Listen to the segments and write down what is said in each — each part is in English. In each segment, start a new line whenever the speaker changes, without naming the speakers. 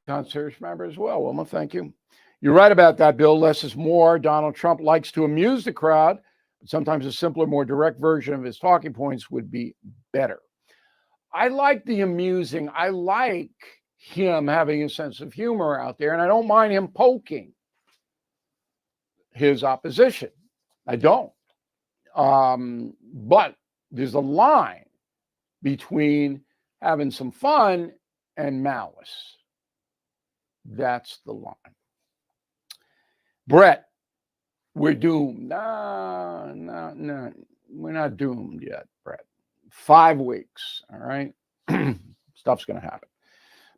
concierge member as well. Wilma, thank you. You're right about that, Bill. Less is more. Donald Trump likes to amuse the crowd, but sometimes a simpler, more direct version of his talking points would be better. I like the amusing. I like him having a sense of humor out there, and I don't mind him poking his opposition. I don't. But there's a line between having some fun and malice. That's the line. Brett, we're doomed. No. We're not doomed yet, Brett. 5 weeks, all right? Stuff's going to happen.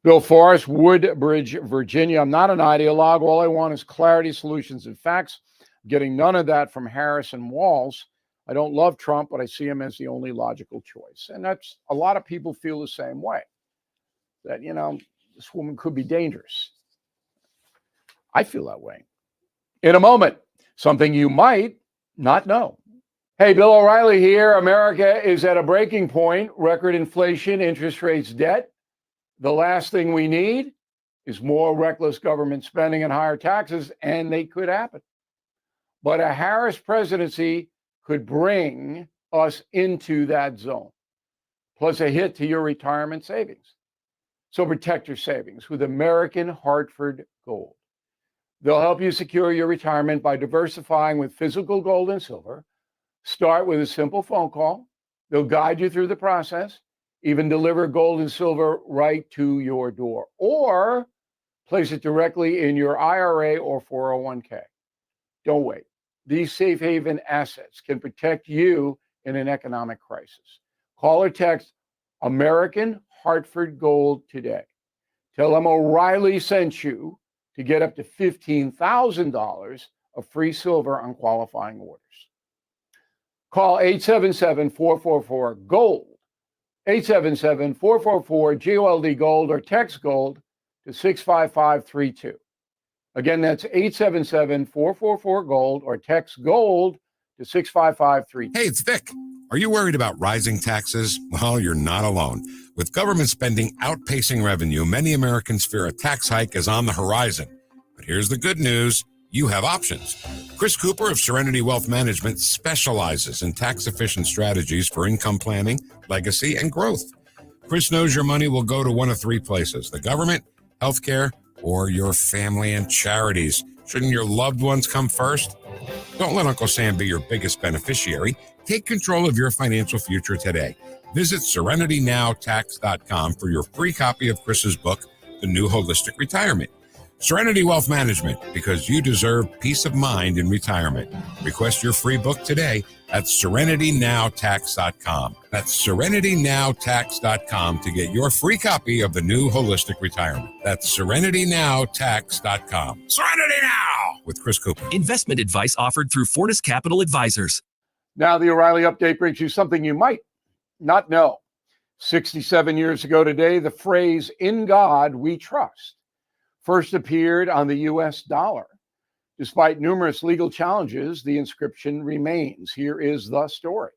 Bill Forrest, Woodbridge, Virginia. I'm not an ideologue. All I want is clarity, solutions, and facts. I'm getting none of that from Harris and Walz. I don't love Trump, but I see him as the only logical choice. And that's a lot of people feel the same way. That, this woman could be dangerous. I feel that way. In a moment, something you might not know. Hey, Bill O'Reilly here. America is at a breaking point. Record inflation, interest rates, debt. The last thing we need is more reckless government spending and higher taxes, and they could happen. But a Harris presidency could bring us into that zone, plus a hit to your retirement savings. So protect your savings with American Hartford Gold. They'll help you secure your retirement by diversifying with physical gold and silver. Start with a simple phone call. They'll guide you through the process, even deliver gold and silver right to your door, or place it directly in your IRA or 401k. Don't wait. These safe haven assets can protect you in an economic crisis. Call or text American Hartford Gold today. Tell them O'Reilly sent you to get up to $15,000 of free silver on qualifying orders. Call 877-444-GOLD, 877-444-GOLD, or text GOLD to 65532. Again, that's 877-444-GOLD, or text GOLD to 65532.
Hey, it's Vic. Are you worried about rising taxes? Well, you're not alone. With government spending outpacing revenue, many Americans fear a tax hike is on the horizon. But here's the good news. You have options. Chris Cooper of Serenity Wealth Management specializes in tax-efficient strategies for income planning, legacy, and growth. Chris knows your money will go to one of 3 places: the government, healthcare, or your family and charities. Shouldn't your loved ones come first? Don't let Uncle Sam be your biggest beneficiary. Take control of your financial future today. Visit SerenityNowTax.com for your free copy of Chris's book, The New Holistic Retirement. Serenity Wealth Management, because you deserve peace of mind in retirement. Request your free book today at SerenityNowTax.com. That's SerenityNowTax.com to get your free copy of The New Holistic Retirement. That's SerenityNowTax.com. Serenity Now! With Chris Cooper.
Investment advice offered through Fortis Capital Advisors.
Now the O'Reilly Update brings you something you might not know. 67 years ago today, the phrase, "In God We Trust," first appeared on the U.S. dollar. Despite numerous legal challenges, the inscription remains. Here is the story.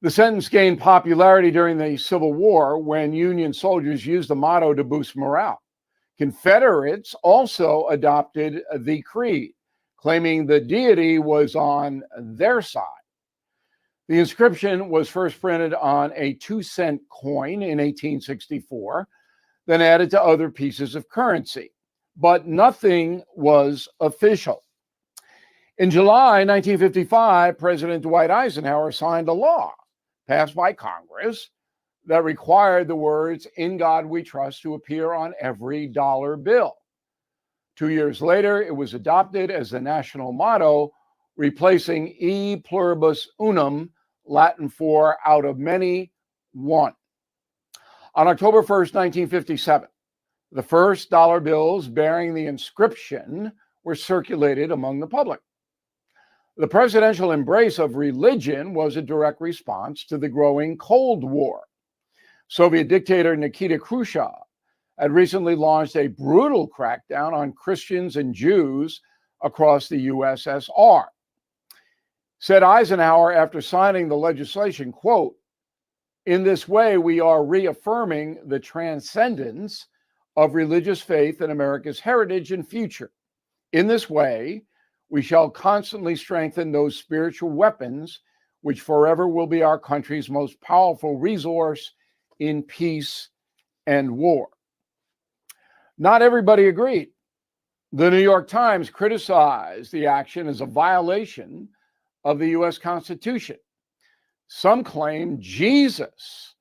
The sentence gained popularity during the Civil War when Union soldiers used the motto to boost morale. Confederates also adopted the creed, claiming the deity was on their side. The inscription was first printed on a 2-cent coin in 1864, then added to other pieces of currency, but nothing was official. In July 1955, President Dwight Eisenhower signed a law passed by Congress that required the words, "In God We Trust," to appear on every dollar bill. 2 years later, it was adopted as the national motto, replacing E pluribus unum, Latin for out of many, one. On October 1st, 1957, the first dollar bills bearing the inscription were circulated among the public. The presidential embrace of religion was a direct response to the growing Cold War. Soviet dictator Nikita Khrushchev had recently launched a brutal crackdown on Christians and Jews across the USSR. Said Eisenhower after signing the legislation, quote, "In this way, we are reaffirming the transcendence of religious faith in America's heritage and future. In this way, we shall constantly strengthen those spiritual weapons which forever will be our country's most powerful resource in peace and war. Not everybody agreed. The New York Times criticized the action as a violation of the U.S. Constitution. Some claim Jesus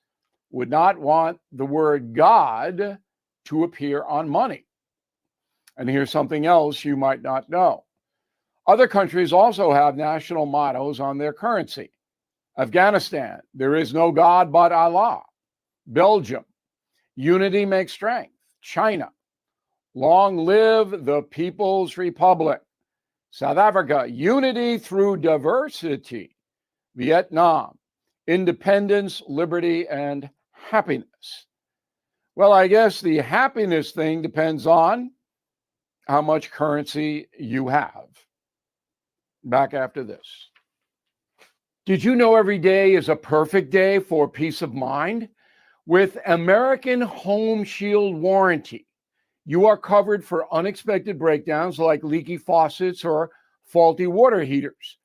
would not want the word God to appear on money. And here's something else you might not know. Other countries also have national mottos on their currency. Afghanistan, there is no God but Allah. Belgium, unity makes strength. China, long live the People's Republic. South Africa, unity through diversity. Vietnam, independence, liberty, and happiness. Well, I guess the happiness thing depends on how much currency you have. Back after this. Did you know every day is a perfect day for peace of mind? With American Home Shield warranty, you are covered for unexpected breakdowns like leaky faucets or faulty water heaters.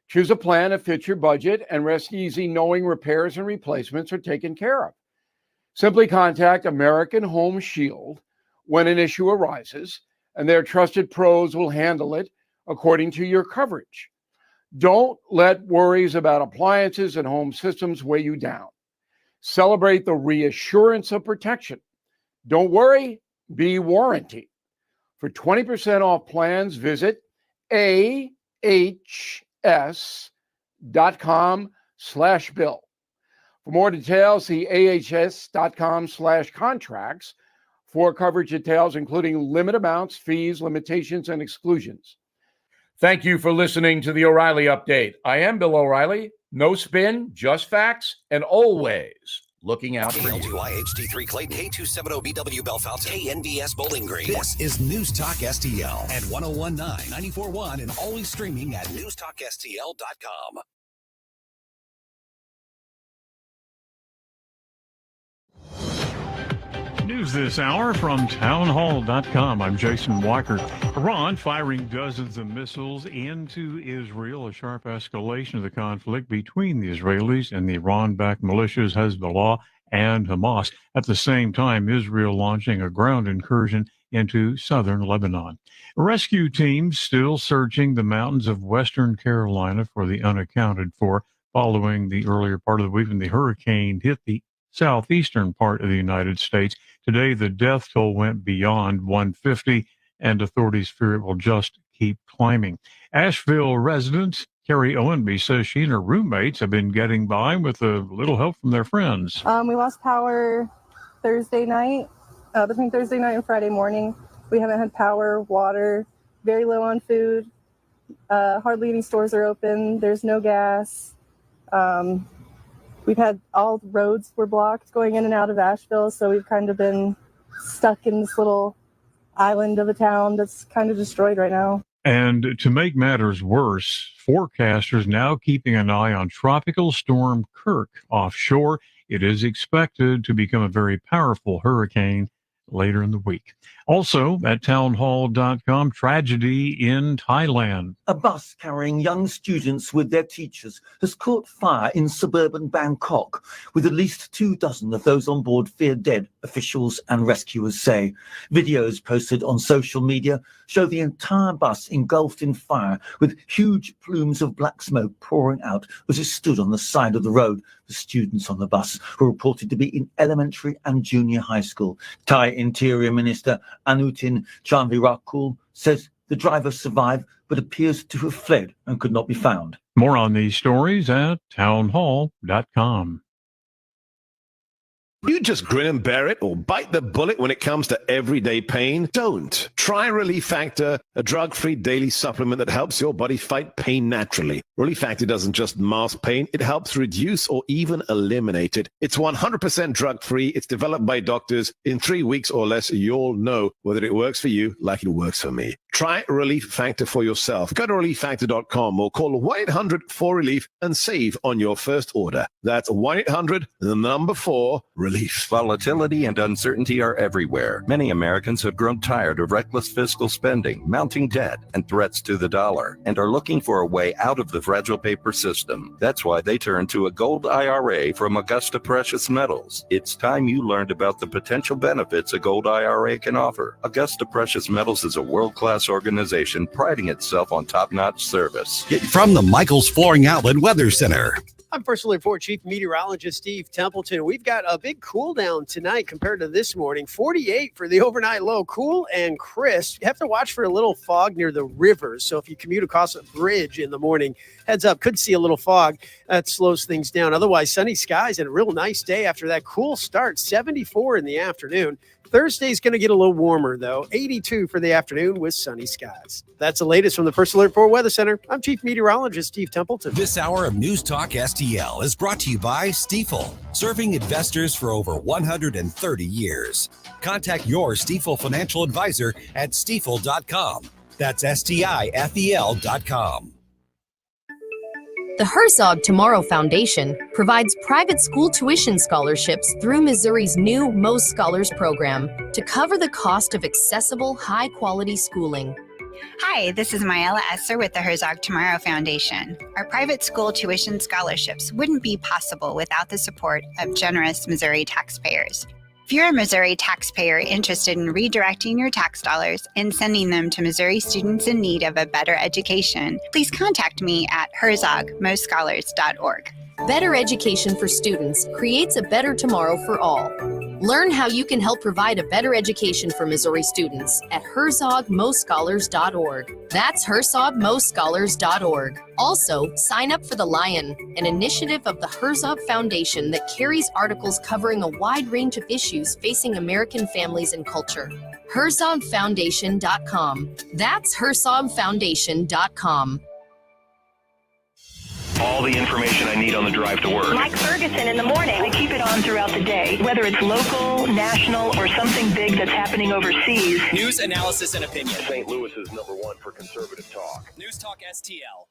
Choose a plan that fits your budget and rest easy knowing repairs and replacements are taken care of. Simply contact American Home Shield when an issue arises, and their trusted pros will handle it according to your coverage. Don't let worries about appliances and home systems weigh you down. Celebrate the reassurance of protection. Don't worry, be warranty. For 20% off plans, visit ahs.com/bill. For more details, see ahs.com/contracts for coverage details, including limit amounts, fees, limitations, and exclusions. Thank you for listening to the O'Reilly Update. I am Bill O'Reilly. No spin, just facts, and always looking out for you.
KL2I HD3 Clayton, K270BW Bellefonte, KNBS Bowling Green. This is News Talk STL at 1019, 94.1, and always streaming at newstalkstl.com.
News this hour from townhall.com. I'm Jason Walker. Iran firing dozens of missiles into Israel, a sharp escalation of the conflict between the Israelis and the Iran-backed militias Hezbollah and Hamas. At the same time, Israel launching a ground incursion into southern Lebanon. Rescue teams still searching the mountains of western Carolina for the unaccounted for following the earlier part of the week when the hurricane hit the southeastern part of the United States. Today, the death toll went beyond 150, and authorities fear it will just keep climbing. Asheville resident Carrie Owenby says she and her roommates have been getting by with a little help from their friends.
We lost power Thursday night, between Thursday night and Friday morning. We haven't had power, water, very low on food. Hardly any stores are open. There's no gas. We've had all the roads were blocked going in and out of Asheville, so we've kind of been stuck in this little island of a town that's kind of destroyed right now.
And to make matters worse, forecasters now keeping an eye on Tropical Storm Kirk offshore. It is expected to become a very powerful hurricane later in the week. Also at townhall.com, tragedy in Thailand.
A bus carrying young students with their teachers has caught fire in suburban Bangkok, with at least 24 of those on board feared dead, officials and rescuers say. Videos posted on social media show the entire bus engulfed in fire, with huge plumes of black smoke pouring out as it stood on the side of the road. The students on the bus were reported to be in elementary and junior high school. Thai Interior Minister Anutin Chanvirakul says the driver survived but appears to have fled and could not be found.
More on these stories at townhall.com.
You just grin and bear it or bite the bullet when it comes to everyday pain? Don't. Try Relief Factor, a drug-free daily supplement that helps your body fight pain naturally. Relief Factor doesn't just mask pain, it helps reduce or even eliminate it. It's 100% drug-free. It's developed by doctors. In 3 weeks or less, you'll know whether it works for you like it works for me. Try Relief Factor for yourself. Go to relieffactor.com or call 1-800-4RELIEF and save on your first order. That's 1-800-4-RELIEF.
Volatility and uncertainty are everywhere. Many Americans have grown tired of reckless fiscal spending, mounting debt, and threats to the dollar, and are looking for a way out of the fragile paper system. That's why they turn to a gold IRA from Augusta Precious Metals. It's time you learned about the potential benefits a gold IRA can offer. Augusta Precious Metals is a world-class organization priding itself on top-notch service.
From the Michael's Flooring Outlet Weather Center.
I'm First Alert 4 Chief Meteorologist Steve Templeton. We've got a big cool down tonight compared to this morning. 48 for the overnight low, cool and crisp. You have to watch for a little fog near the rivers. So if you commute across a bridge in the morning, heads up, could see a little fog. That slows things down. Otherwise, sunny skies and a real nice day after that cool start. 74 in the afternoon. Thursday's going to get a little warmer, though. 82 for the afternoon with sunny skies. That's the latest from the First Alert 4 Weather Center. I'm Chief Meteorologist Steve Templeton.
This hour of News Talk STL is brought to you by Stifel, serving investors for over 130 years. Contact your Stifel financial advisor at stifel.com. That's STIFEL.com.
The Herzog Tomorrow Foundation provides private school tuition scholarships through Missouri's new Most Scholars program to cover the cost of accessible, high-quality schooling.
Hi, this is Mayela Esser with the Herzog Tomorrow Foundation. Our private school tuition scholarships wouldn't be possible without the support of generous Missouri taxpayers. If you're a Missouri taxpayer interested in redirecting your tax dollars and sending them to Missouri students in need of a better education, please contact me at herzogmostscholars.org.
Better education for students creates a better tomorrow for all. Learn how you can help provide a better education for Missouri students at herzogmostscholars.org. That's herzogmostscholars.org. Also, sign up for The Lion, an initiative of the Herzog Foundation that carries articles covering a wide range of issues facing American families and culture. herzogfoundation.com. That's herzogfoundation.com.
All the information I need on the drive to work.
Mike Ferguson in the morning. I keep it on throughout the day, whether it's local, national, or something big that's happening overseas.
News, analysis, and opinion.
St. Louis is #1 for conservative talk.
News Talk STL.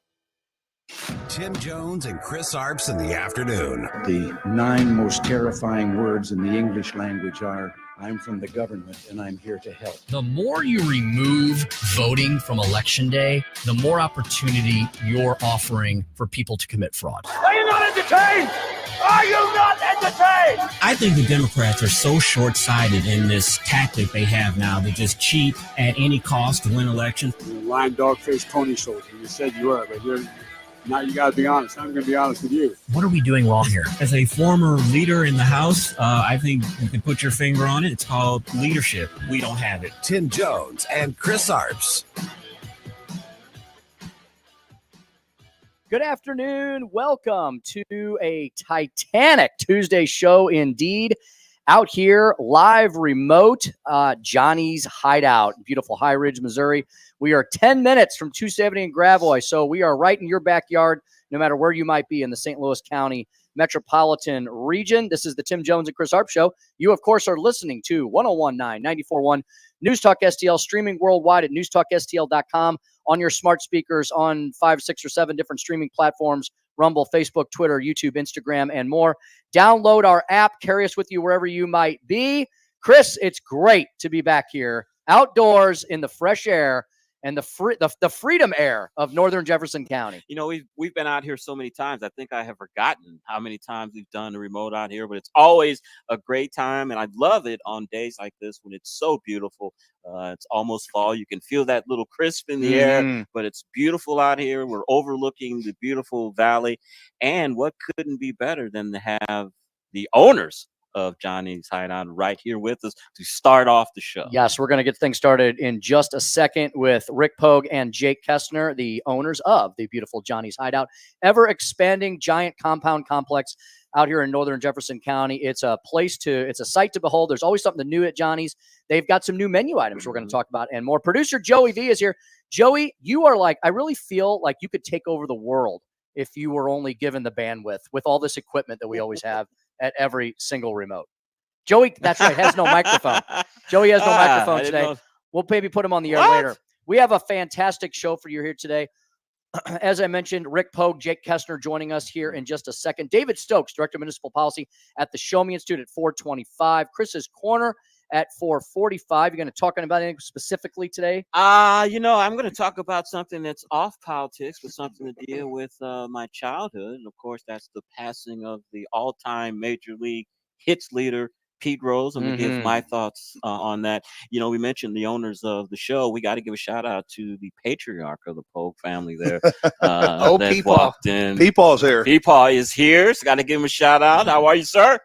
Tim Jones and Chris Arps in the afternoon.
The 9 most terrifying words in the English language are, I'm from the government and I'm here to help.
The more you remove voting from Election Day, the more opportunity you're offering for people to commit fraud.
Are you not entertained? Are you not entertained?
I think the Democrats are so short-sighted in this tactic they have now to just cheat at any cost to win elections.
You're a lying dog-faced pony soldier. You said you were, but now you got to be honest. I'm going to be honest with you.
What are we doing wrong here?
As a former leader in the House, I think you can put your finger on it. It's called leadership. We don't have it.
Tim Jones and Chris Arps.
Good afternoon. Welcome to a Titanic Tuesday show indeed. Out here, live remote, Johnny's Hideout, beautiful High Ridge, Missouri. We are 10 minutes from 270 and Gravois, so we are right in your backyard, no matter where you might be in the St. Louis County metropolitan region. This is the Tim Jones and Chris Arp Show. You, of course, are listening to 101.9, 94.1 News Talk STL, streaming worldwide at newstalkstl.com, on your smart speakers on 5, 6, or 7 different streaming platforms, Rumble, Facebook, Twitter, YouTube, Instagram, and more. Download our app. Carry us with you wherever you might be. Chris, it's great to be back here outdoors in the fresh air and the freedom air of northern Jefferson County.
You know, we've been out here so many times. I think I have forgotten how many times we've done the remote out here, but it's always a great time, and I love it on days like this when it's so beautiful. It's almost fall. You can feel that little crisp in the air, but it's beautiful out here. We're overlooking the beautiful valley, and what couldn't be better than to have the owners of Johnny's Hideout right here with us to start off the show.
Yes, we're going to get things started in just a second with Rick Pogue and Jake Kestner, the owners of the beautiful Johnny's Hideout, ever expanding giant compound complex out here in northern Jefferson County. It's a sight to behold. There's always something new at Johnny's. They've got some new menu items we're going to talk about and more. Producer Joey V is here. Joey, you are I really feel like you could take over the world if you were only given the bandwidth with all this equipment that we always have at every single remote. Joey, that's right, has no microphone. Joey has no microphone today. We'll maybe put him on the air later. We have a fantastic show for you here today. As I mentioned, Rick Pogue, Jake Kessner joining us here in just a second. David Stokes, Director of Municipal Policy at the Show Me Institute at 4:25. Chris's Corner at 4:45. You're going to talk about anything specifically today?
I'm going to talk about something that's off politics, but something to deal with my childhood. And of course, that's the passing of the all-time Major League hits leader, Pete Rose. I'm going to give my thoughts on that. We mentioned the owners of the show. We got to give a shout out to the patriarch of the Pogue family there.
Oh,
that
Peepaw.
walked in.
Peepaw's here.
Peepaw is here. So got to give him a shout out. How are you, sir?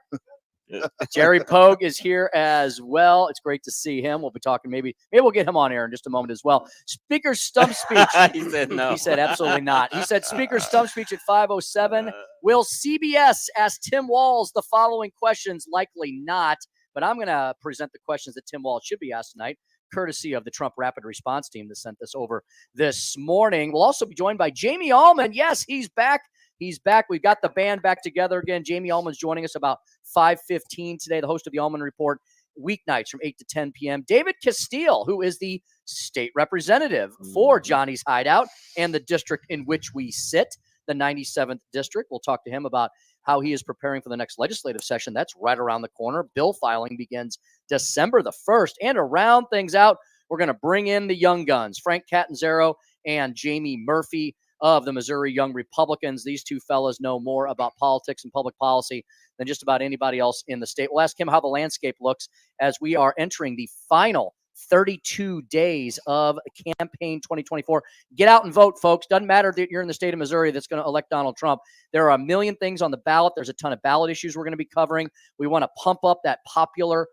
Jerry Pogue is here as well. It's great to see him. We'll be talking. Maybe we'll get him on air in just a moment as well. Speaker stump speech.
He said no.
He said absolutely not. He said Speaker stump speech at 5:07. Will CBS ask Tim Walz the following questions? Likely not. But I'm going to present the questions that Tim Walz should be asked tonight, courtesy of the Trump Rapid Response Team that sent this over this morning. We'll also be joined by Jamie Allman. Yes, he's back. He's back. We've got the band back together again. Jamie Allman's joining us about 5:15 today, the host of the Allman Report, weeknights from 8 to 10 p.m. David Casteel, who is the state representative for Johnny's Hideout and the district in which we sit, the 97th district. We'll talk to him about how he is preparing for the next legislative session. That's right around the corner. Bill filing begins December the 1st. And to round things out, we're going to bring in the young guns, Frank Catanzaro and Jamie Murphy of the Missouri Young Republicans. These two fellas know more about politics and public policy than just about anybody else in the state. We'll ask him how the landscape looks as we are entering the final 32 days of campaign 2024. Get out and vote, folks. Doesn't matter that you're in the state of Missouri that's going to elect Donald Trump. There are a million things on the ballot. There's a ton of ballot issues we're going to be covering. We want to pump up that popular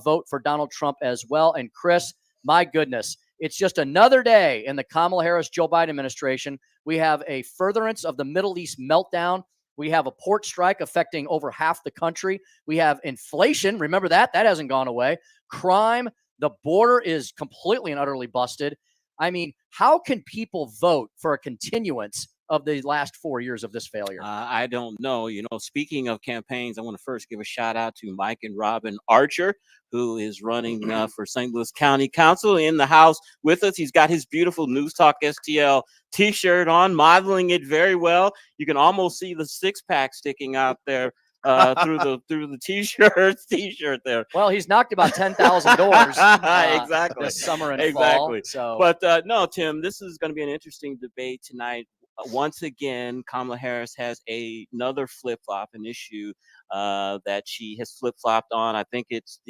vote for Donald Trump as well. And Chris, my goodness, it's just another day in the Kamala Harris-Joe Biden administration. We have a furtherance of the Middle East meltdown. We have a port strike affecting over half the country. We have inflation. Remember that? That hasn't gone away. Crime. The border is completely and utterly busted. I mean, how can people vote for a continuance of the last 4 years of this failure?
I don't know. Speaking of campaigns, I want to first give a shout out to Mike and Robin Archer, who is running for St. Louis County Council in the House with us. He's got his beautiful News Talk STL t-shirt on, modeling it very well. You can almost see the six-pack sticking out there through the t-shirt there.
Well, he's knocked about 10,000 doors
exactly
this summer and fall. So,
but no, Tim, this is going to be an interesting debate tonight. Once again, Kamala Harris has another flip-flop, an issue that she has flip-flopped on. I think it's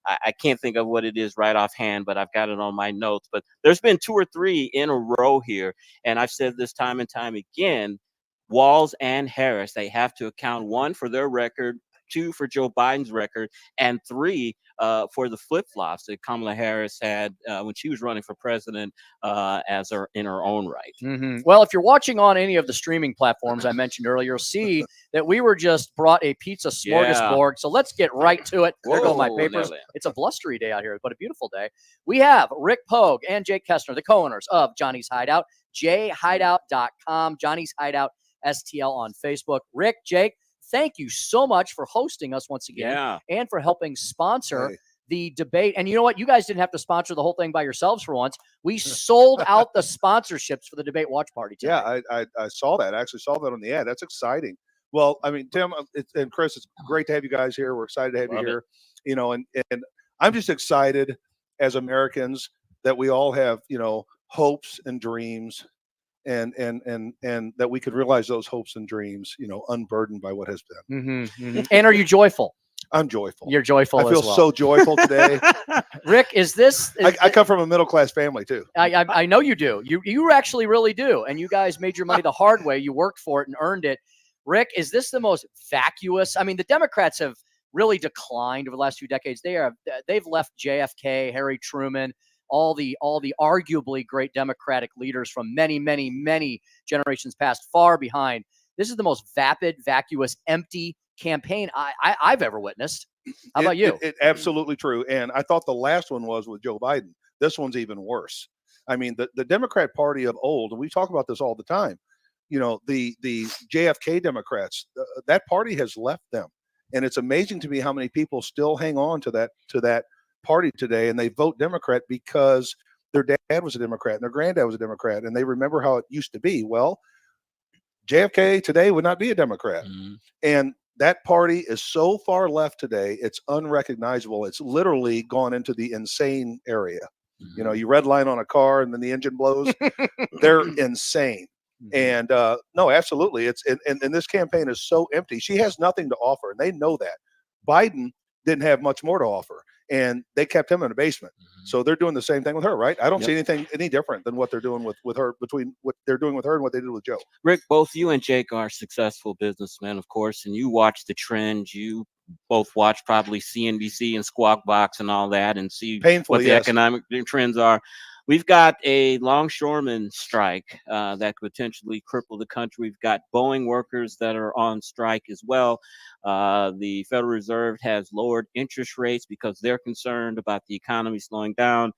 I can't think of what it is right offhand, but I've got it on my notes. But there's been 2 or 3 in a row here, and I've said this time and time again, Walz and Harris, they have to account, 1, for their record, 2, for Joe Biden's record, and 3, for the flip-flops that Kamala Harris had when she was running for president in her own right.
Mm-hmm. Well, if you're watching on any of the streaming platforms I mentioned earlier, you'll see that we were just brought a pizza smorgasbord. So let's get right to it. There go my papers. It's a blustery day out here, but a beautiful day. We have Rick Pogue and Jake Kessner, the co-owners of Johnny's Hideout, jhideout.com, Johnny's Hideout STL on Facebook. Rick, Jake, thank you so much for hosting us once again and for helping sponsor the debate. And you know what? You guys didn't have to sponsor the whole thing by yourselves for once. We sold out the sponsorships for the debate watch party tonight.
Yeah, I saw that. I actually saw that on the ad. That's exciting. Well, I mean, Tim and Chris, it's great to have you guys here. We're excited to have you here. And I'm just excited as Americans that we all have, hopes and dreams. And that we could realize those hopes and dreams, unburdened by what has been.
Mm-hmm, mm-hmm. And are you joyful?
I'm joyful.
You're joyful.
I feel so joyful today.
Rick, is this?
I come from a middle class family too.
I know you do. You actually really do. And you guys made your money the hard way. You worked for it and earned it. Rick, is this the most vacuous? I mean, the Democrats have really declined over the last few decades. They've left JFK, Harry Truman, all the arguably great Democratic leaders from many, many, many generations past far behind. This is the most vapid, vacuous, empty campaign I've ever witnessed. How about you?
It absolutely true. And I thought the last one was with Joe Biden. This one's even worse. I mean, the Democrat Party of old, and we talk about this all the time, the JFK Democrats, that party has left them. And it's amazing to me how many people still hang on to that party today, and they vote Democrat because their dad was a Democrat and their granddad was a Democrat, and they remember how it used to be. Well, JFK today would not be a Democrat. And that party is so far left today, it's unrecognizable. It's literally gone into the insane area. You know, you red line on a car and then the engine blows. They're insane. And no, absolutely. And this campaign is so empty. She has nothing to offer, and they know that. Biden didn't have much more to offer, and they kept him in the basement. So they're doing the same thing with her, right? I don't see anything any different than what they're doing with her, between what they're doing with her and what they did with Joe.
Rick, both you and Jake are successful businessmen, of course, and you watch the trends. You both watch probably CNBC and Squawk Box and all that, and see what the economic trends are. We've got a longshoreman strike that could potentially cripple the country. We've got Boeing workers that are on strike as well. The Federal Reserve has lowered interest rates because they're concerned about the economy slowing down.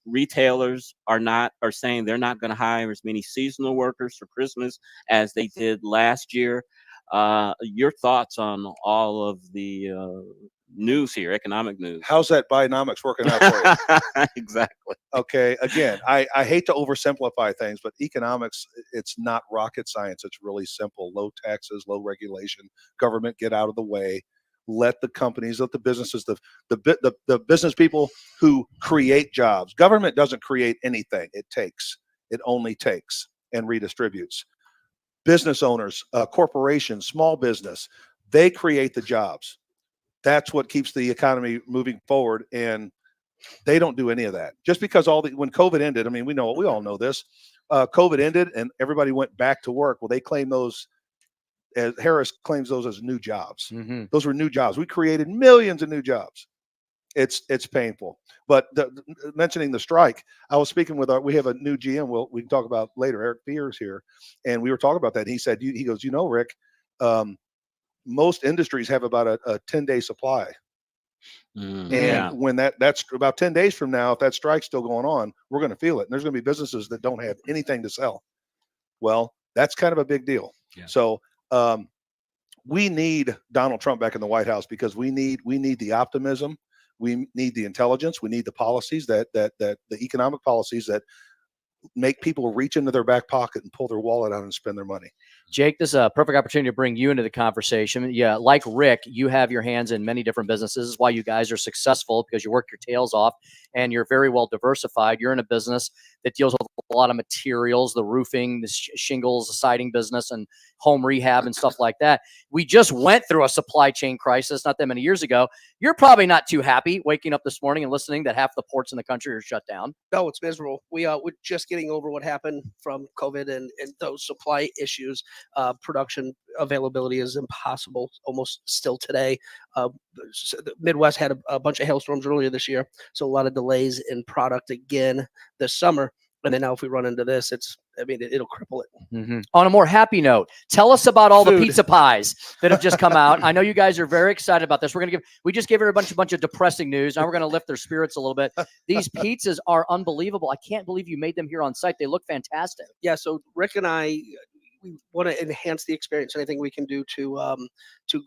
Retailers are saying they're not going to hire as many seasonal workers for Christmas as they did last year. Your thoughts on all of the news here, economic news?
How's that Bidenomics working out for you?
Exactly.
Okay. Again, I hate to oversimplify things, but economics, it's not rocket science. It's really simple. Low taxes, low regulation, government get out of the way. Let the companies, let the businesses, the business people who create jobs. Government doesn't create anything. It only takes and redistributes. Business owners, corporations, small business, they create the jobs. That's what keeps the economy moving forward, and they don't do any of that. Just because when COVID ended, I mean, we all know this. COVID ended, and everybody went back to work. Well, they claim those, as Harris claims those as new jobs. Those were new jobs. We created millions of new jobs. It's painful. But mentioning the strike, I was speaking with we have a new GM. We can talk about later. Eric Fears here, and we were talking about that. He said, he goes, Rick, most industries have about a 10-day supply. And when that's about 10 days from now, if that strike's still going on, we're going to feel it. And there's going to be businesses that don't have anything to sell. Well, that's kind of a big deal. Yeah. So we need Donald Trump back in the White House, because we need the optimism. We need the intelligence. We need the policies that the economic policies that make people reach into their back pocket and pull their wallet out and spend their money.
Jake, this is a perfect opportunity to bring you into the conversation. Yeah, like Rick, you have your hands in many different businesses. This is why you guys are successful, because you work your tails off and you're very well diversified. You're in a business that deals with a lot of materials, the roofing, the shingles, the siding business, and home rehab and stuff like that. We just went through a supply chain crisis not that many years ago. You're probably not too happy waking up this morning and listening that half the ports in the country are shut down.
No, it's miserable. We're just getting over what happened from COVID and those supply issues. Production availability is impossible almost still today. The Midwest had a bunch of hailstorms earlier this year, so a lot of delays in product again this summer. And then now if we run into this, it'll cripple it.
On a more happy note, tell us about all the pizza pies that have just come out. I know you guys are very excited about this. We just gave her a bunch of depressing news. Now we're going to lift their spirits a little bit. These pizzas are unbelievable. I can't believe you made them here on site. They look fantastic.
Yeah. So Rick and I, we want to enhance the experience. Anything we can do to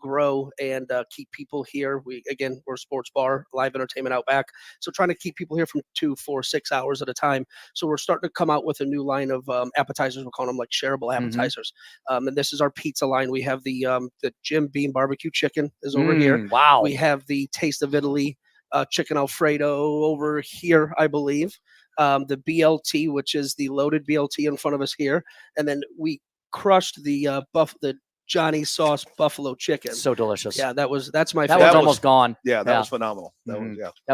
grow and keep people here. We're a sports bar, live entertainment out back. So trying to keep people here from 2, 4, 6 hours at a time. So we're starting to come out with a new line of appetizers. We're calling them like shareable appetizers. And this is our pizza line. We have the Jim Beam barbecue chicken is over here.
Wow.
We have the Taste of Italy chicken Alfredo over here, I believe. The BLT, which is the loaded BLT in front of us here. And then we crushed the Johnny Sauce buffalo chicken.
So delicious.
Yeah, that's my
favorite.
That
was almost gone.
Yeah, that was phenomenal. That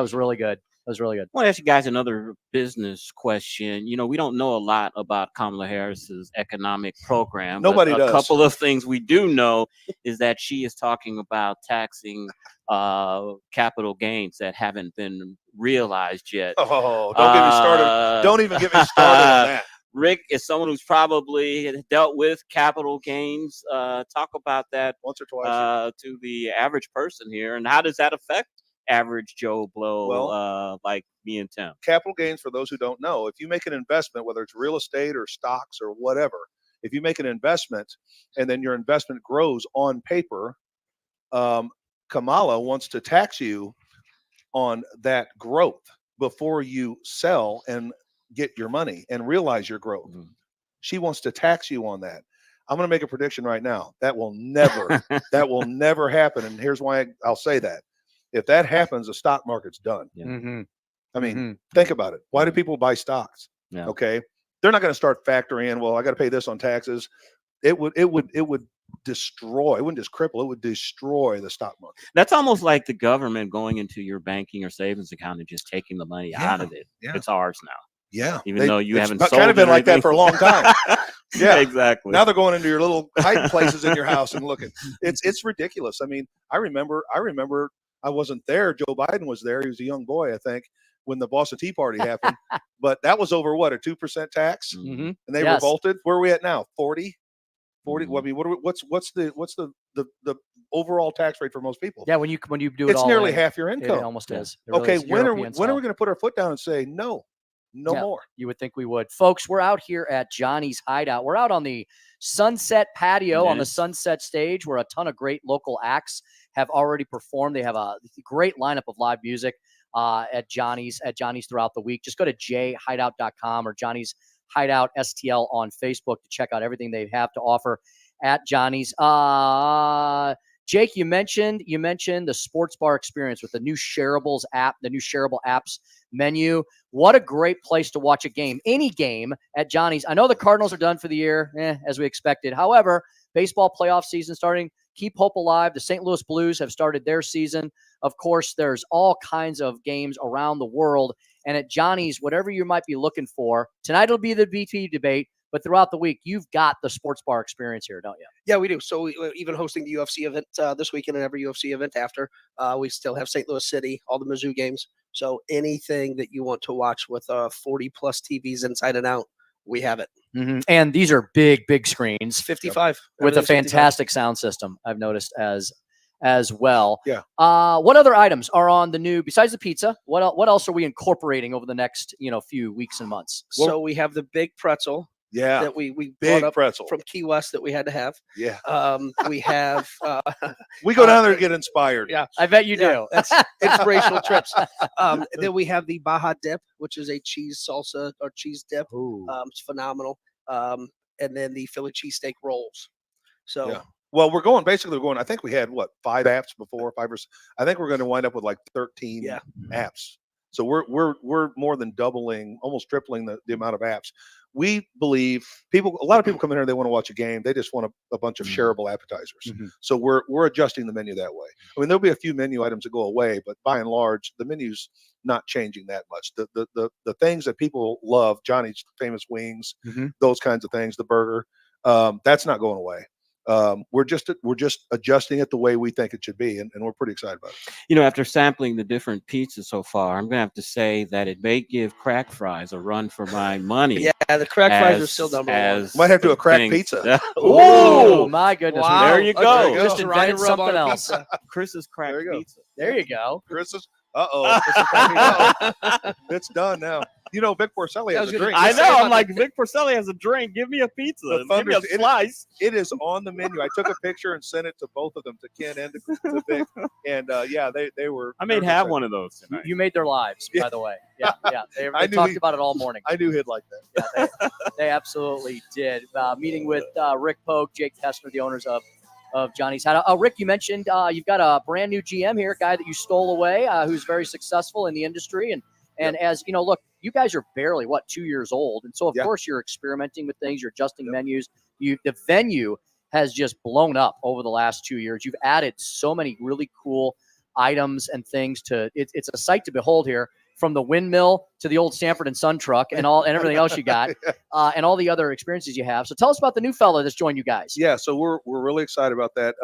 was really good. That was really good.
I want to ask you guys another business question. We don't know a lot about Kamala Harris's economic program.
Nobody does.
A couple of things we do know is that she is talking about taxing capital gains that haven't been realized yet.
Oh, don't get me started. Don't even get me started on that.
Rick is someone who's probably dealt with capital gains. Talk about that
once or twice
to the average person here, and how does that affect average Joe Blow like me and Tim?
Capital gains, for those who don't know, if you make an investment, whether it's real estate or stocks or whatever, if you make an investment and then your investment grows on paper, Kamala wants to tax you on that growth. before you sell and get your money and realize your growth.
Mm-hmm.
She wants to tax you on that. I'm going to make a prediction right now. That will never happen. And here's why I'll say that. If that happens, the stock market's done.
Yeah.
Mm-hmm.
I mean, think about it. Why do people buy stocks?
Yeah.
Okay. They're not going to start factoring in, well, I got to pay this on taxes. It would destroy, it wouldn't just cripple, it would destroy the stock market.
That's almost like the government going into your banking or savings account and just taking the money out of it.
Yeah.
It's ours now.
Yeah.
Even though you haven't
it's
sold
kind of been
it or
like that
anything.
for a long time. Yeah,
exactly.
Now they're going into your little hiding places in your house and looking. It's ridiculous. I mean, I remember I wasn't there. Joe Biden was there. He was a young boy, I think, when the Boston Tea Party happened. But that was over what, a 2% tax?
Mm-hmm.
And they revolted. Where are we at now? 40? 40. Well, I mean, what's the overall tax rate for most people?
Yeah, when you do it,
it's
all
nearly
in,
half your income.
It almost is. It really
Okay,
is.
when are we
European style.
going to put our foot down and say no more?
You would think we would. Folks, we're out here at Johnny's Hideout. We're out on the Sunset patio on the Sunset stage where a ton of great local acts have already performed. They have a great lineup of live music at Johnny's throughout the week. Just go to jhideout.com or Johnny's Hideout STL on Facebook to check out everything they have to offer at Johnny's. Jake, you mentioned the sports bar experience with the new Shareables app, the new Shareable apps menu. What a great place to watch a game, any game at Johnny's. I know the Cardinals are done for the year, as we expected. However, baseball playoff season starting. Keep hope alive. The St. Louis Blues have started their season. Of course, there's all kinds of games around the world. And at Johnny's, whatever you might be looking for, tonight it'll be the BT debate. But throughout the week, you've got the sports bar experience here, don't you?
Yeah, we do. So we're even hosting the UFC event this weekend and every UFC event after. We still have St. Louis City, all the Mizzou games. So anything that you want to watch with 40-plus TVs inside and out, we have it.
Mm-hmm. And these are big screens.
55.
With a fantastic sound system, I've noticed as well.
Yeah.
What other items are on the new, besides the pizza, what else are we incorporating over the next few weeks and months?
So we have the big pretzel.
Yeah,
that we
big
brought up
pretzel
from Key West that we had to have.
Yeah,
we have.
We go down there to get inspired.
Yeah, I bet you do.
That's inspirational trips. Then we have the Baja dip, which is a cheese salsa or cheese dip. It's phenomenal. And then the Philly cheesesteak rolls. So.
Yeah. Well, we're going. I think we had 5 apps before, 5 or. I think we're going to wind up with like 13 apps. So we're more than doubling, almost tripling the amount of apps. We believe a lot of people come in here, they want to watch a game. They just want a bunch of shareable appetizers.
Mm-hmm.
So we're adjusting the menu that way. I mean, there'll be a few menu items that go away, but by and large, the menu's not changing that much. The things that people love, Johnny's famous wings, those kinds of things, the burger, that's not going away. We're just adjusting it the way we think it should be, and we're pretty excited about it.
After sampling the different pizzas so far, I'm gonna have to say that it may give crack fries a run for my money.
Yeah, the crack fries are still number one.
Might have to do a crack pizza.
Oh my goodness! Wow.
There you go.
Just invented something else.
Pizza.
Chris's crack pizza.
There you go.
Chris's. It's done now. Vic Porcelli has a drink.
I know. I'm like, Vic Porcelli has a drink. Give me a pizza. Give me a slice.
It is on the menu. I took a picture and sent it to both of them, to Ken and to Vic. And they were.
I may have one of those tonight.
You made their lives, by the way. Yeah. They talked about it all morning.
I knew he'd like that.
Yeah, they absolutely did. Meeting with Rick Pogue, Jake Tessner, the owners of Johnny's Hideout. Rick, you mentioned you've got a brand new GM here, a guy that you stole away, who's very successful in the industry. And as you know, look, you guys are barely 2 years old, and so of course you're experimenting with things, you're adjusting menus. The venue has just blown up over the last 2 years. You've added so many really cool items and things to it. It's a sight to behold here, from the windmill to the old Sanford & Son truck and everything else you got, and all the other experiences you have. So tell us about the new fella that's joined you guys.
Yeah, so we're really excited about that.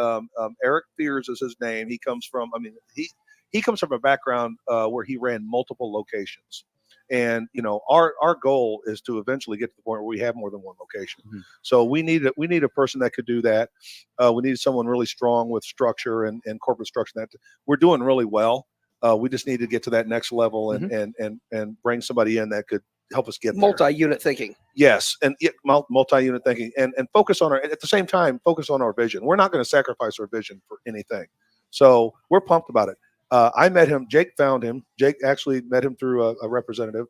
Eric Fears is his name. He comes from he comes from a background where he ran multiple locations. And our goal is to eventually get to the point where we have more than one location. Mm-hmm. So we need a person that could do that. We need someone really strong with structure and corporate structure. That we're doing really well. We just need to get to that next level and bring somebody in that could help us get there.
Multi-unit thinking.
Yes, and multi-unit thinking, and focus on at the same time, focus on our vision. We're not going to sacrifice our vision for anything. So we're pumped about it. I met him. Jake found him. Jake actually met him through a representative,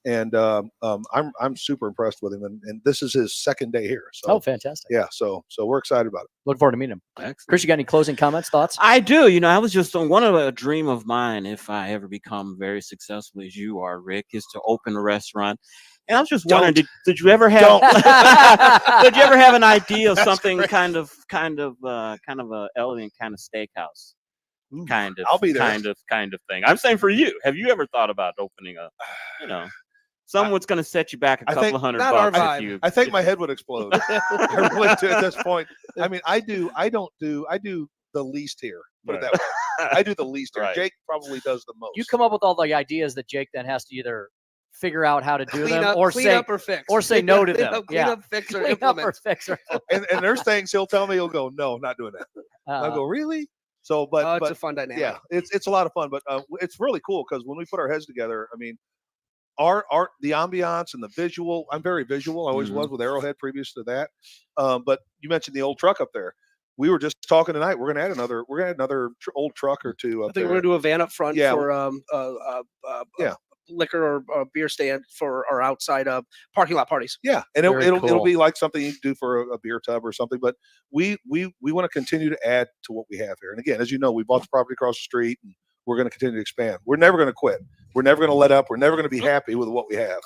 and I'm super impressed with him. And this is his second day here. So,
Oh, fantastic!
Yeah, so we're excited about it.
Look forward to meeting him.
Excellent.
Chris, you got any closing comments, thoughts?
I do. You know, I was just on one of a dream of mine. If I ever become very successful as you are, Rick, is to open a restaurant. And I was just wondering, did you ever have did you ever have an idea of something kind of a elegant kind of steakhouse?
I'll be there.
Kind of thing. I'm saying for you, have you ever thought about opening a, someone's going to set you back a couple of $100 if you?
I think my head would explode. I really do at this point. I mean, I do the least here. Put it that way. I do the least here.
Right.
Jake probably does the most.
You come up with all the ideas that Jake then has to either figure out how to do them or
clean
say
up or fix.
or say no to them.
Clean up, fix, or
Clean up
implement.
or fix or
and there's things he'll tell me. He'll go, no, not doing that. I'll go, really? So, but
it's a fun dynamic.
Yeah, it's a lot of fun. But it's really cool because when we put our heads together, I mean, the ambiance and the visual. I'm very visual. I always was with Arrowhead previous to that. But you mentioned the old truck up there. We were just talking tonight. We're gonna add another old truck or two up
I think
there.
we're gonna do a van up front
Yeah.
for liquor or beer stand for our outside parking lot parties.
Yeah, and
Very
it'll
cool.
be like something you can do for a beer tub or something. But we want to continue to add to what we have here. And again, as you know, we bought the property across the street, and we're going to continue to expand. We're never going to quit. We're never going to let up. We're never going to be happy with what we have.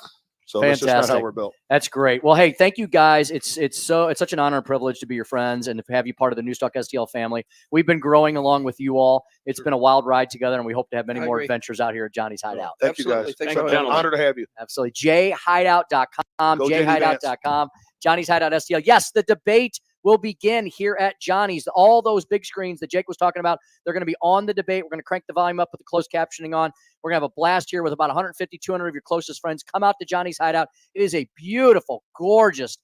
So that's just not how we're built.
That's great. Well, hey, thank you guys. It's such an honor and privilege to be your friends and to have you part of the Newstalk STL family. We've been growing along with you all. It's been a wild ride together, and we hope to have many
I
more
agree.
adventures out here at Johnny's Hideout.
Thank you guys.
Thanks
It's an honor to have you.
Absolutely. jhideout.com.
Go Jamie
jhideout.com. Johnny's Hideout STL. Yes, the debate will begin here at Johnny's. All those big screens that Jake was talking about, they're going to be on the debate. We're going to crank the volume up with the closed captioning on. We're going to have a blast here with about 150, 200 of your closest friends. Come out to Johnny's Hideout. It is a beautiful, gorgeous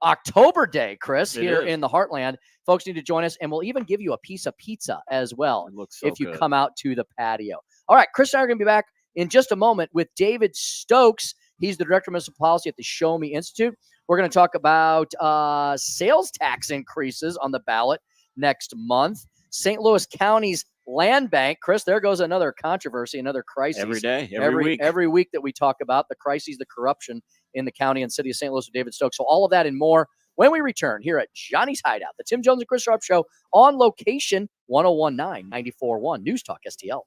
October day, Chris, here in the Heartland. Folks need to join us, and we'll even give you a piece of pizza as well if you come out to the patio. All right, Chris and I are going to be back in just a moment with David Stokes. He's the Director of Municipal Policy at the Show Me Institute. We're going to talk about sales tax increases on the ballot next month. St. Louis County's land bank. Chris, there goes another controversy, another crisis.
Every day, every week.
Every week that we talk about the crises, the corruption in the county and city of St. Louis with David Stokes. So all of that and more when we return here at Johnny's Hideout, the Tim Jones and Chris Arps Show on location 1019 94.1 News Talk STL.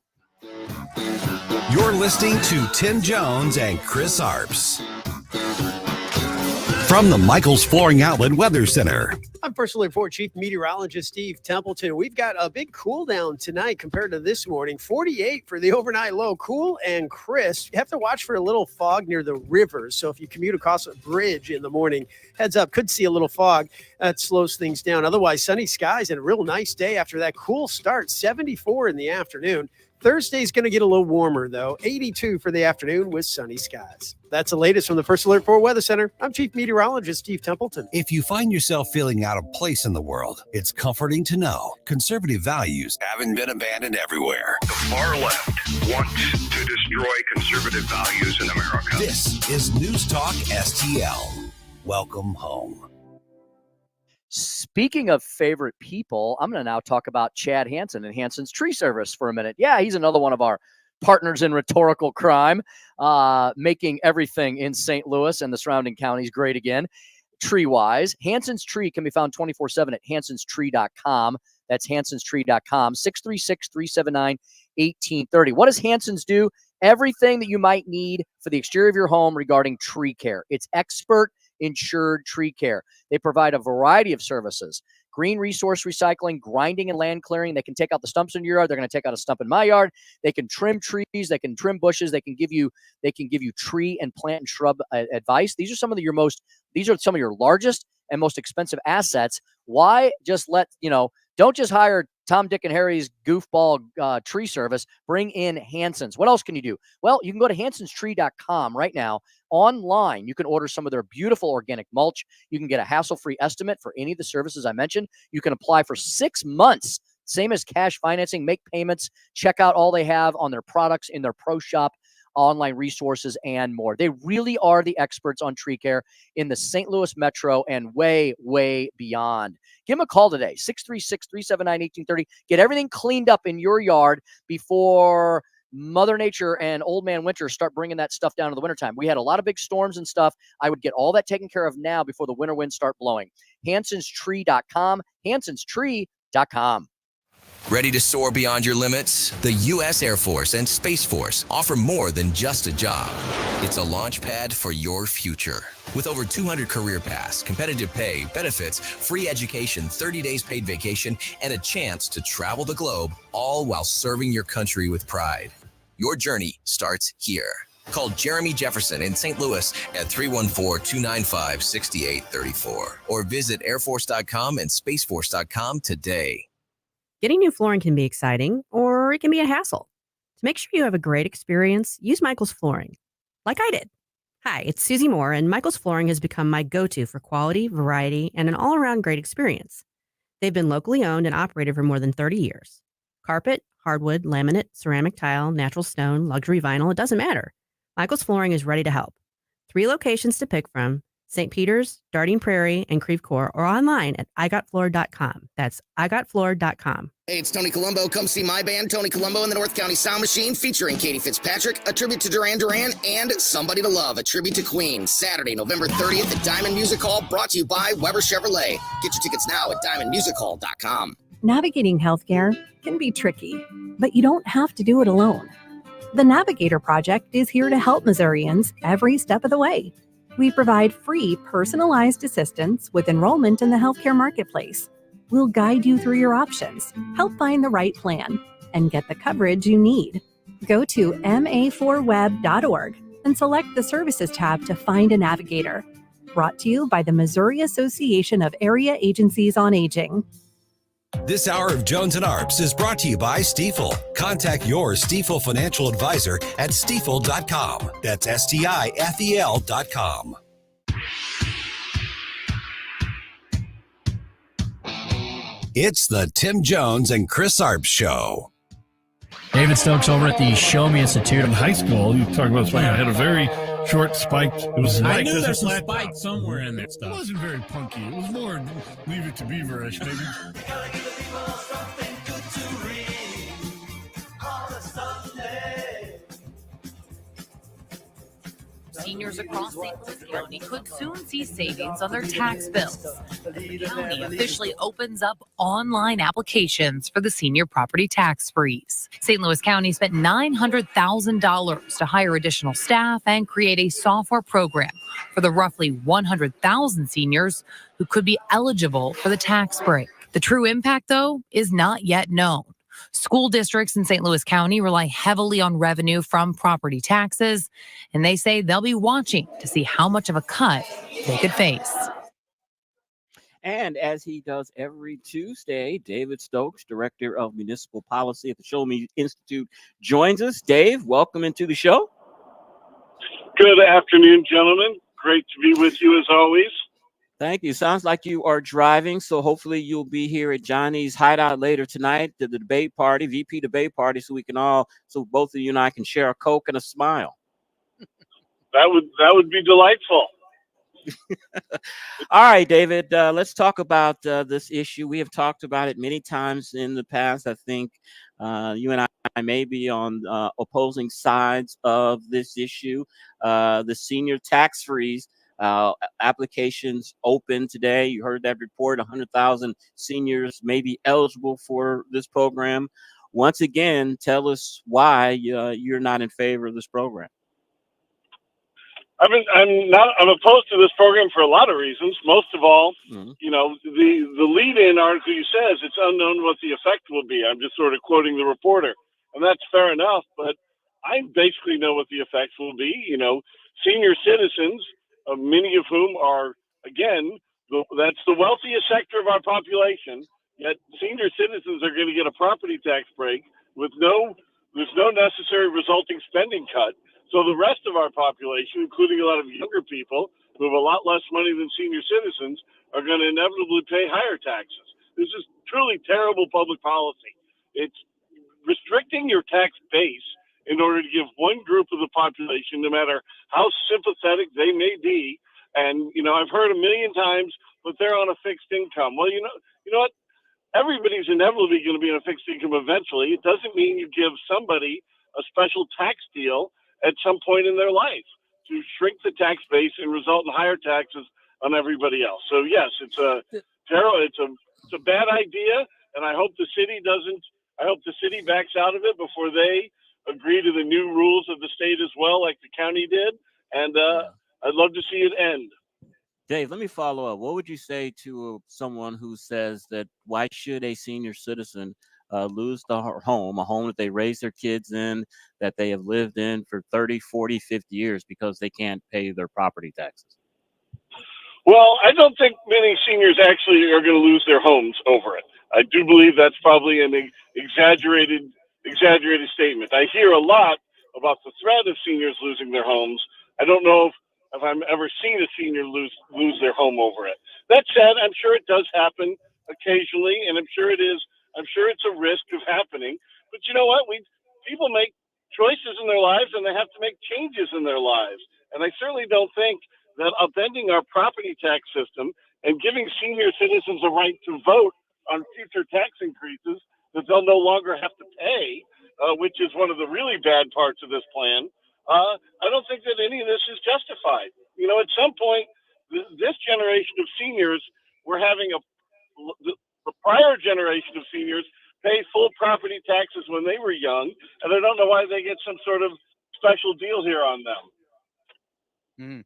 You're listening to Tim Jones and Chris Arps from the Michaels Flooring Outlet Weather Center.
I'm First Alert 4 Chief Meteorologist Steve Templeton. We've got a big cool down tonight compared to this morning. 48 for the overnight low, cool and crisp. You have to watch for a little fog near the rivers. So if you commute across a bridge in the morning, heads up, could see a little fog. That slows things down. Otherwise, sunny skies and a real nice day after that cool start. 74 in the afternoon. Thursday's going to get a little warmer, though. 82 for the afternoon with sunny skies. That's the latest from the First Alert 4 Weather Center. I'm Chief Meteorologist Steve Templeton.
If you find yourself feeling out of place in the world, it's comforting to know conservative values haven't been abandoned everywhere.
The far left wants to destroy conservative values in America.
This is News Talk STL. Welcome home.
Speaking of favorite people, I'm going to now talk about Chad Hansen and Hansen's Tree Service for a minute. Yeah, he's another one of our partners in rhetorical crime, making everything in St. Louis and the surrounding counties great again, tree-wise. Hansen's Tree can be found 24/7 at hansenstree.com. That's hansenstree.com, 636-379-1830. What does Hansen's do? Everything that you might need for the exterior of your home regarding tree care. It's expert insured tree care. They provide a variety of services: green resource recycling, grinding and land clearing. They can take out the stumps in your yard. They're going to take out a stump in my yard. They can trim trees. They can trim bushes. They can give you tree and plant and shrub advice. These are some of your largest and most expensive assets. Why just don't just hire Tom, Dick, and Harry's goofball tree service. Bring in Hansen's. What else can you do? Well, you can go to hansenstree.com right now. Online, you can order some of their beautiful organic mulch. You can get a hassle-free estimate for any of the services I mentioned. You can apply for 6 months, same as cash financing. Make payments. Check out all they have on their products in their pro shop online resources, and more. They really are the experts on tree care in the St. Louis metro and way, way beyond. Give them a call today, 636-379-1830. Get everything cleaned up in your yard before Mother Nature and Old Man Winter start bringing that stuff down in the wintertime. We had a lot of big storms and stuff. I would get all that taken care of now before the winter winds start blowing. HansonsTree.com, HansonsTree.com.
Ready to soar beyond your limits? The U.S. Air Force and Space Force offer more than just a job. It's a launch pad for your future. With over 200 career paths, competitive pay, benefits, free education, 30 days paid vacation, and a chance to travel the globe, all while serving your country with pride. Your journey starts here. Call Jeremy Jefferson in St. Louis at 314-295-6834 or visit airforce.com and spaceforce.com today.
Getting new flooring can be exciting, or it can be a hassle. To make sure you have a great experience, use Michael's Flooring, like I did. Hi, it's Susie Moore, and Michael's Flooring has become my go-to for quality, variety, and an all-around great experience. They've been locally owned and operated for more than 30 years. Carpet, hardwood, laminate, ceramic tile, natural stone, luxury vinyl, it doesn't matter. Michael's Flooring is ready to help. 3 locations to pick from: St. Peter's, Darting Prairie, and Creve Coeur, or online at igotfloor.com. That's igotfloor.com.
Hey, it's Tony Colombo. Come see my band, Tony Colombo and the North County Sound Machine, featuring Katie Fitzpatrick, a tribute to Duran Duran, and Somebody to Love, a tribute to Queen. Saturday, November 30th at Diamond Music Hall, brought to you by Weber Chevrolet. Get your tickets now at diamondmusichall.com.
Navigating healthcare can be tricky, but you don't have to do it alone. The Navigator Project is here to help Missourians every step of the way. We provide free, personalized assistance with enrollment in the healthcare marketplace. We'll guide you through your options, help find the right plan, and get the coverage you need. Go to ma4web.org and select the Services tab to find a navigator. Brought to you by the Missouri Association of Area Agencies on Aging.
This hour of Jones and Arps is brought to you by Stifel. Contact your Stifel financial advisor at stifel.com. That's STIFEL.com. It's the Tim Jones and Chris Arps Show.
David Stokes over at the Show Me Institute.
In high school, you talk about spike. I had a very short spike. It was
I
like
knew
this
there's some
flat
spike
top.
somewhere in that
It
stuff.
wasn't very punky. It was more Leave It to Beaver-ish, maybe.
Seniors across St. Louis County could soon see savings on their tax bills. The county officially opens up online applications for the senior property tax freeze. St. Louis County spent $900,000 to hire additional staff and create a software program for the roughly 100,000 seniors who could be eligible for the tax break. The true impact, though, is not yet known. School districts in St. Louis County rely heavily on revenue from property taxes, and they say they'll be watching to see how much of a cut they could face.
And as he does every Tuesday, David Stokes, Director of Municipal Policy at the Show Me Institute, joins us. Dave, welcome into the show.
Good afternoon, gentlemen. Great to be with you as always.
Thank you. Sounds like you are driving, so hopefully you'll be here at Johnny's Hideout later tonight, the debate party, VP debate party, so both of you and I can share a Coke and a smile.
That would be delightful.
All right, David, let's talk about this issue. We have talked about it many times in the past. I think you and I may be on opposing sides of this issue. The senior tax freeze. Applications open today. You heard that report. 100,000 seniors may be eligible for this program. Once again, tell us why you're not in favor of this program.
I'm opposed to this program for a lot of reasons. Most of all, you know, the lead-in article says it's unknown what the effect will be. I'm just sort of quoting the reporter, and that's fair enough. But I basically know what the effects will be. You know, senior citizens, many of whom are, again, that's the wealthiest sector of our population, yet senior citizens are going to get a property tax break with there's no necessary resulting spending cut. So the rest of our population, including a lot of younger people who have a lot less money than senior citizens, are going to inevitably pay higher taxes. This is truly terrible public policy. It's restricting your tax base in order to give one group of the population, no matter how sympathetic they may be. And, I've heard a million times, but they're on a fixed income. Well, you know what? Everybody's inevitably going to be on a fixed income eventually. It doesn't mean you give somebody a special tax deal at some point in their life to shrink the tax base and result in higher taxes on everybody else. So yes, it's a bad idea, and I hope the city backs out of it before they agree to the new rules of the state as well, like the county did. And I'd love to see it end.
Dave, let me follow up. What would you say to someone who says that why should a senior citizen lose a home that they raised their kids in, that they have lived in for 30, 40, 50 years because they can't pay their property taxes?
Well, I don't think many seniors actually are going to lose their homes over it. I do believe that's probably an exaggerated statement. I hear a lot about the threat of seniors losing their homes. I don't know if I've ever seen a senior lose their home over it. That said, I'm sure it does happen occasionally, and I'm sure it's a risk of happening. But you know what? People make choices in their lives, and they have to make changes in their lives. And I certainly don't think that upending our property tax system and giving senior citizens a right to vote on future tax increases that they'll no longer have to pay, which is one of the really bad parts of this plan, I don't think that any of this is justified. At some point, this generation of seniors, we're having the prior generation of seniors pay full property taxes when they were young, and I don't know why they get some sort of special deal here on them.
Mm.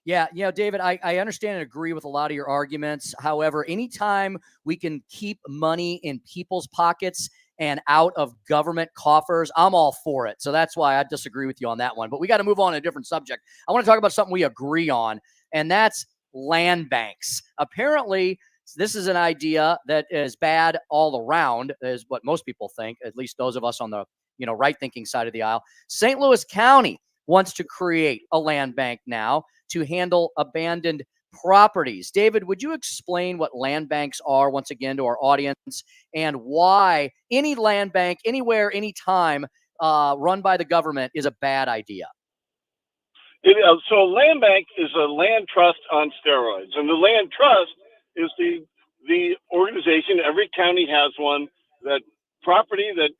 Yeah, David, I understand and agree with a lot of your arguments. However, anytime we can keep money in people's pockets and out of government coffers, I'm all for it. So that's why I disagree with you on that one. But we got to move on to a different subject. I want to talk about something we agree on, and that's land banks. Apparently, this is an idea that is bad all around, is what most people think, at least those of us on the right-thinking side of the aisle. St. Louis County wants to create a land bank now to handle abandoned properties. David, would you explain what land banks are once again to our audience, and why any land bank, anywhere, anytime, run by the government is a bad idea?
So a land bank is a land trust on steroids, and the land trust is the organization. Every county has one. That property that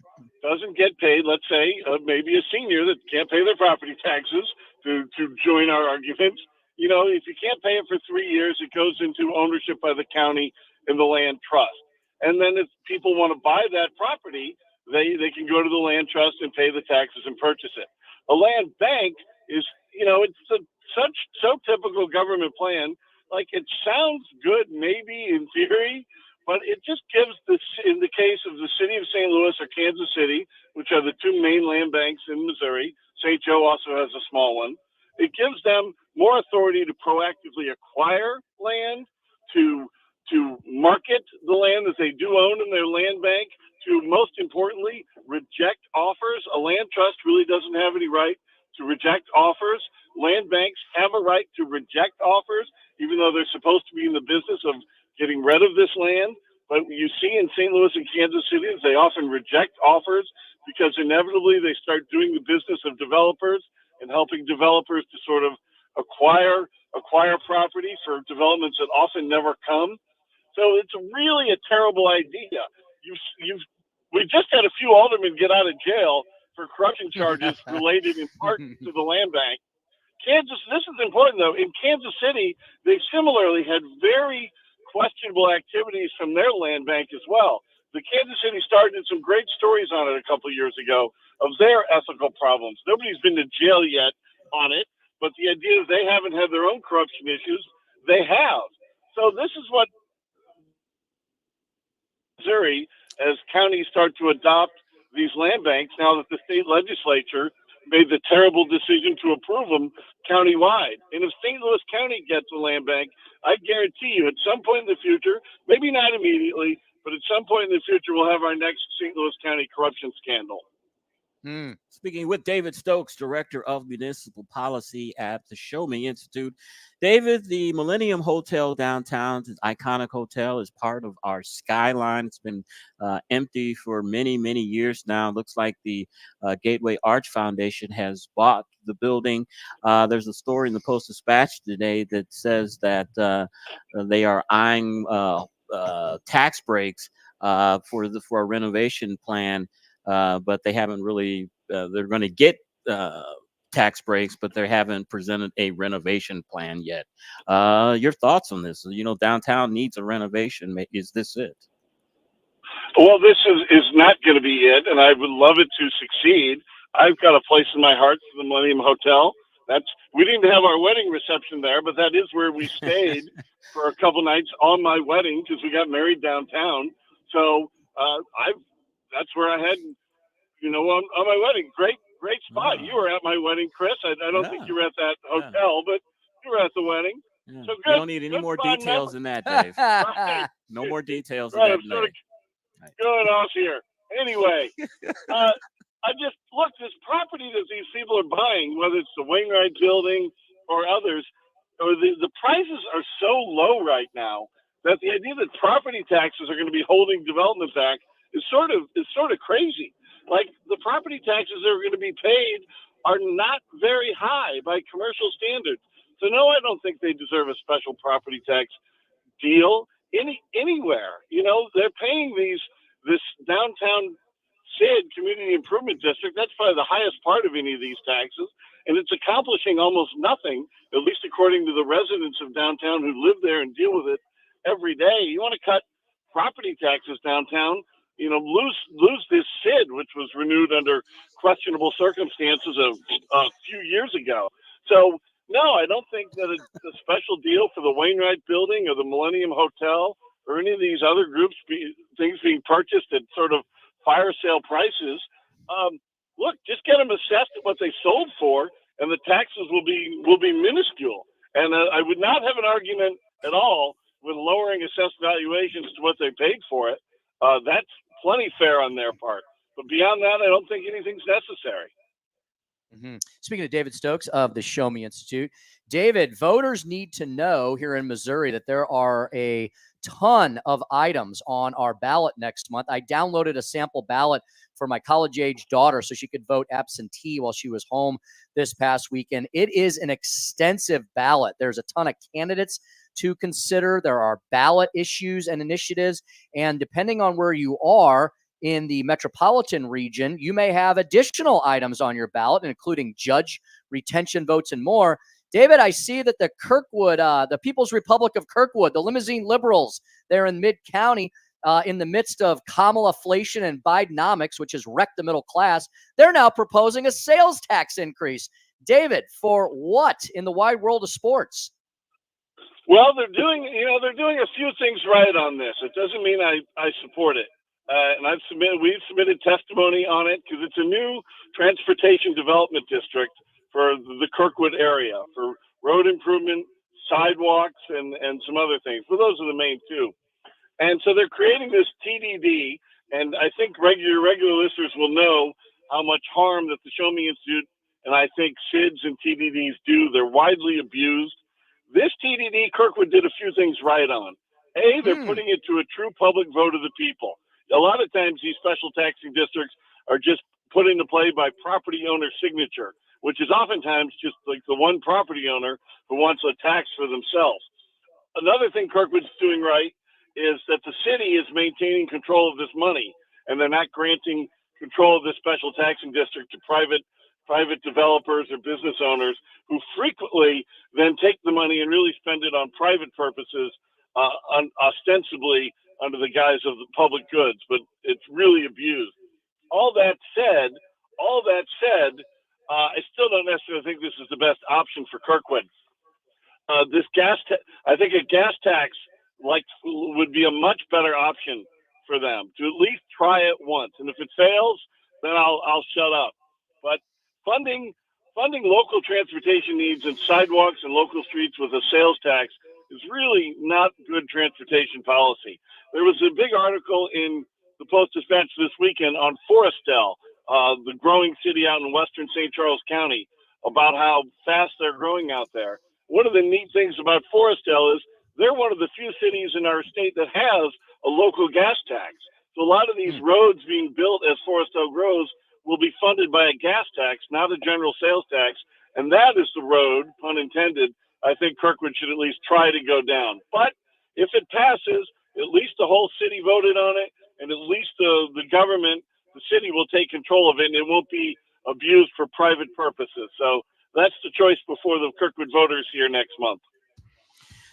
doesn't get paid, let's say maybe a senior that can't pay their property taxes, to join our argument, if you can't pay it for 3 years, it goes into ownership by the county in the land trust. And then if people want to buy that property, they can go to the land trust and pay the taxes and purchase it. A land bank is, it's so typical government plan. Like, it sounds good maybe in theory, but it just gives in the case of the city of St. Louis or Kansas City, which are the two main land banks in Missouri, St. Joe also has a small one. It gives them more authority to proactively acquire land, to market the land that they do own in their land bank, to, most importantly, reject offers. A land trust really doesn't have any right to reject offers. Land banks have a right to reject offers, even though they're supposed to be in the business of getting rid of this land. But you see in St. Louis and Kansas City, they often reject offers because inevitably they start doing the business of developers and helping developers to sort of acquire property for developments that often never come. So it's really a terrible idea. We just had a few aldermen get out of jail for corruption charges related in part to the land bank. This is important though. In Kansas City, they similarly had very questionable activities from their land bank as well. The Kansas City Star did some great stories on it a couple of years ago of their ethical problems. Nobody's been to jail yet on it, but the idea that they haven't had their own corruption issues, they have. So this is what Missouri, as counties start to adopt these land banks, now that the state legislature made the terrible decision to approve them countywide. And if St. Louis County gets a land bank, I guarantee you at some point in the future, maybe not immediately, but at some point in the future, we'll have our next St. Louis County corruption scandal.
Speaking with David Stokes, Director of Municipal Policy at the Show Me Institute. David, the Millennium Hotel downtown, this iconic hotel, is part of our skyline. It's been empty for many, many years now. Looks like the Gateway Arch Foundation has bought the building. There's a story in the Post-Dispatch today that says that they are eyeing tax breaks for a renovation plan, but they haven't really. They're going to get tax breaks, but they haven't presented a renovation plan yet. Your thoughts on this? You know, downtown needs a renovation. Is this it?
Well, this is not going to be it, and I would love it to succeed. I've got a place in my heart for the Millennium Hotel. We didn't have our wedding reception there, but that is where we stayed for a couple nights on my wedding because we got married downtown. So that's where I had, on my wedding. Great spot. You were at my wedding, Chris. I don't think you were at that hotel, but you were at the wedding.
Yeah.
So good.
You don't need any more details than that, Dave.
Right.
No more details than
Right,
that.
I'm sort of going off here. Anyway, I just look, this property that these people are buying, whether it's the Wainwright building or others, or the prices are so low right now that the idea that property taxes are going to be holding development back is sort of crazy. Like, the property taxes that are going to be paid are not very high by commercial standards. So no, I don't think they deserve a special property tax deal anywhere. They're paying this downtown SID, Community Improvement District. That's probably the highest part of any of these taxes, and it's accomplishing almost nothing, at least according to the residents of downtown who live there and deal with it every day. You want to cut property taxes downtown, lose this SID, which was renewed under questionable circumstances a few years ago. So no, I don't think that a special deal for the Wainwright building or the Millennium Hotel or any of these other groups, things being purchased at sort of fire sale prices. Look, just get them assessed at what they sold for, and the taxes will be minuscule. And I would not have an argument at all with lowering assessed valuations to what they paid for it. That's plenty fair on their part. But beyond that, I don't think anything's necessary.
Speaking of David Stokes of the Show Me Institute, David, voters need to know here in Missouri that there are a ton of items on our ballot next month. I downloaded a sample ballot for my college-age daughter so she could vote absentee while she was home this past weekend. It is an extensive ballot. There's a ton of candidates to consider. There are ballot issues and initiatives, and depending on where you are in the metropolitan region, you may have additional items on your ballot, including judge retention votes and more. David, I see that the Kirkwood, the People's Republic of Kirkwood, the limousine liberals there in Mid-County, in the midst of Kamalaflation and Bidenomics, which has wrecked the middle class, they're now proposing a sales tax increase. David, for what in the wide world of sports?
Well, they're doing a few things right on this. It doesn't mean I support it. And we've submitted testimony on it because it's a new transportation development district for the Kirkwood area for road improvement, sidewalks, and some other things. But those are the main two. And so they're creating this TDD, and I think regular listeners will know how much harm that the Show Me Institute and I think SIDS and TDDs do. They're widely abused. This TDD, Kirkwood did a few things right on. They're putting it to a true public vote of the people. A lot of times these special taxing districts are just put into play by property owner signature, which is oftentimes just like the one property owner who wants a tax for themselves. Another thing Kirkwood's doing right is that the city is maintaining control of this money, and they're not granting control of this special taxing district to private developers or business owners who frequently then take the money and really spend it on private purposes, ostensibly under the guise of the public goods, but it's really abused. All that said, I still don't necessarily think this is the best option for Kirkwood. I think a gas tax would be a much better option for them to at least try it once. And if it fails, then I'll shut up. But funding local transportation needs and sidewalks and local streets with a sales tax is really not good transportation policy. There was a big article in the Post-Dispatch this weekend on Forestel, the growing city out in western St. Charles County, about how fast they're growing out there. One of the neat things about Forestdale is they're one of the few cities in our state that has a local gas tax. So a lot of these roads being built as Forestdale grows will be funded by a gas tax, not a general sales tax. And that is the road, pun intended, I think Kirkwood should at least try to go down. But if it passes, at least the whole city voted on it, and at least the government, the city will take control of it, and it won't be abused for private purposes. So that's the choice before the Kirkwood voters here next month.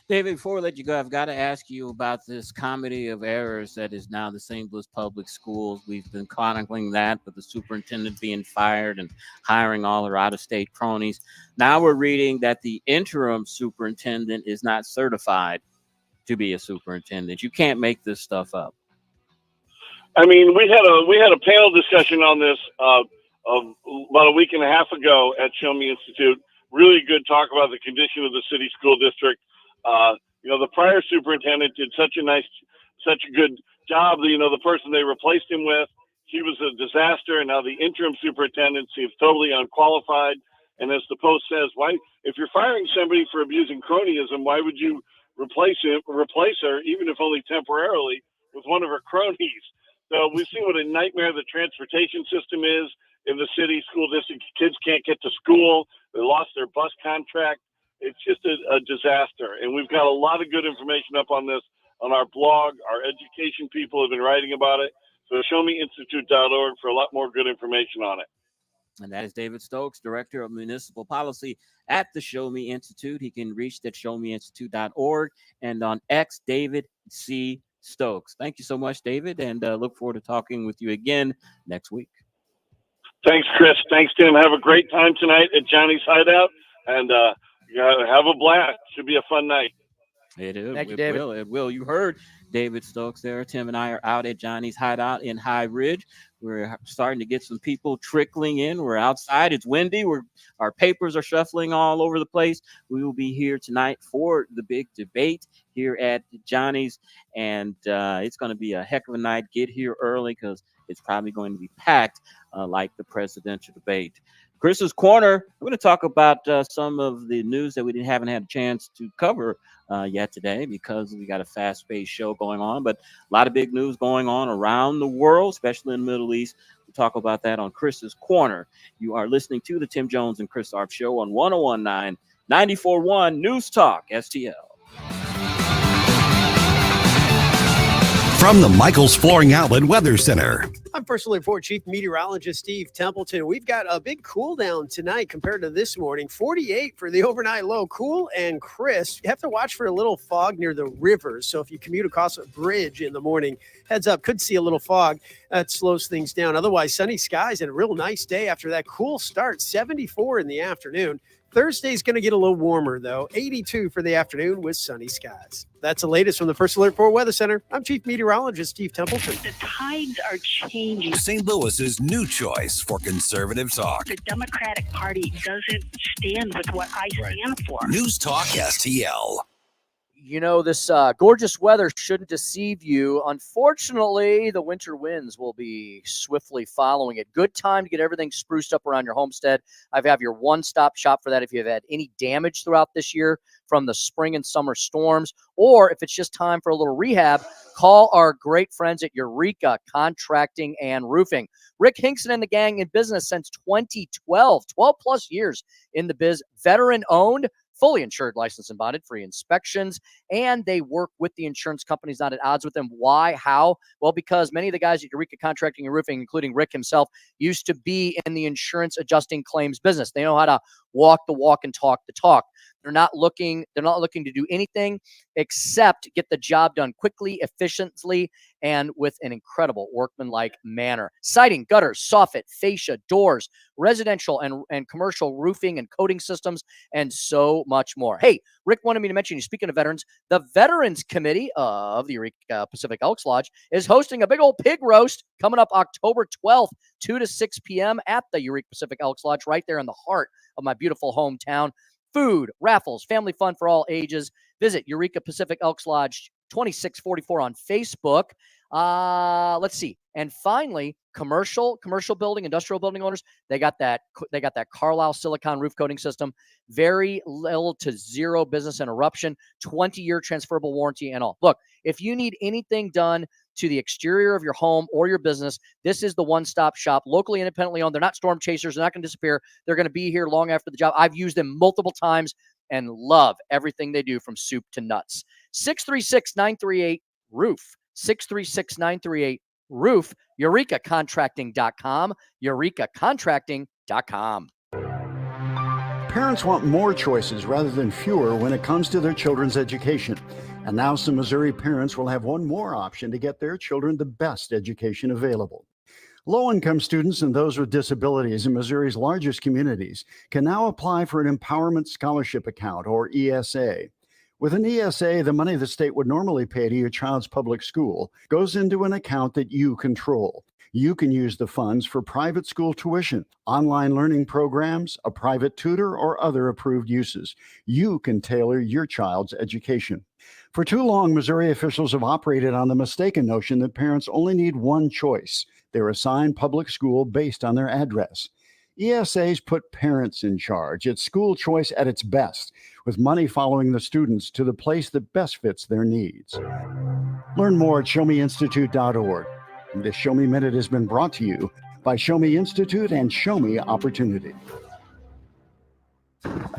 David, before we let you go, I've got to ask you about this comedy of errors that is now the St. Louis Public Schools. We've been chronicling that with the superintendent being fired and hiring all her out-of-state cronies. Now we're reading that the interim superintendent is not certified to be a superintendent. You can't make this stuff up.
I mean, we had a panel discussion on this about a week and a half ago at Show Me Institute. Really good talk about the condition of the city school district. The prior superintendent did such a good job. The person they replaced him with, he was a disaster, and now the interim superintendent seems totally unqualified. And as the Post says, why, if you're firing somebody for abusing cronyism, why would you replace her, even if only temporarily, with one of her cronies? So we've seen what a nightmare the transportation system is in the city school district. Kids can't get to school. They lost their bus contract. It's just a disaster. And we've got a lot of good information up on this on our blog. Our education people have been writing about it. So showmeinstitute.org for a lot more good information on it.
And that is David Stokes, Director of Municipal Policy at the Show Me Institute. He can reach at showmeinstitute.org and on X, David C. Stokes. Thank you so much, David, and look forward to talking with you again next week.
Thanks, Chris. Thanks, Tim. Have a great time tonight at Johnny's Hideout, and have a blast. Should be a fun night.
It is.
Thank you, David.
It will. You heard David Stokes there. Tim and I are out at Johnny's Hideout in High Ridge. We're starting to get some people trickling in. We're outside. It's windy. Our papers are shuffling all over the place. We will be here tonight for the big debate here at Johnny's, and it's going to be a heck of a night. Get here early because it's probably going to be packed like the presidential debate. Chris's Corner, we're going to talk about some of the news that we haven't had a chance to cover yet today because we got a fast-paced show going on, but a lot of big news going on around the world, especially in the Middle East. We'll talk about that on Chris's Corner. You are listening to the Tim Jones and Chris Arps Show on 101.9, 94.1 News Talk, STL.
From the Michaels Flooring Outlet Weather Center.
I'm First Alert 4 Chief Meteorologist Steve Templeton. We've got a big cool down tonight compared to this morning. 48 for the overnight low. Cool and crisp. You have to watch for a little fog near the rivers. So if you commute across a bridge in the morning, heads up, could see a little fog. That slows things down. Otherwise, sunny skies and a real nice day after that cool start. 74 in the afternoon. Thursday's going to get a little warmer, though. 82 for the afternoon with sunny skies. That's the latest from the First Alert 4 Weather Center. I'm Chief Meteorologist Steve Templeton.
The tides are changing.
St. Louis's new choice for conservative talk.
The Democratic Party doesn't stand with what I stand for.
News Talk STL.
This gorgeous weather shouldn't deceive you. Unfortunately, the winter winds will be swiftly following it. Good time to get everything spruced up around your homestead. I have your one-stop shop for that if you've had any damage throughout this year from the spring and summer storms, or if it's just time for a little rehab, call our great friends at Eureka Contracting and Roofing. Rick Hinkson and the gang in business since 2012, 12 plus years in the biz, veteran-owned, fully insured, licensed and bonded, free inspections, and they work with the insurance companies, not at odds with them. Why? How? Well, because many of the guys at Eureka Contracting and Roofing, including Rick himself, used to be in the insurance adjusting claims business. They know how to walk the walk and talk the talk. They're not looking to do anything except get the job done quickly, efficiently, and with an incredible workmanlike manner. Siding, gutters, soffit, fascia, doors, residential and commercial roofing and coating systems, and so much more. Hey, Rick wanted me to mention you, speaking of veterans, the Veterans Committee of the Eureka Pacific Elks Lodge is hosting a big old pig roast coming up October 12th, 2 to 6 p.m. at the Eureka Pacific Elks Lodge, right there in the heart of my beautiful hometown. Food, raffles, family fun for all ages. Visit Eureka Pacific Elks Lodge 2644 on Facebook. Let's see. And finally, commercial building, industrial building owners, they got that Carlisle silicone roof coating system, very little to zero business interruption, 20-year transferable warranty and all. Look, if you need anything done to the exterior of your home or your business, this is the one-stop shop, locally, independently owned. They're not storm chasers. They're not going to disappear. They're going to be here long after the job. I've used them multiple times and love everything they do from soup to nuts. 636-938-ROOF. 636-938-ROOF. EurekaContracting.com. EurekaContracting.com.
Parents want more choices rather than fewer when it comes to their children's education. And now some Missouri parents will have one more option to get their children the best education available. Low-income students and those with disabilities in Missouri's largest communities can now apply for an Empowerment Scholarship Account, or ESA. With an ESA, the money the state would normally pay to your child's public school goes into an account that you control. You can use the funds for private school tuition, online learning programs, a private tutor, or other approved uses. You can tailor your child's education. For too long, Missouri officials have operated on the mistaken notion that parents only need one choice. They're assigned public school based on their address. ESAs put parents in charge. It's school choice at its best, with money following the students to the place that best fits their needs. Learn more at showmeinstitute.org. This Show Me Minute has been brought to you by Show Me Institute and Show Me Opportunity.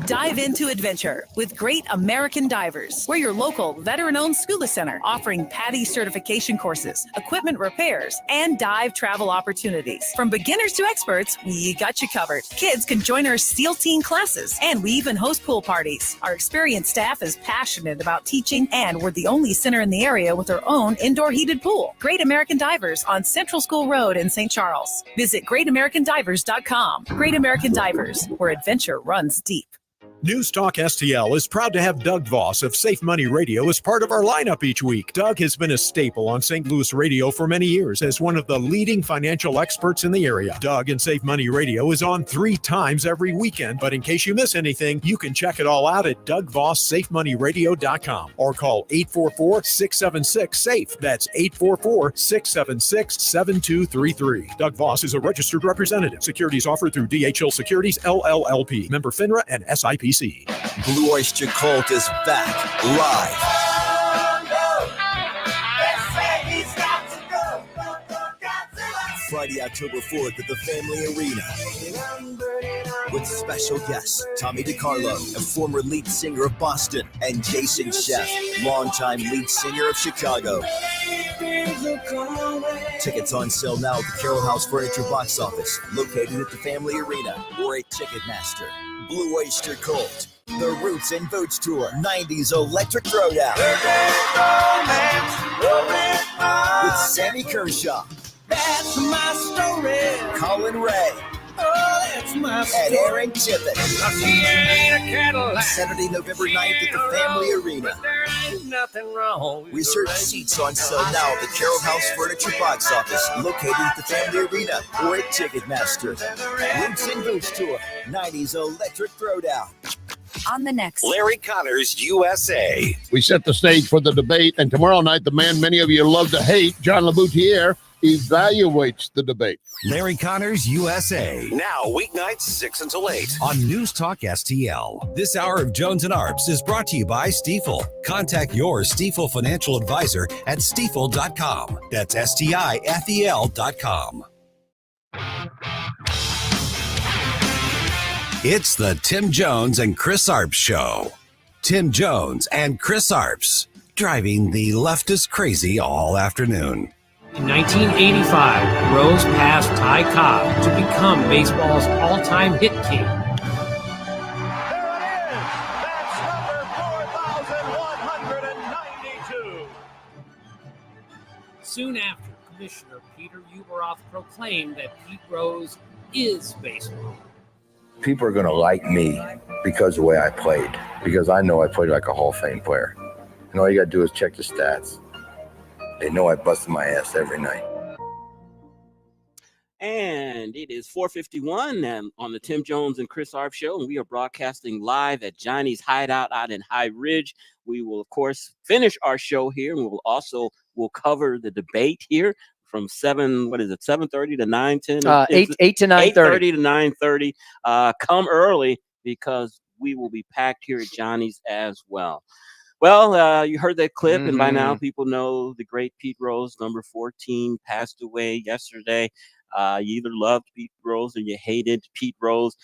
Dive into adventure with Great American Divers. We're your local veteran-owned scuba center offering PADI certification courses, equipment repairs, and dive travel opportunities. From beginners to experts, we got you covered. Kids can join our SEAL Team classes, and we even host pool parties. Our experienced staff is passionate about teaching, and we're the only center in the area with our own indoor heated pool. Great American Divers on Central School Road in St. Charles. Visit greatamericandivers.com. Great American Divers, where adventure runs deep.
News Talk STL is proud to have Doug Voss of Safe Money Radio as part of our lineup each week. Doug has been a staple on St. Louis radio for many years as one of the leading financial experts in the area. Doug and Safe Money Radio is on 3 times every weekend, but in case you miss anything, you can check it all out at DougVossSafeMoneyRadio.com or call 844-676-SAFE. That's 844-676-7233. Doug Voss is a registered representative. Securities offered through DHL Securities, LLLP. Member FINRA and SIPC.
Blue Oyster Cult is back live. Friday, October 4th at the Family Arena with special guests Tommy DiCarlo, a former lead singer of Boston, and Jason Sheff, longtime lead singer of Chicago. Tickets on sale now at the Carroll House Furniture box office, located at the Family Arena or at Ticketmaster. Blue Oyster Cult, the Roots and Boots Tour, 90s Electric Throwdown. With Sammy Kershaw. That's my story. Colin Ray. Oh, that's my story. And Aaron Tippett. Saturday, November 9th at the Family Arena.
There ain't nothing wrong.
Reserve seats on sale now at the Carroll House Furniture box office, located at the Family Arena or at Ticketmaster. Roots and Boots Tour, 90s Electric Throwdown.
On the next
Larry Connors, USA.
We set the stage for the debate, and tomorrow night, the man many of you love to hate, John LaBoutiere, evaluates the debate.
Larry Connors, USA.
Now, weeknights 6 until 8.
On News Talk STL. This hour of Jones and Arps is brought to you by Stifel. Contact your Stifel financial advisor at stifel.com. That's STIFEL.com. It's the Tim Jones and Chris Arps Show. Tim Jones and Chris Arps, driving the leftist crazy all afternoon.
In 1985, Rose passed Ty Cobb to become baseball's all-time hit king. Soon after, Commissioner Peter Uberoth proclaimed that Pete Rose is baseball.
People are going to like me because of the way I played, because I know I played like a Hall of Fame player. And all you got to do is check the stats. They know I busted my ass every night.
And it is 4:51 and on the Tim Jones and Chris Arps Show, and we are broadcasting live at Johnny's Hideout out in High Ridge. We will, of course, finish our show here, and we'll cover the debate here from 7:30 to 9:10?
8 to 9:30.
8:30 to 9:30. Come early because we will be packed here at Johnny's as well. Well, you heard that clip, and by now people know the great Pete Rose, number 14, passed away yesterday. You either loved Pete Rose or you hated Pete Rose.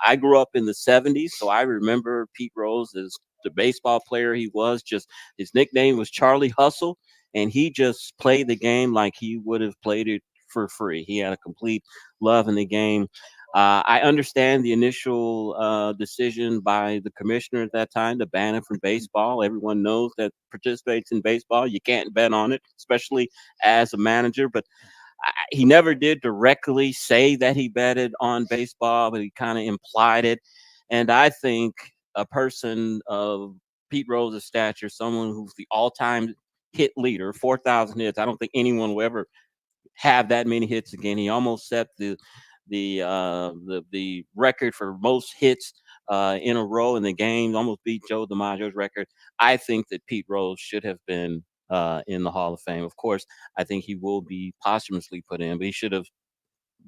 I grew up in the 70s, so I remember Pete Rose as the baseball player he was. Just his nickname was Charlie Hustle, and he just played the game like he would have played it for free. He had a complete love in the game. I understand the initial decision by the commissioner at that time to ban him from baseball. Everyone knows that participates in baseball. You can't bet on it, especially as a manager. But he never did directly say that he betted on baseball, but he kind of implied it. And I think a person of Pete Rose's stature, someone who's the all-time hit leader, 4,000 hits, I don't think anyone will ever have that many hits again. He almost set the record for most hits in a row in the game, almost beat Joe DiMaggio's record. I think that Pete Rose should have been in the Hall of Fame. Of course, I think he will be posthumously put in, but he should have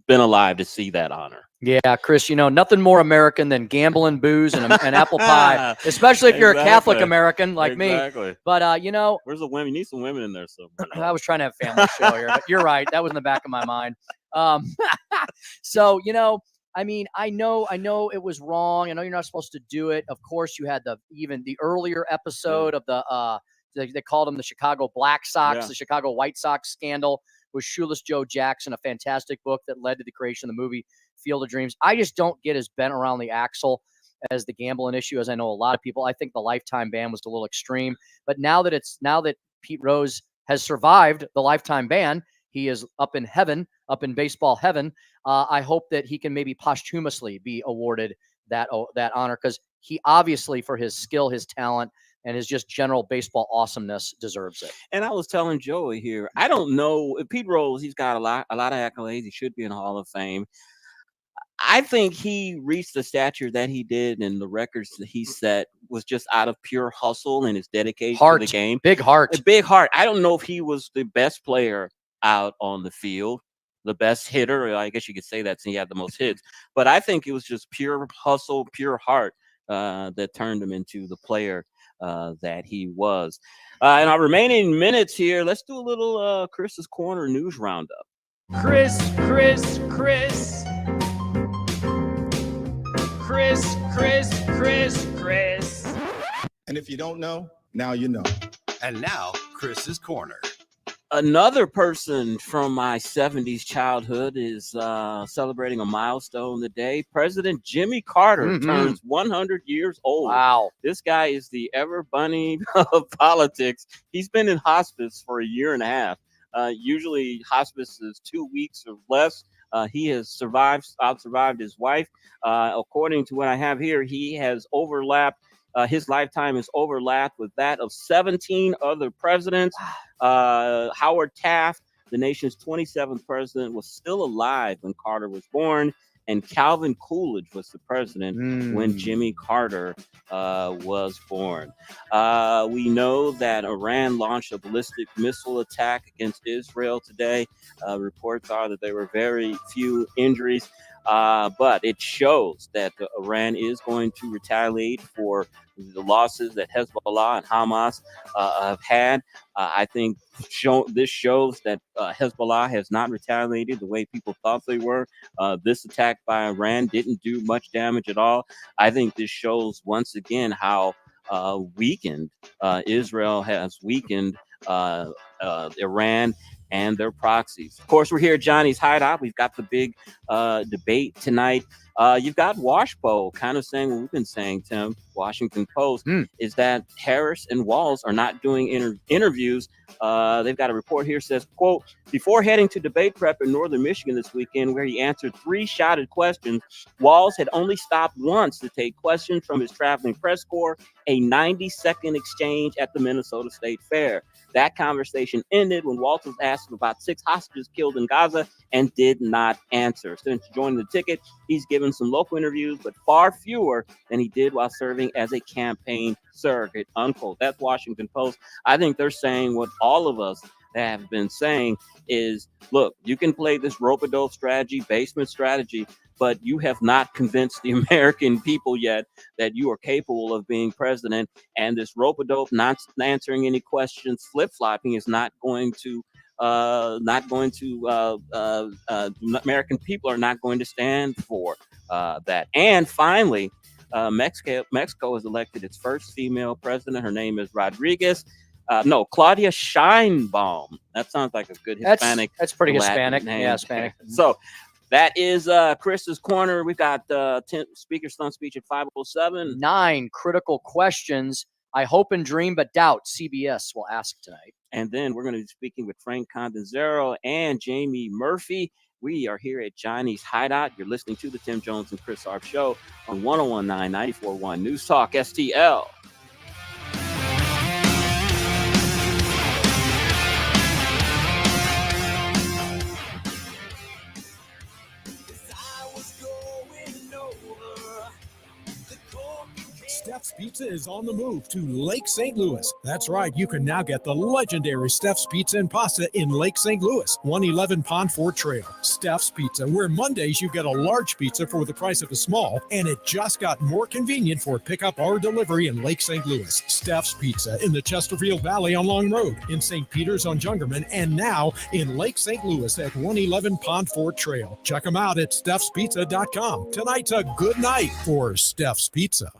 been alive to see that honor.
Yeah, Chris, nothing more American than gambling, booze, and apple pie, especially if you're a Catholic American like me. But,
where's the women? You need some women in there somewhere.
I was trying to have a family show here, but you're right. That was in the back of my mind. So, I know it was wrong. I know you're not supposed to do it. Of course, you had even the earlier episode of they called them the Chicago Black Sox, the Chicago White Sox scandal with Shoeless Joe Jackson, a fantastic book that led to the creation of the movie Field of Dreams. I just don't get as bent around the axle as the gambling issue, as I know a lot of people. I think the lifetime ban was a little extreme, but now that Pete Rose has survived the lifetime ban, he is up in heaven, up in baseball heaven. I hope that he can maybe posthumously be awarded that honor, because he obviously, for his skill, his talent, and his just general baseball awesomeness, deserves it.
And I was telling Joey here, I don't know if Pete Rose, he's got a lot of accolades. He should be in the Hall of Fame. I think he reached the stature that he did, and the records that he set was just out of pure hustle and his dedication to the game.
Big heart.
A big heart. I don't know if he was the best player out on the field, the best hitter. I guess you could say that since he had the most hits. But I think it was just pure hustle, pure heart that turned him into the player that he was. In our remaining minutes here, let's do a little Chris's Corner news roundup.
Chris.
And if you don't know, now you know.
And now, Chris's Corner.
Another person from my 70s childhood is celebrating a milestone today. President Jimmy Carter turns 100 years old.
Wow.
This guy is the ever bunny of politics. He's been in hospice for a year and a half. Usually hospice is 2 weeks or less. He has outsurvived his wife. According to what I have here, he has overlapped. His lifetime is overlapped with that of 17 other presidents. Howard Taft, the nation's 27th president, was still alive when Carter was born. And Calvin Coolidge was the president when Jimmy Carter was born. We know that Iran launched a ballistic missile attack against Israel today. Reports are that there were very few injuries, but it shows that Iran is going to retaliate for the losses that Hezbollah and Hamas have had. I think this shows that Hezbollah has not retaliated the way people thought they were. This attack by Iran didn't do much damage at all. I think this shows once again how weakened Israel has weakened Iran and their proxies. Of course, we're here at Johnny's Hideout. We've got the big debate tonight. You've got Washpo kind of saying what we've been saying, Tim, Washington Post, is that Harris and Walz are not doing interviews. They've got a report here says, quote, before heading to debate prep in Northern Michigan this weekend, where he answered 3 shotted questions, Walz had only stopped once to take questions from his traveling press corps, a 90-second exchange at the Minnesota State Fair. That conversation ended when Walz was asked about 6 hostages killed in Gaza and did not answer. Since joining the ticket, he's given some local interviews, but far fewer than he did while serving as a campaign surrogate, unquote. That's Washington Post. I think they're saying what all of us have been saying is, look, you can play this rope-a-dope strategy, basement strategy, but you have not convinced the American people yet that you are capable of being president. And this rope-a-dope, not answering any questions, flip-flopping is not going to American people are not going to stand for that. And finally, Mexico has elected its first female president. Her name is Claudia Sheinbaum. That sounds like a good Hispanic.
That's pretty
Latin
Hispanic.
name.
Yeah, Hispanic.
So that is Chris's Corner. We've got Speaker Stunt Speech at 5:07.
9 critical questions. I hope and dream but doubt CBS will ask tonight.
And then we're going to be speaking with Frank Catanzaro and Jamie Murphy. We are here at Johnny's Hideout. You're listening to the Tim Jones and Chris Arps Show on 101.9, 94.1 News Talk STL.
Steph's Pizza is on the move to Lake St. Louis. That's right, you can now get the legendary Steph's Pizza and Pasta in Lake St. Louis, 111 Pond Fort Trail. Steph's Pizza, where Mondays you get a large pizza for the price of a small, and it just got more convenient for pickup or delivery in Lake St. Louis. Steph's Pizza in the Chesterfield Valley on Long Road, in St. Peters on Jungerman, and now in Lake St. Louis at 111 Pond Fort Trail. Check them out at stephspizza.com. Tonight's a good night for Steph's Pizza.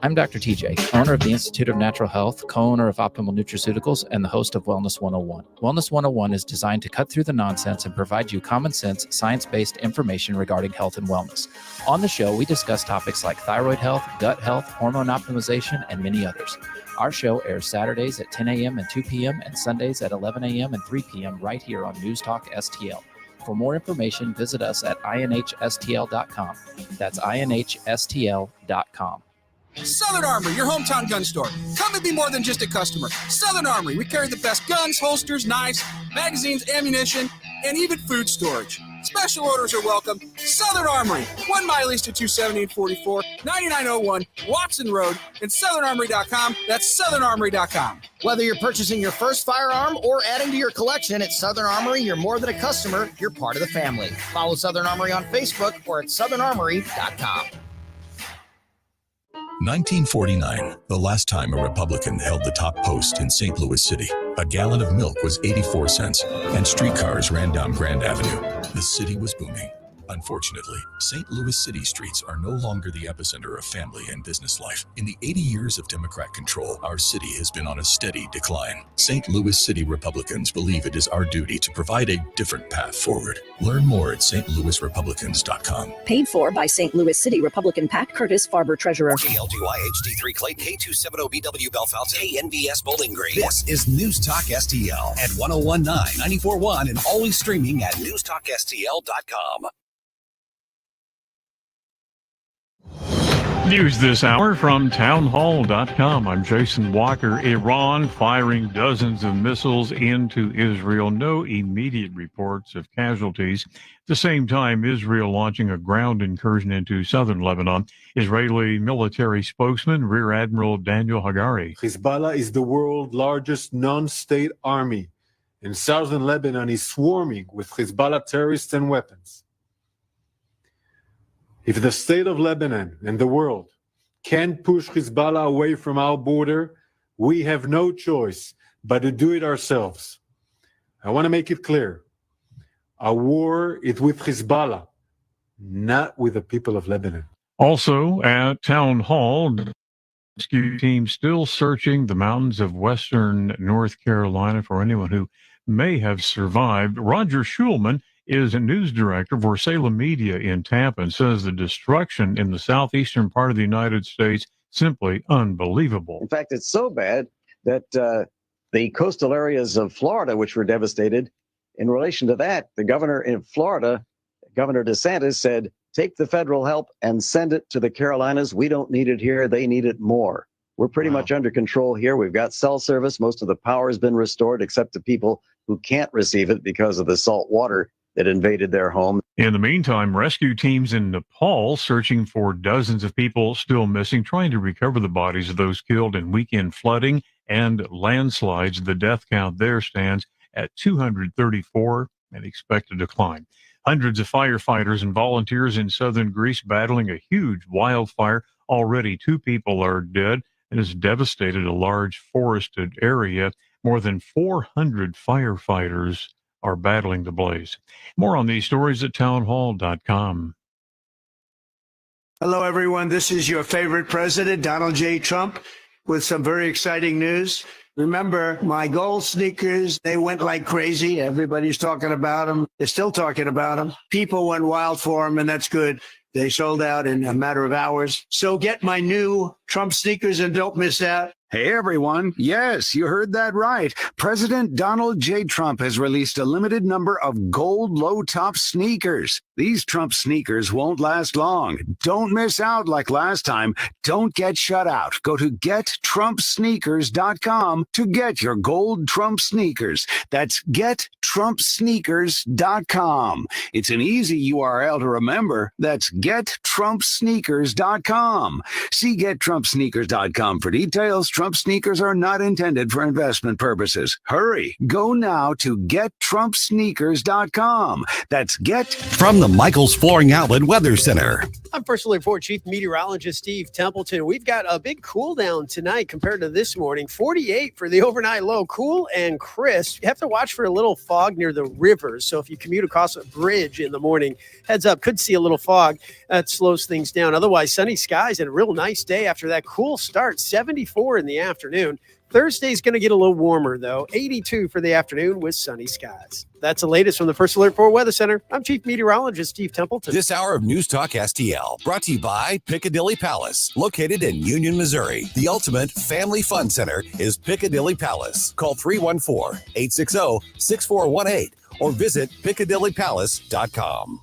I'm Dr. TJ, owner of the Institute of Natural Health, co-owner of Optimal Nutraceuticals, and the host of Wellness 101. Wellness 101 is designed to cut through the nonsense and provide you common sense, science-based information regarding health and wellness. On the show, we discuss topics like thyroid health, gut health, hormone optimization, and many others. Our show airs Saturdays at 10 a.m. and 2 p.m. and Sundays at 11 a.m. and 3 p.m. right here on News Talk STL. For more information, visit us at inhstl.com. That's inhstl.com.
Southern Armory, your hometown gun store. Come and be more than just a customer. Southern Armory, we carry the best guns, holsters, knives, magazines, ammunition, and even food storage. Special orders are welcome. Southern Armory, 1 mile east of 270 and 44, 9901 Watson Road, and southernarmory.com. That's southernarmory.com.
Whether you're purchasing your first firearm or adding to your collection at Southern Armory, you're more than a customer, you're part of the family. Follow Southern Armory on Facebook or at southernarmory.com.
1949, the last time a Republican held the top post in St. Louis City. A gallon of milk was 84 cents, and streetcars ran down Grand Avenue. The city was booming. Unfortunately, St. Louis city streets are no longer the epicenter of family and business life. In the 80 years of Democrat control, our city has been on a steady decline. St. Louis City Republicans believe it is our duty to provide a different path forward. Learn more at stlouisrepublicans.com.
Paid for by St. Louis City Republican Pat Curtis, Farber Treasurer.
KLGY HD3 Clayton, K270BW Belfast, ANBS Bowling Green. This is News Talk STL at 101.9, 94.1, and always streaming at newstalkstl.com.
News this hour from townhall.com. I'm Jason Walker. Iran firing dozens of missiles into Israel. No immediate reports of casualties. At the same time, Israel launching a ground incursion into southern Lebanon. Israeli military spokesman Rear Admiral Daniel Hagari.
Hezbollah is the world's largest non-state army, and southern Lebanon is swarming with Hezbollah terrorists and weapons. If the state of Lebanon and the world can't push Hezbollah away from our border, we have no choice but to do it ourselves. I want to make it clear. Our war is with Hezbollah, not with the people of Lebanon.
Also at Town Hall, rescue team still searching the mountains of western North Carolina for anyone who may have survived. Roger Schulman is a news director for Salem Media in Tampa and says the destruction in the southeastern part of the United States simply unbelievable.
In fact, it's so bad that the coastal areas of Florida, which were devastated, in relation to that, the governor in Florida, Governor DeSantis, said, take the federal help and send it to the Carolinas. We don't need it here. They need it more. We're pretty much under control here. We've got cell service. Most of the power has been restored, except to people who can't receive it because of the salt water that invaded their home.
In the meantime, rescue teams in Nepal searching for dozens of people still missing, trying to recover the bodies of those killed in weekend flooding and landslides. The death count there stands at 234 and expect to decline. Hundreds of firefighters and volunteers in southern Greece battling a huge wildfire. Already 2 people are dead and has devastated a large forested area. More than 400 firefighters are battling the blaze. More on these stories at townhall.com.
Hello, everyone. This is your favorite president, Donald J. Trump, with some very exciting news. Remember, my gold sneakers, they went like crazy. Everybody's talking about them. They're still talking about them. People went wild for them, and that's good. They sold out in a matter of hours. So get my new Trump sneakers and don't miss out.
Hey, everyone. Yes, you heard that right. President Donald J. Trump has released a limited number of gold low-top sneakers. These Trump sneakers won't last long. Don't miss out like last time. Don't get shut out. Go to gettrumpsneakers.com to get your gold Trump sneakers. That's gettrumpsneakers.com. It's an easy URL to remember. That's gettrumpsneakers.com. See gettrumpsneakers.com for details. Trump sneakers are not intended for investment purposes. Hurry. Go now to gettrumpsneakers.com. That's
From the Michaels Flooring Outlet Weather Center.
I'm First Alert 4 Chief Meteorologist Steve Templeton. We've got a big cool down tonight compared to this morning. 48 for the overnight low, cool and crisp. You have to watch for a little fog near the rivers. So if you commute across a bridge in the morning, heads up, could see a little fog. That slows things down. Otherwise, sunny skies and a real nice day after that cool start. 74 in the afternoon. Thursday's going to get a little warmer, though. 82 for the afternoon with sunny skies. That's the latest from the First Alert 4 Weather Center. I'm Chief Meteorologist Steve Templeton.
This hour of News Talk STL brought to you by Piccadilly Palace, located in Union, Missouri. The ultimate family fun center is Piccadilly Palace. Call 314-860-6418 or visit piccadillypalace.com.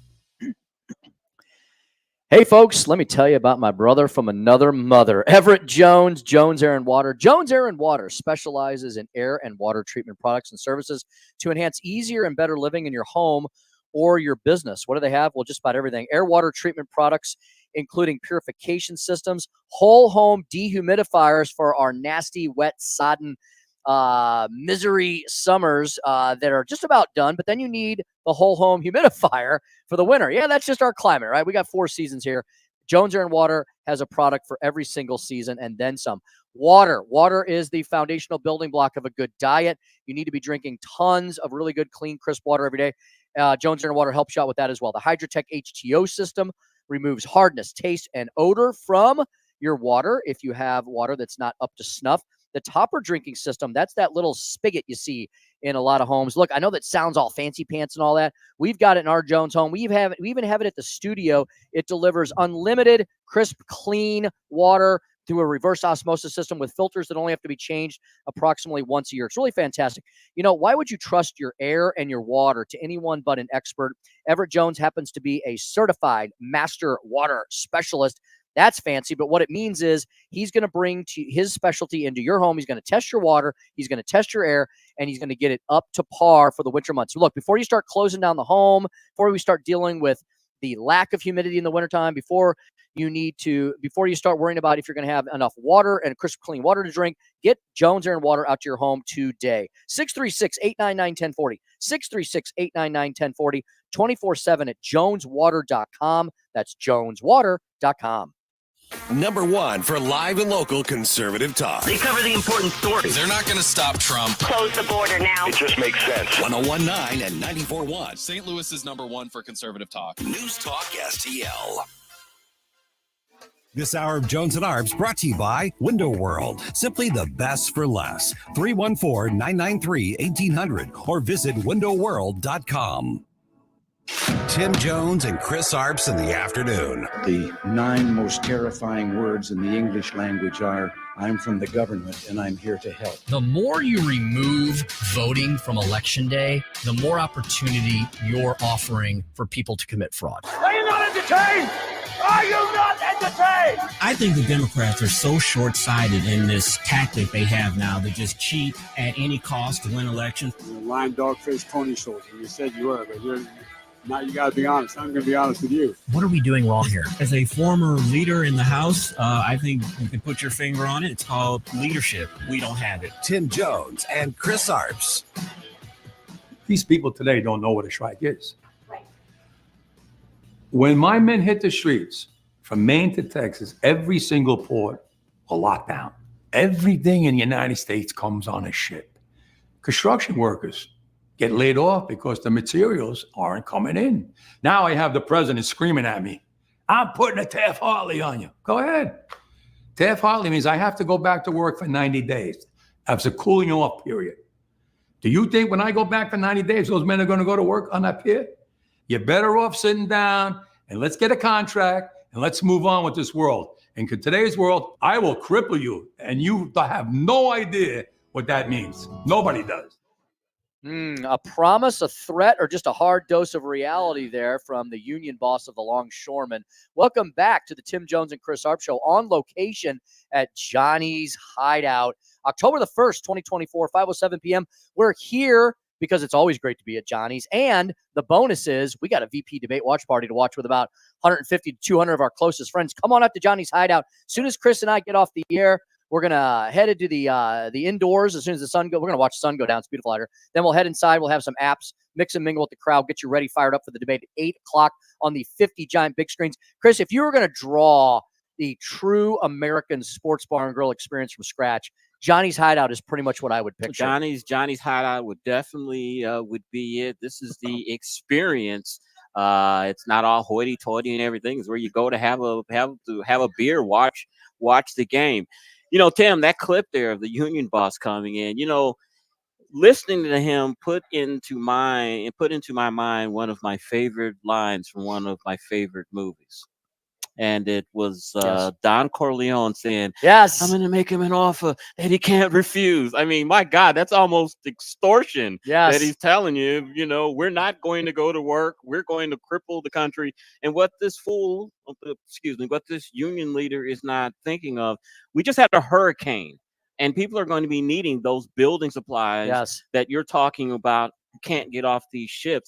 Hey, folks, let me tell you about my brother from another mother, Everett Jones, Jones Air and Water. Jones Air and Water specializes in air and water treatment products and services to enhance easier and better living in your home or your business. What do they have? Well, just about everything. Air water treatment products, including purification systems, whole home dehumidifiers for our nasty, wet, sodden misery summers that are just about done, but then you need the whole home humidifier for the winter. Yeah, that's just our climate, right? We got 4 seasons here. Jones Air and Water has a product for every single season and then some. Water is the foundational building block of a good diet. You need to be drinking tons of really good, clean, crisp water every day. Jones Air and Water helps you out with that as well. The Hydrotech HTO system removes hardness, taste, and odor from your water if you have water that's not up to snuff. The topper drinking system, that's that little spigot you see in a lot of homes. Look, I know that sounds all fancy pants and all that. We've got it in our Jones home. We even have it at the studio. It delivers unlimited, crisp, clean water through a reverse osmosis system with filters that only have to be changed approximately once a year. It's really fantastic. You know, why would you trust your air and your water to anyone but an expert? Everett Jones happens to be a certified master water specialist. That's fancy, but what it means is he's going to bring his specialty into your home. He's going to test your water. He's going to test your air, and he's going to get it up to par for the winter months. So look, before you start closing down the home, before we start dealing with the lack of humidity in the wintertime, before you start worrying about if you're going to have enough water and crisp, clean water to drink, get Jones Air and Water out to your home today. 636-899-1040. 636-899-1040. 24/7 at joneswater.com. That's joneswater.com.
Number 1 for live and local conservative talk.
They cover the important stories.
They're not going to stop Trump.
Close the border now.
It just makes sense. 101.9 and 94.1.
St. Louis is number 1 for conservative talk.
News Talk STL. This hour of Jones and Arps brought to you by Window World. Simply the best for less. 314-993-1800 or visit windowworld.com. Tim Jones and Chris Arps in the afternoon.
The 9 most terrifying words in the English language are, I'm from the government and I'm here to help.
The more you remove voting from Election Day, the more opportunity you're offering for people to commit fraud.
Are you not entertained? Are you not entertained?
I think the Democrats are so short-sighted in this tactic they have now to just cheat at any cost to win elections.
You're a lying dog-faced pony soldier. You said you were, but now you got to be honest. I'm going to be honest with you.
What are we doing wrong here?
As a former leader in the House, I think you can put your finger on it. It's called leadership. We don't have it.
Tim Jones and Chris Arps.
These people today don't know what a strike is. Right. When my men hit the streets from Maine to Texas, every single port, a lockdown. Everything in the United States comes on a ship. Construction workers get laid off because the materials aren't coming in. Now I have the president screaming at me, I'm putting a Taft-Hartley on you. Go ahead. Taft-Hartley means I have to go back to work for 90 days. That's a cooling off period. Do you think when I go back for 90 days, those men are going to go to work on that pier? You're better off sitting down and let's get a contract and let's move on with this world. In today's world, I will cripple you and you have no idea what that means. Nobody does.
A promise, a threat, or just a hard dose of reality there from the union boss of the Longshoremen. Welcome back to the Tim Jones and Chris Arps Show on location at Johnny's Hideout. October the 1st, 2024, 5:07 p.m. We're here because it's always great to be at Johnny's. And the bonus is we got a VP debate watch party to watch with about 150 to 200 of our closest friends. Come on up to Johnny's Hideout. As soon as Chris and I get off the air, we're going to head into the indoors as soon as the sun goes. We're going to watch the sun go down. It's beautiful out here. Then we'll head inside. We'll have some apps, mix and mingle with the crowd, get you ready, fired up for the debate at 8 o'clock on the 50 giant big screens. Chris, if you were going to draw the true American sports bar and grill experience from scratch, Johnny's Hideout is pretty much what I would picture.
Johnny's Hideout would definitely would be it. This is the experience. It's not all hoity-toity and everything. It's where you go to have a beer, watch the game. You know, Tim, that clip there of the union boss coming in, you know, listening to him put into my mind one of my favorite lines from one of my favorite movies. And it was Don Corleone saying,
yes,
I'm going to make him an offer that he can't refuse. I mean, my God, that's almost extortion that he's telling you, you know, we're not going to go to work. We're going to cripple the country. And what this what this union leader is not thinking of, we just had a hurricane and people are going to be needing those building supplies that you're talking about. You can't get off these ships.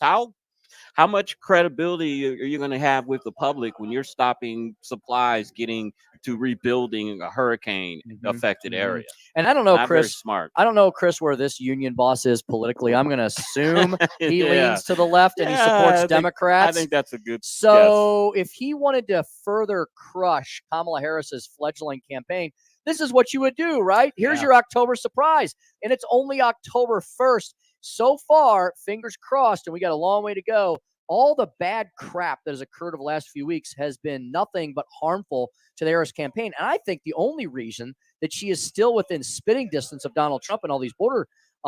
How much credibility are you going to have with the public when you're stopping supplies getting to rebuilding a hurricane-affected area?
And I don't know,
Not
Chris.
very smart.
I don't know, Chris, where this union boss is politically. I'm going to assume he leans to the left and he supports Democrats.
I think that's a good.
So if he wanted to further crush Kamala Harris's fledgling campaign, this is what you would do, right? Here's your October surprise, and it's only October 1st. So far, fingers crossed, and we got a long way to go. All the bad crap that has occurred over the last few weeks has been nothing but harmful to the Harris campaign. And I think the only reason that she is still within spitting distance of Donald Trump and all these border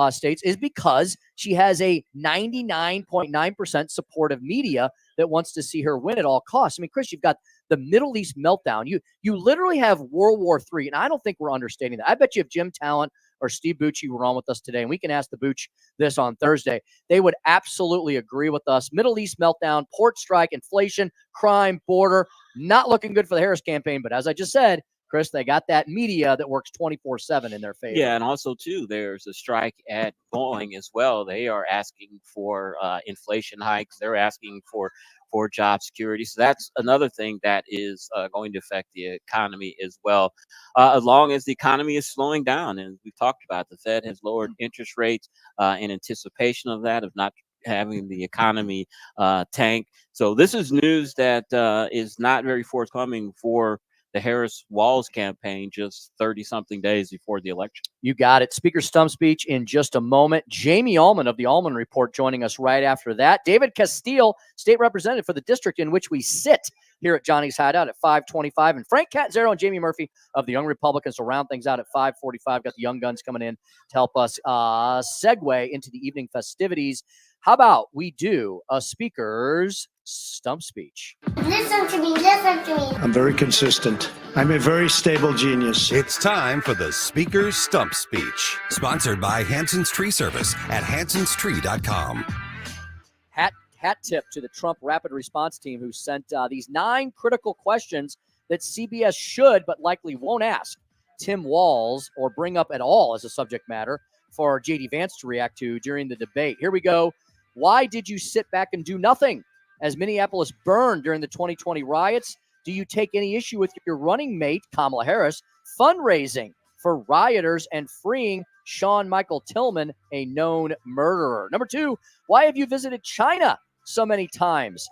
states is because she has a 99.9% supportive media that wants to see her win at all costs. I mean, Chris, you've got the Middle East meltdown. You literally have World War III, and I don't think we're understanding that. I bet you if Jim Talent or Steve Bucci were on with us today, and we can ask the Bucci this on Thursday, they would absolutely agree with us. Middle East meltdown, port strike, inflation, crime, border, not looking good for the Harris campaign. But as I just said, Chris, they got that media that works 24/7 in their favor.
Yeah, and also, too, there's a strike at Boeing as well. They are asking for inflation hikes. They're asking for job security. So that's another thing that is going to affect the economy as well, as long as the economy is slowing down. And we've talked about the Fed has lowered interest rates in anticipation of that, of not having the economy tank. So this is news that is not very forthcoming for the Harris-Walz campaign just 30-something days before the election.
You got it. Speaker stump speech in just a moment. Jamie Allman of the Allman Report joining us right after that. David Casteel, state representative for the district in which we sit here at Johnny's Hideout at 5:25. And Frank Catanzaro and Jamie Murphy of the Young Republicans will round things out at 5:45. Got the Young Guns coming in to help us segue into the evening festivities. How about we do a speaker's stump speech?
Listen to me, listen to me.
I'm very consistent. I'm a very stable genius.
It's time for the Speaker's Stump Speech, sponsored by Hanson's Tree Service at hansonstree.com.
Hat tip to the Trump Rapid Response Team who sent these 9 critical questions that CBS should but likely won't ask Tim Walz or bring up at all as a subject matter for J.D. Vance to react to during the debate. Here we go. Why did you sit back and do nothing as Minneapolis burned during the 2020 riots? Do you take any issue with your running mate, Kamala Harris, fundraising for rioters and freeing Sean Michael Tillman a known murderer? Number 2, why have you visited China so many times,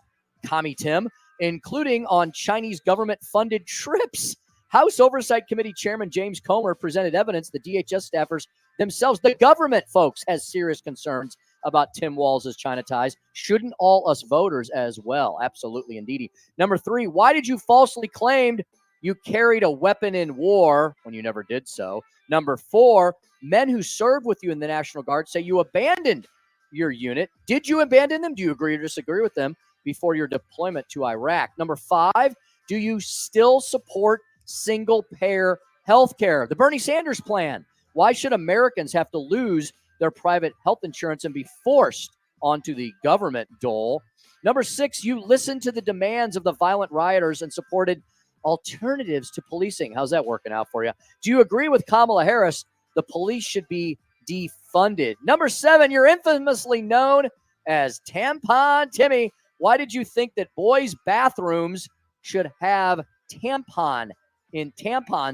Commie Tim, including on Chinese government-funded trips? House Oversight Committee Chairman James Comer presented evidence the DHS staffers themselves, the government, folks, has serious concerns about Tim Walz's China ties. Shouldn't all us voters as well? Absolutely, indeedy. Number 3, why did you falsely claim you carried a weapon in war when you never did so? Number 4, men who served with you in the National Guard say you abandoned your unit. Did you abandon them? Do you agree or disagree with them before your deployment to Iraq? Number 5, do you still support single-payer health care, the Bernie Sanders plan? Why should Americans have to lose their private health insurance and be forced onto the government dole? Number 6, you listened to the demands of the violent rioters and supported alternatives to policing. How's that working out for you? Do you agree with Kamala Harris? The police should be defunded. Number 7, you're infamously known as Tampon Timmy. Why did you think that boys' bathrooms should have tampons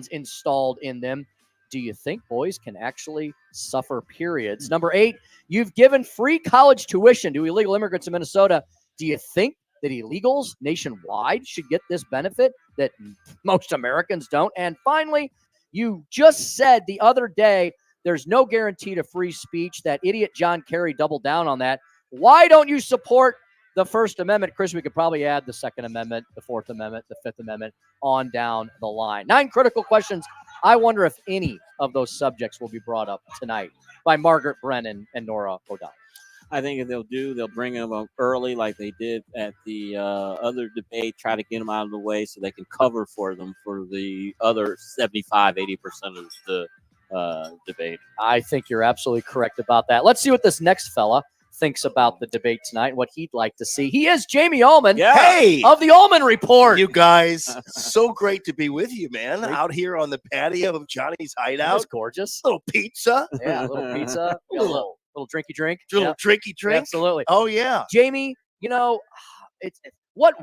installed in them? Do you think boys can actually suffer periods? Number 8, you've given free college tuition to illegal immigrants in Minnesota. Do you think that illegals nationwide should get this benefit that most Americans don't? And finally, you just said the other day there's no guarantee to free speech. That idiot John Kerry doubled down on that. Why don't you support the First Amendment? Chris, we could probably add the Second Amendment, the Fourth Amendment, the Fifth Amendment on down the line. 9 critical questions. I wonder if any of those subjects will be brought up tonight by Margaret Brennan and Nora O'Donnell.
I think if they'll bring them up early like they did at the other debate, try to get them out of the way so they can cover for them for the other 75-80% of the debate.
I think you're absolutely correct about that. Let's see what this next fella thinks about the debate tonight and what he'd like to see. He is Jamie Allman,
Hey,
of the Allman Report.
You guys, so great to be with you, man. Out here on the patio of Johnny's Hideout.
That's gorgeous.
Little pizza.
Yeah, a little pizza. A little drinky drink.
Little drinky drink.
Absolutely.
Oh, yeah.
Jamie, what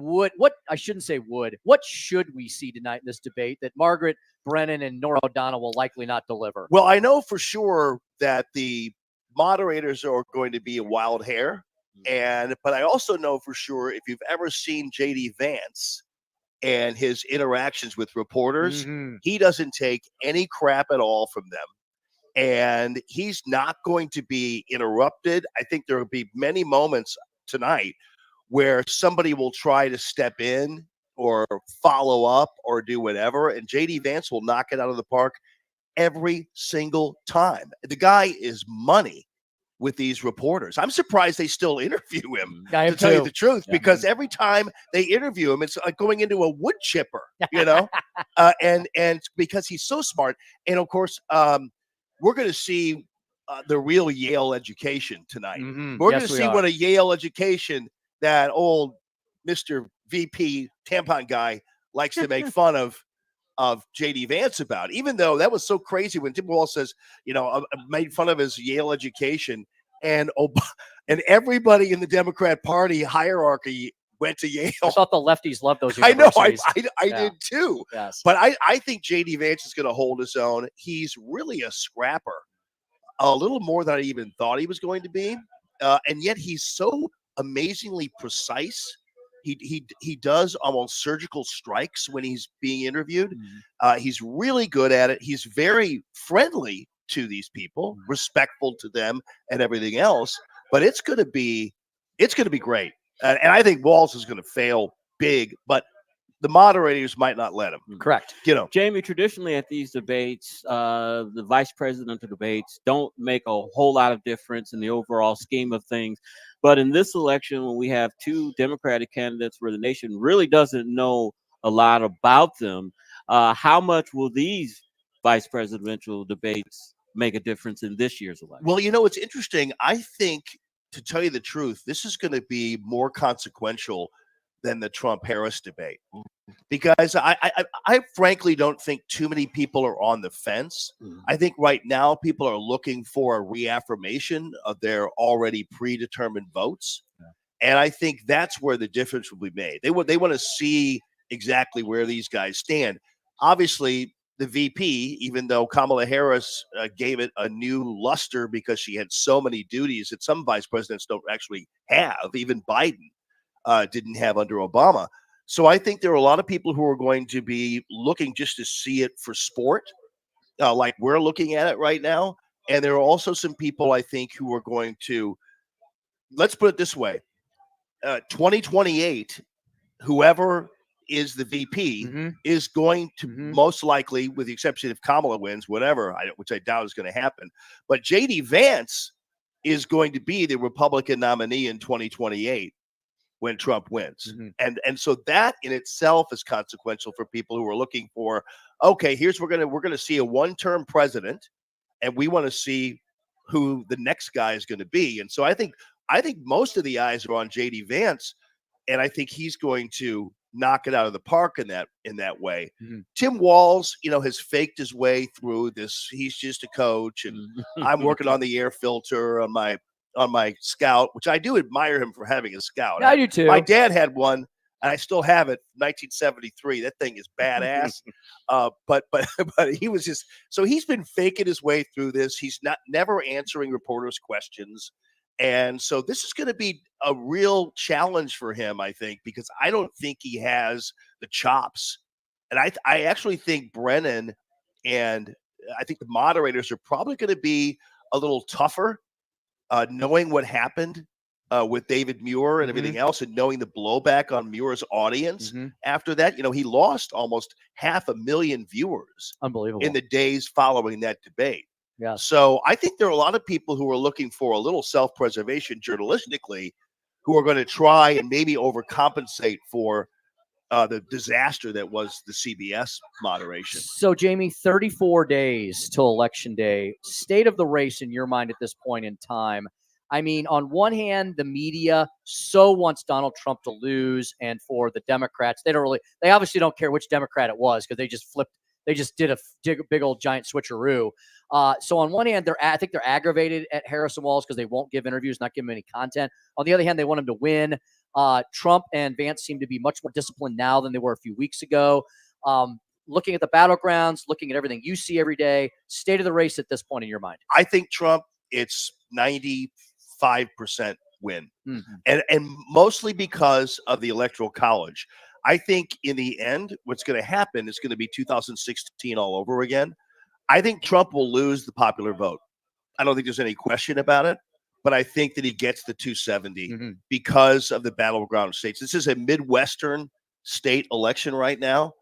should we see tonight in this debate that Margaret Brennan and Nora O'Donnell will likely not deliver?
Well, I know for sure that the moderators are going to be a wild hair. But I also know for sure, if you've ever seen J.D. Vance and his interactions with reporters, he doesn't take any crap at all from them. And he's not going to be interrupted. I think there will be many moments tonight where somebody will try to step in or follow up or do whatever, and J.D. Vance will knock it out of the park every single time. The guy is money with these reporters. I'm surprised they still interview him, to tell you the truth, because every time they interview him, it's like going into a wood chipper, and because he's so smart. And of course, we're going to see the real Yale education tonight. We're going to see what a Yale education that old Mr. VP tampon guy likes to make fun of J.D. Vance about, even though that was so crazy when Tim Walz says, made fun of his Yale education, and everybody in the Democrat Party hierarchy went to Yale.
I thought the lefties loved those
I know,
universities.
I did too.
Yes.
But I think J.D. Vance is going to hold his own. He's really a scrapper, a little more than I even thought he was going to be. And yet he's so amazingly precise. He does almost surgical strikes when he's being interviewed. He's really good at it. He's very friendly to these people, respectful to them and everything else. But it's going to be great. And I think Walz is going to fail big, but the moderators might not let him.
Correct.
Jamie, traditionally at these debates, the vice presidential debates don't make a whole lot of difference in the overall scheme of things. But in this election, when we have two Democratic candidates where the nation really doesn't know a lot about them, how much will these vice presidential debates make a difference in this year's election?
Well, it's interesting. I think, to tell you the truth, this is going to be more consequential than the Trump-Harris debate, because I frankly don't think too many people are on the fence. I think right now people are looking for a reaffirmation of their already predetermined votes, and I think that's where the difference will be made. They want to see exactly where these guys stand. Obviously, the VP, even though Kamala Harris gave it a new luster because she had so many duties that some vice presidents don't actually have. Even Biden didn't have under Obama. So I think there are a lot of people who are going to be looking just to see it for sport, like we're looking at it right now. And there are also some people, I think, who are going to, let's put it this way, 2028, whoever is the VP is going to most likely, with the exception if Kamala wins, whatever, which I doubt is going to happen. But J.D. Vance is going to be the Republican nominee in 2028 when Trump wins. And so that in itself is consequential for people who are looking for, okay, we're going to see a one-term president, and we want to see who the next guy is going to be. And so I think most of the eyes are on J.D. Vance, and I think he's going to knock it out of the park in that way. Tim Walz, has faked his way through this. He's just a coach, and I'm working on the air filter on my Scout, which I do admire him for having a Scout.
I do too.
My dad had one, and I still have it. 1973. That thing is badass. But he was just, so he's been faking his way through this. He's never answering reporters' questions. And so this is going to be a real challenge for him, I think, because I don't think he has the chops. And I actually think Brennan and I think the moderators are probably going to be a little tougher, knowing what happened with David Muir and everything else, and knowing the blowback on Muir's audience after that. He lost almost 500,000 viewers.
Unbelievable.
In the days following that debate.
Yeah.
So I think there are a lot of people who are looking for a little self-preservation journalistically, who are going to try and maybe overcompensate for the disaster that was the CBS moderation.
So, Jamie, 34 days till Election Day. State of the race in your mind at this point in time. I mean, on one hand, the media so wants Donald Trump to lose, and for the Democrats, they obviously don't care which Democrat it was because they just did a big old giant switcheroo. So on one hand, I think they're aggravated at Harris and Walz because they won't give interviews, not give him any content. On the other hand, they want him to win. Trump and Vance seem to be much more disciplined now than they were a few weeks ago. Looking at the battlegrounds, looking at everything you see every day, state of the race at this point in your mind.
I think Trump, it's 95% win. And mostly because of the Electoral College. I think in the end, what's going to happen is going to be 2016 all over again. I think Trump will lose the popular vote. I don't think there's any question about it, but I think that he gets the 270 because of the battleground states. This is a Midwestern state election right now,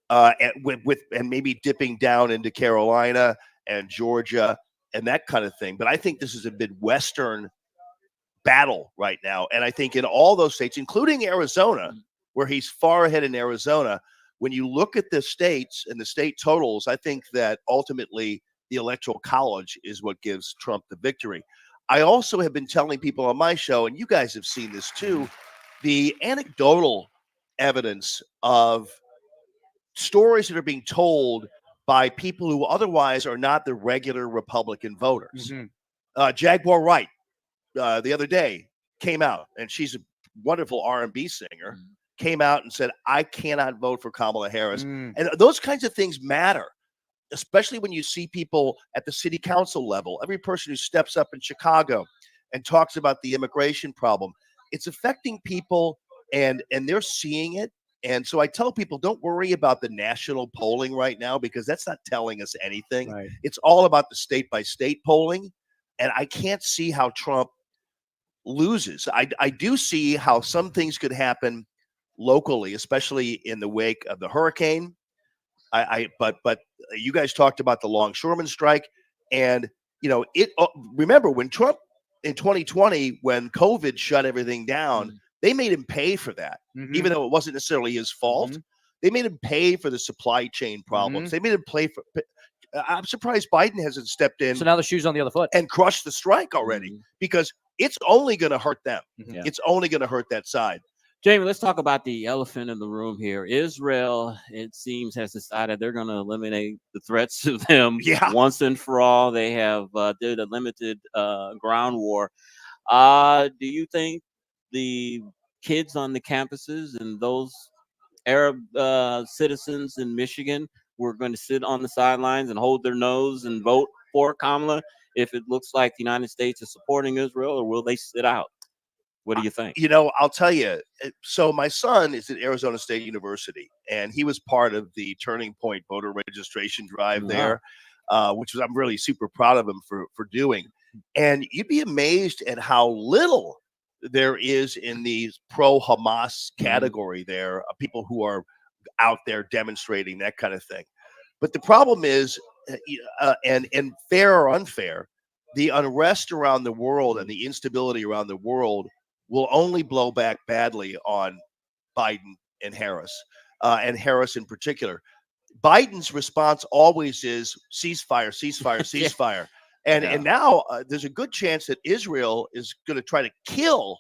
and maybe dipping down into Carolina and Georgia and that kind of thing. But I think this is a Midwestern battle right now. And I think in all those states, including Arizona, where he's far ahead in Arizona, when you look at the states and the state totals, I think that ultimately the Electoral College is what gives Trump the victory. I also have been telling people on my show, and you guys have seen this too, the anecdotal evidence of stories that are being told by people who otherwise are not the regular Republican voters. Jaguar Wright, the other day, came out, and she's a wonderful R&B singer, came out and said, I cannot vote for Kamala Harris. And those kinds of things matter, especially when you see people at the city council level. Every person who steps up in Chicago and talks about the immigration problem, it's affecting people, and they're seeing it. And so I tell people, don't worry about the national polling right now, because that's not telling us anything.
Right.
It's all about the state-by-state polling. And I can't see how Trump loses. I do see how some things could happen locally, especially in the wake of the hurricane. But you guys talked about the longshoreman strike, and remember when Trump in 2020, when COVID shut everything down, they made him pay for that, even though it wasn't necessarily his fault. They made him pay for the supply chain problems. They made him play for. I'm surprised Biden hasn't stepped in.
So now the shoe's on the other foot
and crushed the strike already, because it's only going to hurt them. It's only going to hurt that side.
Jamie, let's talk about the elephant in the room here. Israel, it seems, has decided they're going to eliminate the threats to them once and for all. They have did a limited ground war. Do you think the kids on the campuses and those Arab citizens in Michigan we're going to sit on the sidelines and hold their nose and vote for Kamala if it looks like the United States is supporting Israel, or will they sit out? What do you think?
I'll tell you. So my son is at Arizona State University, and he was part of the Turning Point voter registration drive there, which I'm really super proud of him for doing. And you'd be amazed at how little there is in the pro-Hamas category there, people who are out there demonstrating that kind of thing. But the problem is, and fair or unfair, the unrest around the world and the instability around the world will only blow back badly on Biden and Harris in particular. Biden's response always is ceasefire, ceasefire, ceasefire. And now there's a good chance that Israel is going to try to kill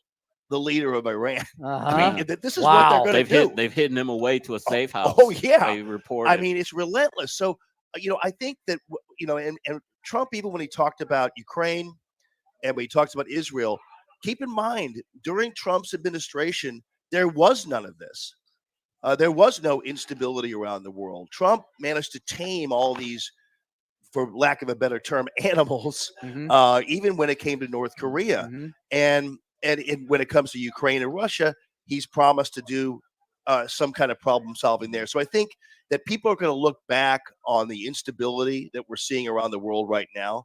the leader of Iran. I mean, this is what they're going to do.
They've hidden him away to a safe house.
Oh, yeah.
They reported.
I mean, it's relentless. So, I think that, and Trump, even when he talked about Ukraine and when he talks about Israel, keep in mind, during Trump's administration, there was none of this. There was no instability around the world. Trump managed to tame all these, for lack of a better term, animals, even when it came to North Korea. And when it comes to Ukraine and Russia, he's promised to do some kind of problem solving there. So I think that people are going to look back on the instability that we're seeing around the world right now.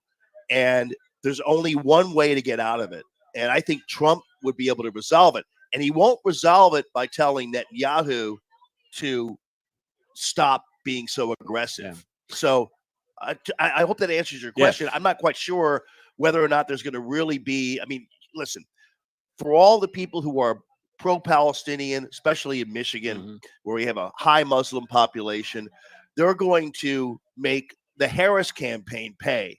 And there's only one way to get out of it. And I think Trump would be able to resolve it. And he won't resolve it by telling Netanyahu to stop being so aggressive. So I hope that answers your question. I'm not quite sure whether or not there's going to really be, listen, for all the people who are pro-Palestinian, especially in Michigan, where we have a high Muslim population, they're going to make the Harris campaign pay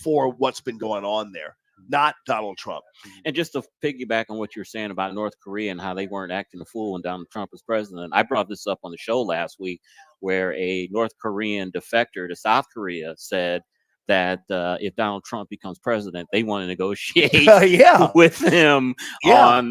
for what's been going on there, not Donald Trump.
And just to piggyback on what you're saying about North Korea and how they weren't acting a fool when Donald Trump was president, I brought this up on the show last week, where a North Korean defector to South Korea said that if Donald Trump becomes president, they want to negotiate with him on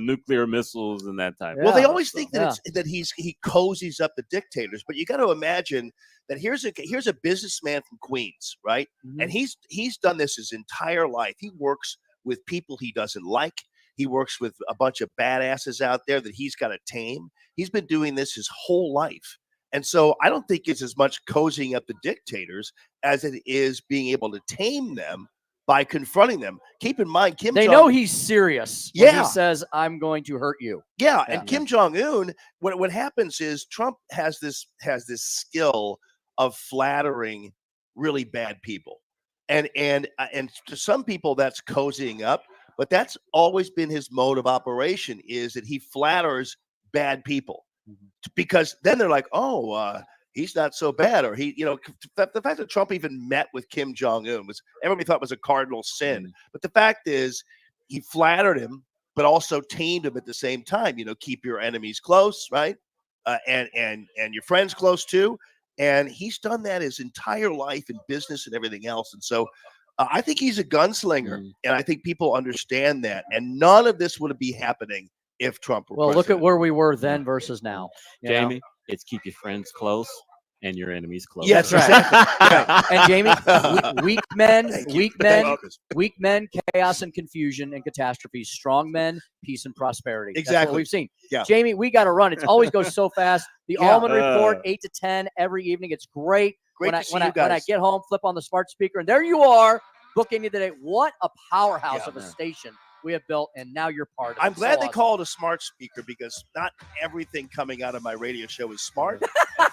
nuclear missiles and that type.
Well, they always think that he cozies up the dictators, but you got to imagine that here's a businessman from Queens, right? And he's done this his entire life. He works with people he doesn't like. He works with a bunch of badasses out there that he's got to tame. He's been doing this his whole life. And so I don't think it's as much cozying up the dictators as it is being able to tame them by confronting them. Keep in mind,
They know he's serious when he says, I'm going to hurt you.
And Kim Jong-un, what happens is Trump has this skill of flattering really bad people. And to some people that's cozying up, but that's always been his mode of operation, is that he flatters bad people. Because then they're like, he's not so bad. Or the fact that Trump even met with Kim Jong-un everybody thought was a cardinal sin. But the fact is, he flattered him, but also tamed him at the same time. Keep your enemies close, right? And your friends close too. And he's done that his entire life in business and everything else. And so I think he's a gunslinger, and I think people understand that. And none of this would be happening if Trump were president.
Look at where we were then versus now.
Jamie, it's keep your friends close and your enemies close.
Yes, exactly. And Jamie, weak men, chaos and confusion and catastrophe. Strong men, peace and prosperity.
Exactly.
That's what we've seen.
Yeah.
Jamie, we got to run. It always goes so fast. The Allman Report, 8 to 10 every evening. It's great.
Great
when
to see you guys.
When I get home, flip on the smart speaker, and there you are, booking you today. What a powerhouse of a station we have built, and now you're part of it.
I'm glad they
awesome.
call it a smart speaker, because not everything coming out of my radio show is smart,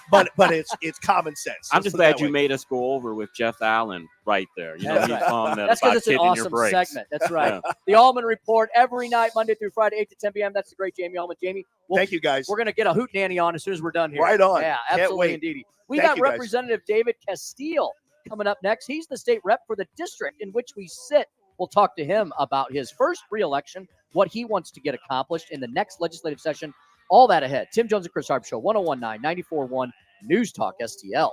but it's common sense.
I'm just glad you made us go over with Jeff Allen right there.
That's because it's an awesome segment. That's right. The Allman Report every night, Monday through Friday, 8 to 10 p.m. That's the great Jamie Allman. Jamie,
thank you guys.
We're going to get a hootenanny on as soon as we're done here.
Right on.
Yeah,
Can't
absolutely,
wait.
indeed. We
Thank
got
you, guys.
Representative David Casteel coming up next. He's the state rep for the district in which we sit. We'll talk to him about his first re-election, what he wants to get accomplished in the next legislative session. All that ahead. Tim Jones and Chris Arps Show, 101.9, 94.1 News Talk STL.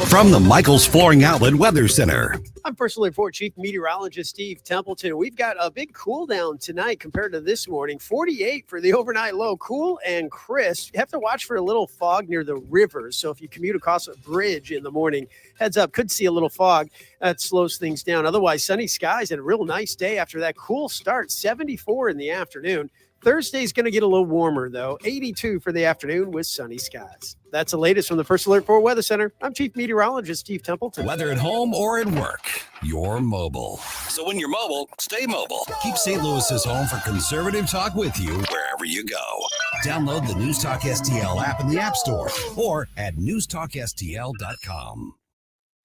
From the Michaels Flooring Outlet Weather Center.
I'm First Alert 4 Chief Meteorologist Steve Templeton. We've got a big cool down tonight compared to this morning. 48 for the overnight low, cool and crisp. You have to watch for a little fog near the rivers. So if you commute across a bridge in the morning, heads up, could see a little fog. That slows things down. Otherwise, sunny skies and a real nice day after that cool start. 74 in the afternoon. Thursday's going to get a little warmer, though. 82 for the afternoon with sunny skies. That's the latest from the First Alert 4 Weather Center. I'm Chief Meteorologist Steve Templeton.
Whether at home or at work, you're mobile. So when you're mobile, stay mobile. Keep St. Louis's home for conservative talk with you wherever you go. Download the News Talk STL app in the App Store or at newstalkstl.com.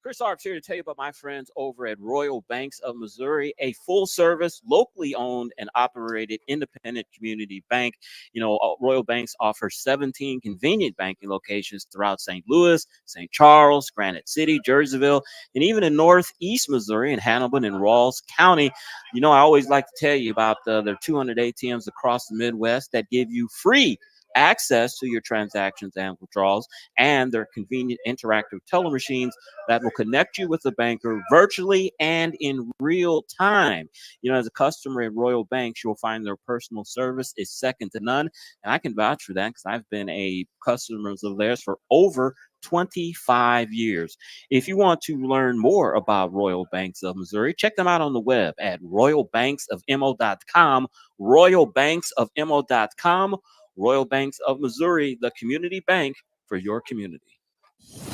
Chris Arps here to tell you about my friends over at Royal Banks of Missouri, a full-service, locally owned and operated independent community bank. You know, Royal Banks offers 17 convenient banking locations throughout St. Louis, St. Charles, Granite City, Jerseyville, and even in northeast Missouri in Hannibal and Rawls County. You know, I always like to tell you about their 200 ATMs across the Midwest that give you free access to your transactions and withdrawals, and their convenient interactive teller machines that will connect you with the banker virtually and in real time. You know, as a customer at Royal Banks, you'll find their personal service is second to none. And I can vouch for that because I've been a customer of theirs for over 25 years. If you want to learn more about Royal Banks of Missouri, check them out on the web at royalbanksofmo.com, royalbanksofmo.com. Royal Banks of Missouri, the community bank for your community.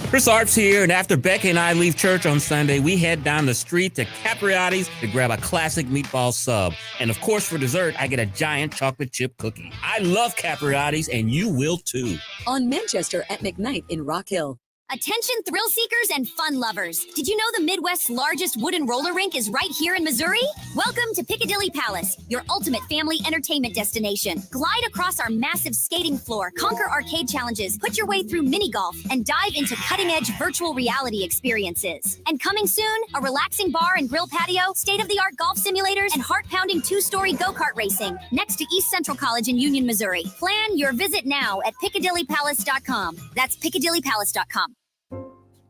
Chris Arps here, and after Becky and I leave church on Sunday, we head down the street to Capriotti's to grab a classic meatball sub. And of course, for dessert, I get a giant chocolate chip cookie. I love Capriotti's, and you will too.
On Manchester at McKnight in Rock Hill.
Attention thrill seekers and fun lovers. Did you know the Midwest's largest wooden roller rink is right here in Missouri? Welcome to Piccadilly Palace, your ultimate family entertainment destination. Glide across our massive skating floor, conquer arcade challenges, put your way through mini golf, and dive into cutting-edge virtual reality experiences. And coming soon, a relaxing bar and grill patio, state-of-the-art golf simulators, and heart-pounding two-story go-kart racing next to East Central College in Union, Missouri. Plan your visit now at piccadillypalace.com. That's piccadillypalace.com.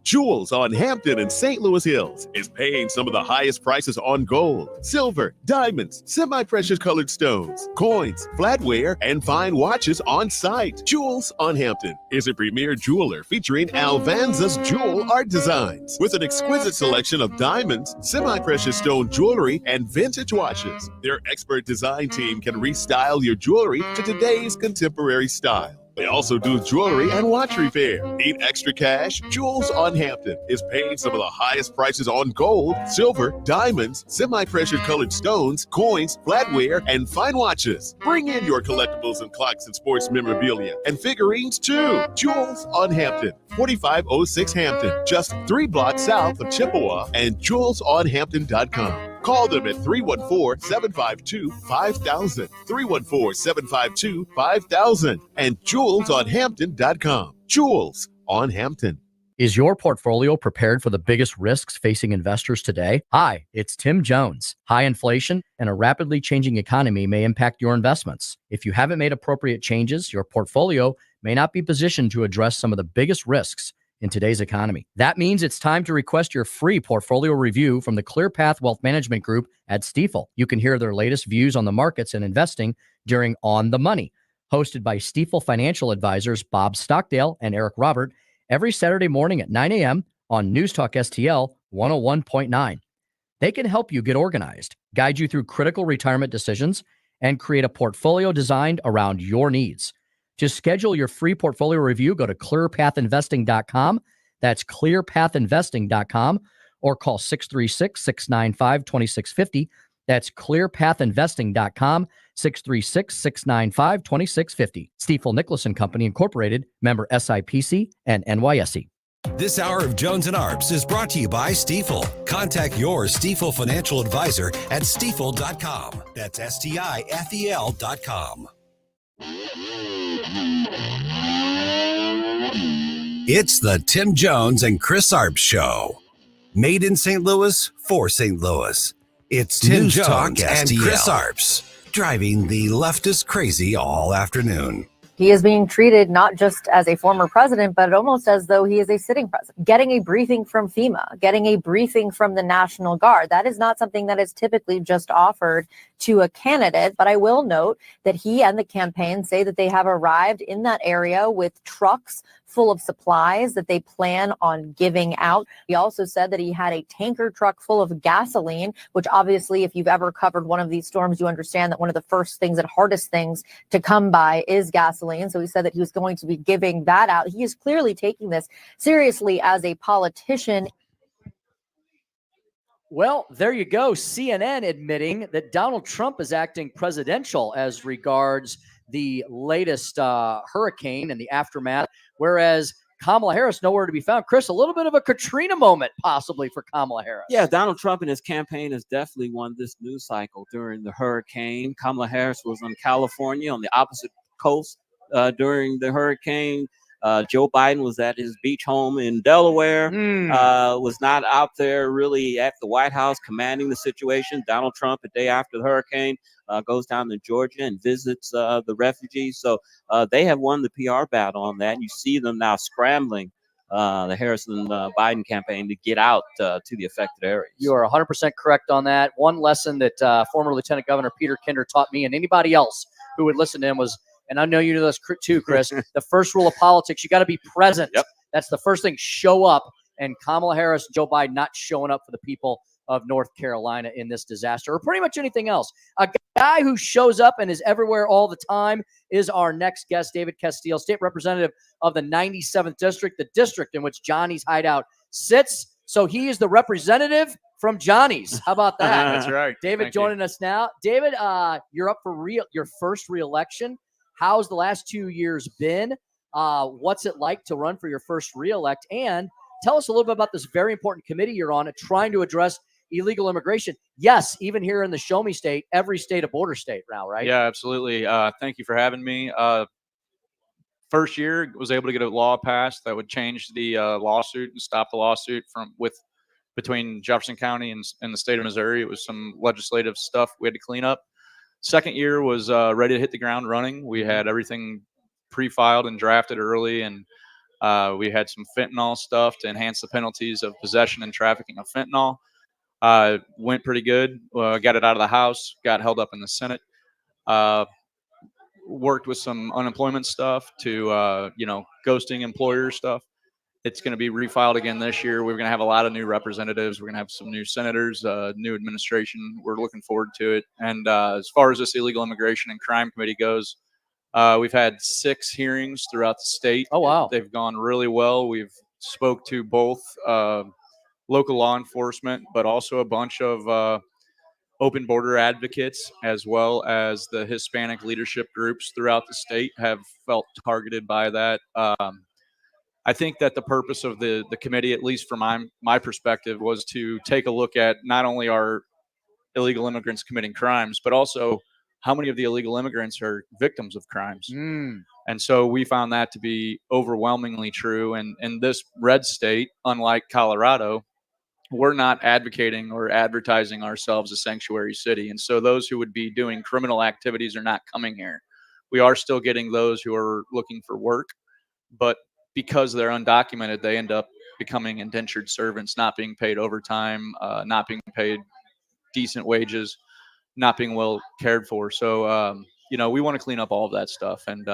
Jewels on Hampton and St. Louis Hills is paying some of the highest prices on gold, silver, diamonds, semi-precious colored stones, coins, flatware, and fine watches on site. Jewels on Hampton is a premier jeweler featuring Alvanza's jewel art designs with an exquisite selection of diamonds, semi-precious stone jewelry, and vintage watches. Their expert design team can restyle your jewelry to today's contemporary style. They also do jewelry and watch repair. Need extra cash? Jewels on Hampton is paying some of the highest prices on gold, silver, diamonds, semi-precious colored stones, coins, flatware, and fine watches. Bring in your collectibles and clocks and sports memorabilia and figurines too. Jewels on Hampton, 4506 Hampton, just 3 blocks south of Chippewa, and jewelsonhampton.com. Call them at 314-752-5000, 314-752-5000, and jewelsonhampton.com. Jewels on Hampton.
Is your portfolio prepared for the biggest risks facing investors today? Hi, it's Tim Jones. High inflation and a rapidly changing economy may impact your investments. If you haven't made appropriate changes, your portfolio may not be positioned to address some of the biggest risks in today's economy. That means it's time to request your free portfolio review from the ClearPath Wealth Management Group at Stifel. You can hear their latest views on the markets and investing during On the Money, hosted by Stifel financial advisors Bob Stockdale and Eric Robert, every Saturday morning at 9 a.m. on News Talk STL 101.9. They can help you get organized, guide you through critical retirement decisions, and create a portfolio designed around your needs. To schedule your free portfolio review, go to clearpathinvesting.com. That's clearpathinvesting.com, or call 636-695-2650. That's clearpathinvesting.com, 636-695-2650. Stifel Nicholas & Company Incorporated, member SIPC and NYSE.
This hour of Jones and Arps is brought to you by Stifel. Contact your Stifel financial advisor at stifel.com. That's STIFEL.com. It's the Tim Jones and Chris Arps Show. Made in St. Louis for St. Louis. It's Tim Jones and Chris Arps, driving the leftist crazy all afternoon.
He is being treated not just as a former president, but almost as though he is a sitting president. Getting a briefing from FEMA, getting a briefing from the National Guard, that is not something that is typically just offered to a candidate. But I will note that he and the campaign say that they have arrived in that area with trucks full of supplies that they plan on giving out. He also said that he had a tanker truck full of gasoline, which obviously, if you've ever covered one of these storms, you understand that one of the first things and hardest things to come by is gasoline. So he said that he was going to be giving that out. He is clearly taking this seriously as a politician.
Well, there you go. CNN admitting that Donald Trump is acting presidential as regards the latest hurricane and the aftermath, whereas Kamala Harris nowhere to be found. Chris, a little bit of a Katrina moment possibly for Kamala Harris.
Yeah, Donald Trump and his campaign has definitely won this news cycle during the hurricane. Kamala Harris was in California on the opposite coast during the hurricane. Joe Biden was at his beach home in Delaware, was not out there really at the White House commanding the situation. Donald Trump, a day after the hurricane, goes down to Georgia and visits the refugees. So they have won the PR battle on that. You see them now scrambling, the Harris and Biden campaign, to get out to the affected areas.
You are 100% correct on that. One lesson that former Lieutenant Governor Peter Kinder taught me and anybody else who would listen to him was, and I know you know this too, Chris, the first rule of politics, you got to be present.
Yep.
That's the first thing. Show up. And Kamala Harris and Joe Biden not showing up for the people of North Carolina in this disaster, or pretty much anything else. A guy who shows up and is everywhere all the time is our next guest, David Casteel, state representative of the 97th district, the district in which Johnny's Hideout sits. So he is the representative from Johnny's. How about that?
That's right.
David joining us now. David, you're up for your first reelection. How's the last 2 years been? What's it like to run for your first reelect? And tell us a little bit about this very important committee you're on, trying to address illegal immigration. Yes, even here in the Show Me State, every state a border state now, right?
Yeah, absolutely. Thank you for having me. First year, was able to get a law passed that would change the lawsuit and stop the lawsuit between Jefferson County and the state of Missouri. It was some legislative stuff we had to clean up. Second year was ready to hit the ground running. We had everything pre-filed and drafted early, and we had some fentanyl stuff to enhance the penalties of possession and trafficking of fentanyl. Went pretty good. Got it out of the House, got held up in the Senate. Worked with some unemployment stuff to, ghosting employer stuff. It's going to be refiled again this year. We're going to have a lot of new representatives. We're going to have some new senators, new administration. We're looking forward to it. And as far as this illegal immigration and crime committee goes, we've had 6 hearings throughout the state.
Oh, wow.
They've gone really well. We've spoke to both local law enforcement, but also a bunch of open border advocates, as well as the Hispanic leadership groups throughout the state have felt targeted by that. I think that the purpose of the committee, at least from my perspective, was to take a look at not only our illegal immigrants committing crimes, but also how many of the illegal immigrants are victims of crimes. And so we found that to be overwhelmingly true. And in this red state, unlike Colorado, we're not advocating or advertising ourselves a sanctuary city. And so those who would be doing criminal activities are not coming here. We are still getting those who are looking for work, but because they're undocumented, they end up becoming indentured servants, not being paid overtime, not being paid decent wages, not being well cared for. So, we want to clean up all of that stuff. And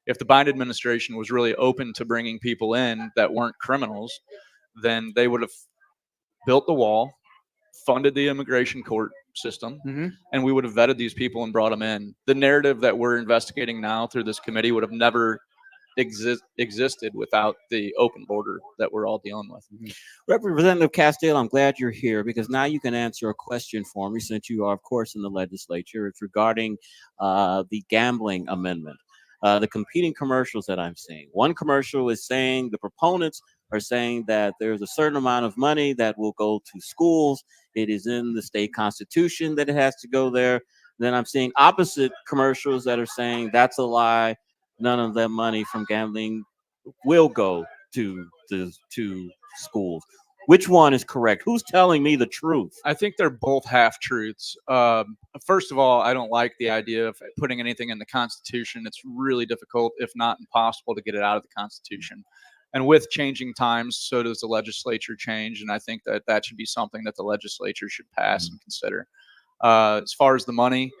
if the Biden administration was really open to bringing people in that weren't criminals, then they would have built the wall, funded the immigration court system, and we would have vetted these people and brought them in. The narrative that we're investigating now through this committee would have never existed without the open border that we're all dealing with.
Representative Casteel, I'm glad you're here because now you can answer a question for me since you are, of course, in the legislature. It's regarding the gambling amendment, the competing commercials that I'm seeing. One commercial is saying the proponents are saying that there's a certain amount of money that will go to schools. It is in the state constitution that it has to go there. Then I'm seeing opposite commercials that are saying that's a lie. None of that money from gambling will go to schools. Which one is correct? Who's telling me the truth?
I think they're both half truths. First of all, I don't like the idea of putting anything in the Constitution. It's really difficult, if not impossible, to get it out of the Constitution. And with changing times, so does the legislature change. And I think that that should be something that the legislature should pass and consider. As far as the money,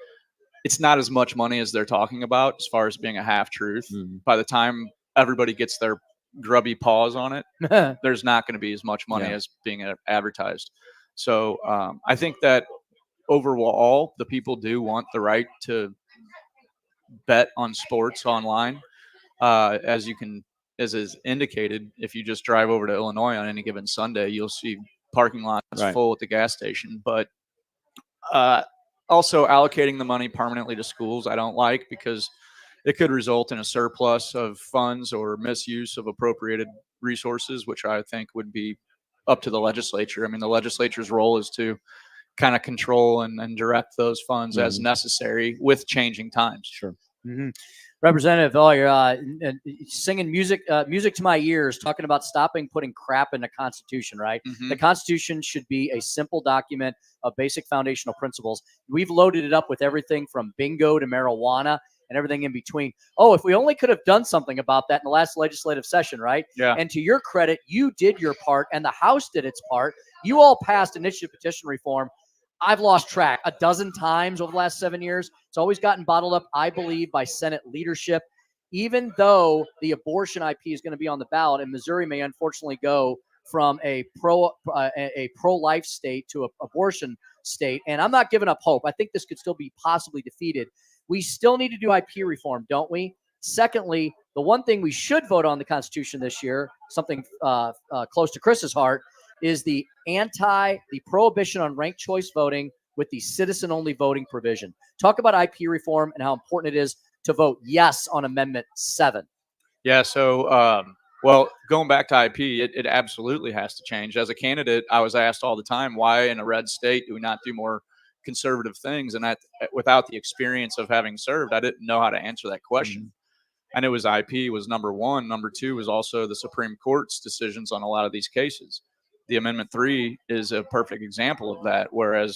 it's not as much money as they're talking about as far as being a half truth. By the time everybody gets their grubby paws on it, there's not going to be as much money as being advertised. So I think that overall, the people do want the right to bet on sports online. As is indicated, if you just drive over to Illinois on any given Sunday, you'll see parking lots full at the gas station. But also allocating the money permanently to schools, I don't like, because it could result in a surplus of funds or misuse of appropriated resources, which I think would be up to the legislature. I mean, the legislature's role is to kind of control and direct those funds as necessary with changing times.
Sure. Representative, you're singing music to my ears, talking about stopping putting crap in the Constitution, right? The Constitution should be a simple document of basic foundational principles. We've loaded it up with everything from bingo to marijuana and everything in between. Oh, if we only could have done something about that in the last legislative session, right?
Yeah.
And to your credit, you did your part and the House did its part. You all passed initiative petition reform. I've lost track a dozen times over the last 7 years. It's always gotten bottled up, I believe, by Senate leadership. Even though the abortion IP is going to be on the ballot, and Missouri may unfortunately go from a pro-life state to an abortion state, and I'm not giving up hope. I think this could still be possibly defeated. We still need to do IP reform, don't we? Secondly, the one thing we should vote on the Constitution this year, something close to Chris's heart, is the prohibition on ranked choice voting with the citizen-only voting provision. Talk about IP reform and how important it is to vote yes on Amendment 7.
Yeah, so, well, going back to IP, it absolutely has to change. As a candidate, I was asked all the time, why in a red state do we not do more conservative things? And without the experience of having served, I didn't know how to answer that question. And it was IP was number one. Number two was also the Supreme Court's decisions on a lot of these cases. The Amendment 3 is a perfect example of that, whereas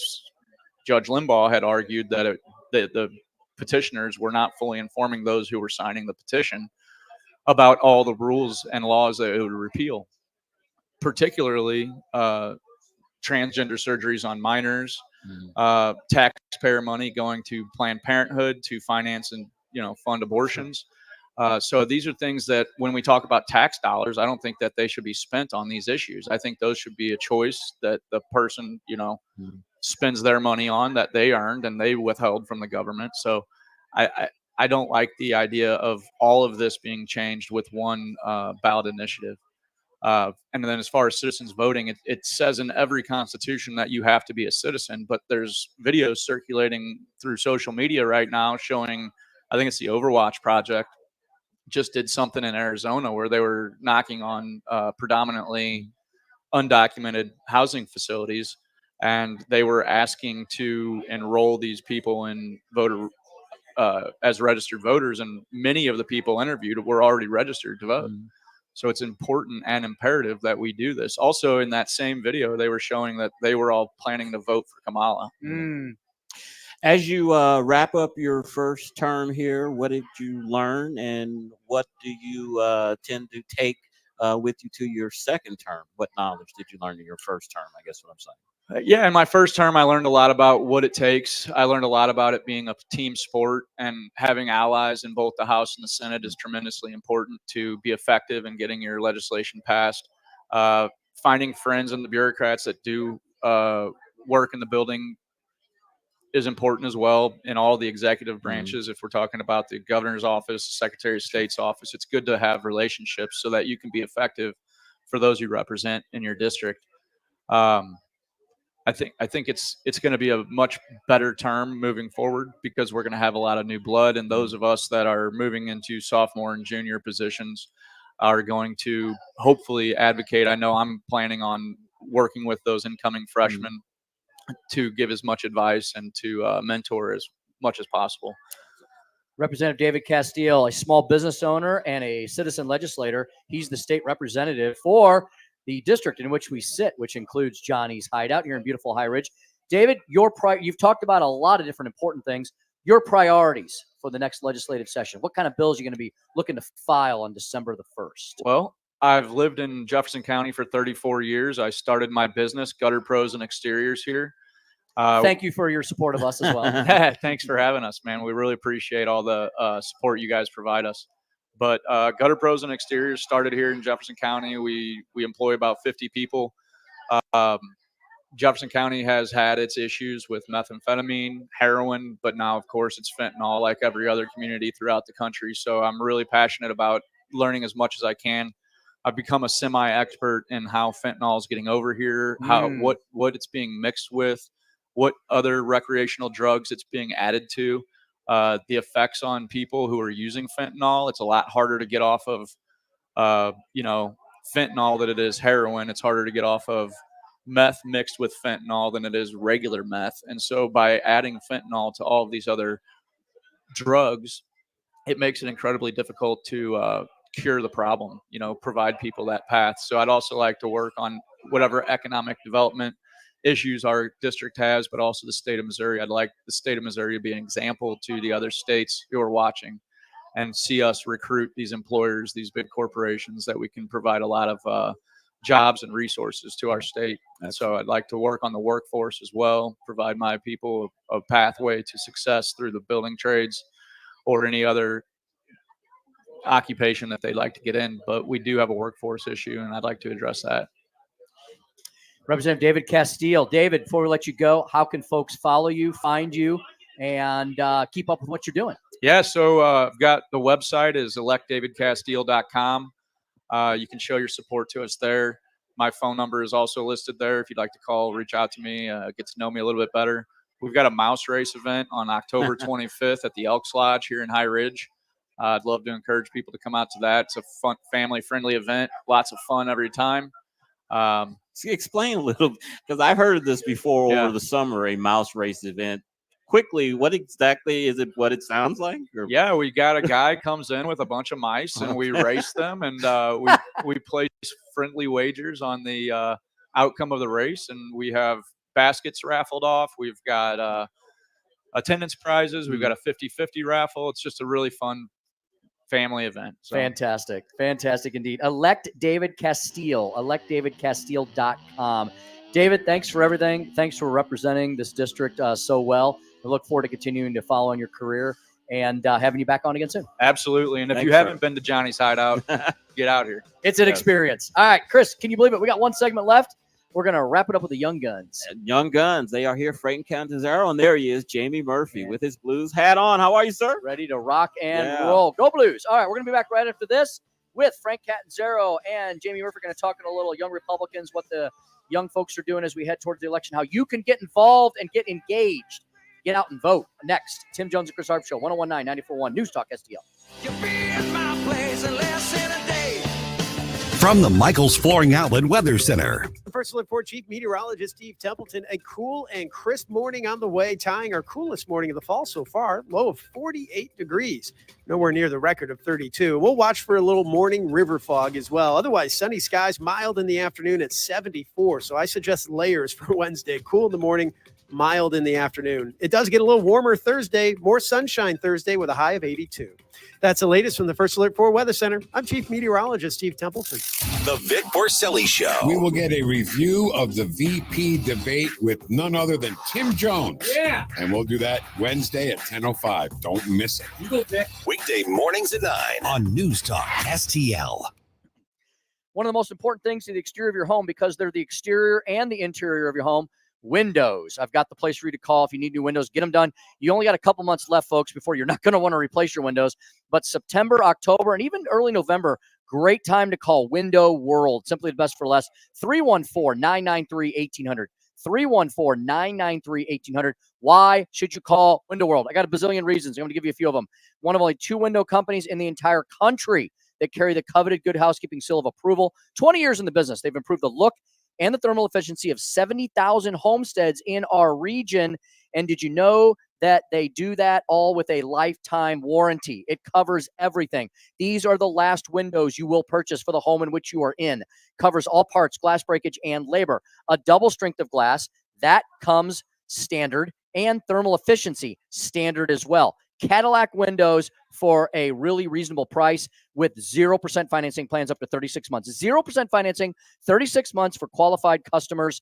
Judge Limbaugh had argued that the petitioners were not fully informing those who were signing the petition about all the rules and laws that it would repeal, particularly transgender surgeries on minors, taxpayer money going to Planned Parenthood to finance and fund abortions. So these are things that when we talk about tax dollars, I don't think that they should be spent on these issues. I think those should be a choice that the person, spends their money on that they earned and they withheld from the government. So I don't like the idea of all of this being changed with one ballot initiative. And then as far as citizens voting, it says in every constitution that you have to be a citizen, but there's videos circulating through social media right now showing, I think it's the Overwatch Project, just did something in Arizona where they were knocking on predominantly undocumented housing facilities, and they were asking to enroll these people in voter as registered voters, and many of the people interviewed were already registered to vote. So it's important and imperative that we do this. Also, in that same video, they were showing that they were all planning to vote for Kamala.
As you wrap up your first term here, what did you learn, and what do you tend to take with you to your second term? What knowledge did you learn in your first term? I guess what I'm saying.
Yeah, in my first term, I learned a lot about what it takes. I learned a lot about it being a team sport, and having allies in both the House and the Senate is tremendously important to be effective in getting your legislation passed. Finding friends and the bureaucrats that do work in the building is important as well in all the executive branches. If we're talking about the governor's office, Secretary of State's office, it's good to have relationships so that you can be effective for those you represent in your district. I think it's going to be a much better term moving forward because we're going to have a lot of new blood, and those of us that are moving into sophomore and junior positions are going to hopefully advocate. I know I'm planning on working with those incoming freshmen to give as much advice and to mentor as much as possible.
Representative David Casteel, a small business owner and a citizen legislator. He's the state representative for the district in which we sit, which includes Johnny's Hideout here in beautiful High Ridge. David, you've talked about a lot of different important things. Your priorities for the next legislative session. What kind of bills are you going to be looking to file on December the 1st?
Well, I've lived in Jefferson County for 34 years. I started my business, Gutter Pros and Exteriors here.
Thank you for your support of us as well.
Thanks for having us, man. We really appreciate all the support you guys provide us. But Gutter Pros and Exteriors started here in Jefferson County. We employ about 50 people. Jefferson County has had its issues with methamphetamine, heroin, but now, of course, it's fentanyl like every other community throughout the country. So I'm really passionate about learning as much as I can. I've become a semi-expert in how fentanyl is getting over here, what it's being mixed with, what other recreational drugs it's being added to, the effects on people who are using fentanyl. It's a lot harder to get off of, fentanyl than it is heroin. It's harder to get off of meth mixed with fentanyl than it is regular meth. And so by adding fentanyl to all of these other drugs, it makes it incredibly difficult to cure the problem, provide people that path. So I'd also like to work on whatever economic development issues our district has, but also the state of Missouri. I'd like the state of Missouri to be an example to the other states who are watching and see us recruit these employers, these big corporations, that we can provide a lot of jobs and resources to our state. And so I'd like to work on the workforce as well, provide my people a pathway to success through the building trades or any other occupation that they'd like to get in. But we do have a workforce issue, and I'd like to address that.
Representative David Casteel. David, before we let you go, how can folks follow you, find you, and keep up with what you're doing?
Yeah, so I've got the website is electdavidcasteel.com. You can show your support to us there. My phone number is also listed there. If you'd like to call, reach out to me, get to know me a little bit better. We've got a mouse race event on October 25th at the Elks Lodge here in High Ridge. I'd love to encourage people to come out to that. It's a fun, family-friendly event. Lots of fun every time.
Explain a little, because I've heard of this before over the summer, a mouse race event. Quickly, what exactly is it? What it sounds like? Or?
Yeah, we got a guy comes in with a bunch of mice, and we race them, and we place friendly wagers on the outcome of the race, and we have baskets raffled off. We've got attendance prizes. We've got a 50-50 raffle. It's just a really fun family event. So.
Fantastic indeed. Elect David Casteel, electdavidcasteel.com. David, thanks for everything. Thanks for representing this district so well. I look forward to continuing to follow on your career and having you back on again soon.
Absolutely. And if you haven't been to Johnny's Hideout, get out here.
It's an experience. All right, Chris, can you believe it? We got one segment left. We're going to wrap it up with the Young Guns.
Young Guns. They are here freighting Catanzaro, and there he is, Jamie Murphy, with his Blues hat on. How are you, sir?
Ready to rock and roll. Go Blues. All right, we're going to be back right after this with Frank Catanzaro and Jamie Murphy. We're going to talk a little Young Republicans, what the young folks are doing as we head towards the election, how you can get involved and get engaged. Get out and vote. Next, Tim Jones and Chris Arps Show, 101.9, 94.1, News Talk STL.
From the Michaels Flooring Outlet Weather Center.
First Alert 4 Chief Meteorologist Steve Templeton. A cool and crisp morning on the way, tying our coolest morning of the fall so far. Low of 48 degrees. Nowhere near the record of 32. We'll watch for a little morning river fog as well. Otherwise, sunny skies, mild in the afternoon at 74. So I suggest layers for Wednesday. Cool in the morning, mild in the afternoon. It does get a little warmer Thursday, more sunshine Thursday with a high of 82. That's the latest from the First Alert 4 Weather Center. I'm Chief Meteorologist Steve Templeton.
The Vic Borselli Show.
We will get a review of the VP debate with none other than Tim Jones.
Yeah.
And we'll do that Wednesday at 10:05. Don't miss it.
You go, Vic.
Weekday mornings at 9
on News Talk STL.
One of the most important things to the exterior of your home, because they're the exterior and the interior of your home, windows. I've got the place for you to call if you need new windows. Get them done. You only got a couple months left, folks, before you're not going to want to replace your windows. But September, October, and even early November, great time to call Window World. Simply the best for less. 314-993-1800. 314-993-1800. Why should you call Window World? I got a bazillion reasons. I'm going to give you a few of them. One of only 2 window companies in the entire country that carry the coveted Good Housekeeping seal of approval. 20 years in the business. They've improved the look and the thermal efficiency of 70,000 homesteads in our region. And did you know that they do that all with a lifetime warranty. It covers everything. These are the last windows you will purchase for the home in which you are in. Covers all parts, glass breakage, and labor. A double strength of glass that comes standard, and thermal efficiency standard as well. Cadillac windows for a really reasonable price with 0% financing plans up to 36 months. 0% financing, 36 months for qualified customers.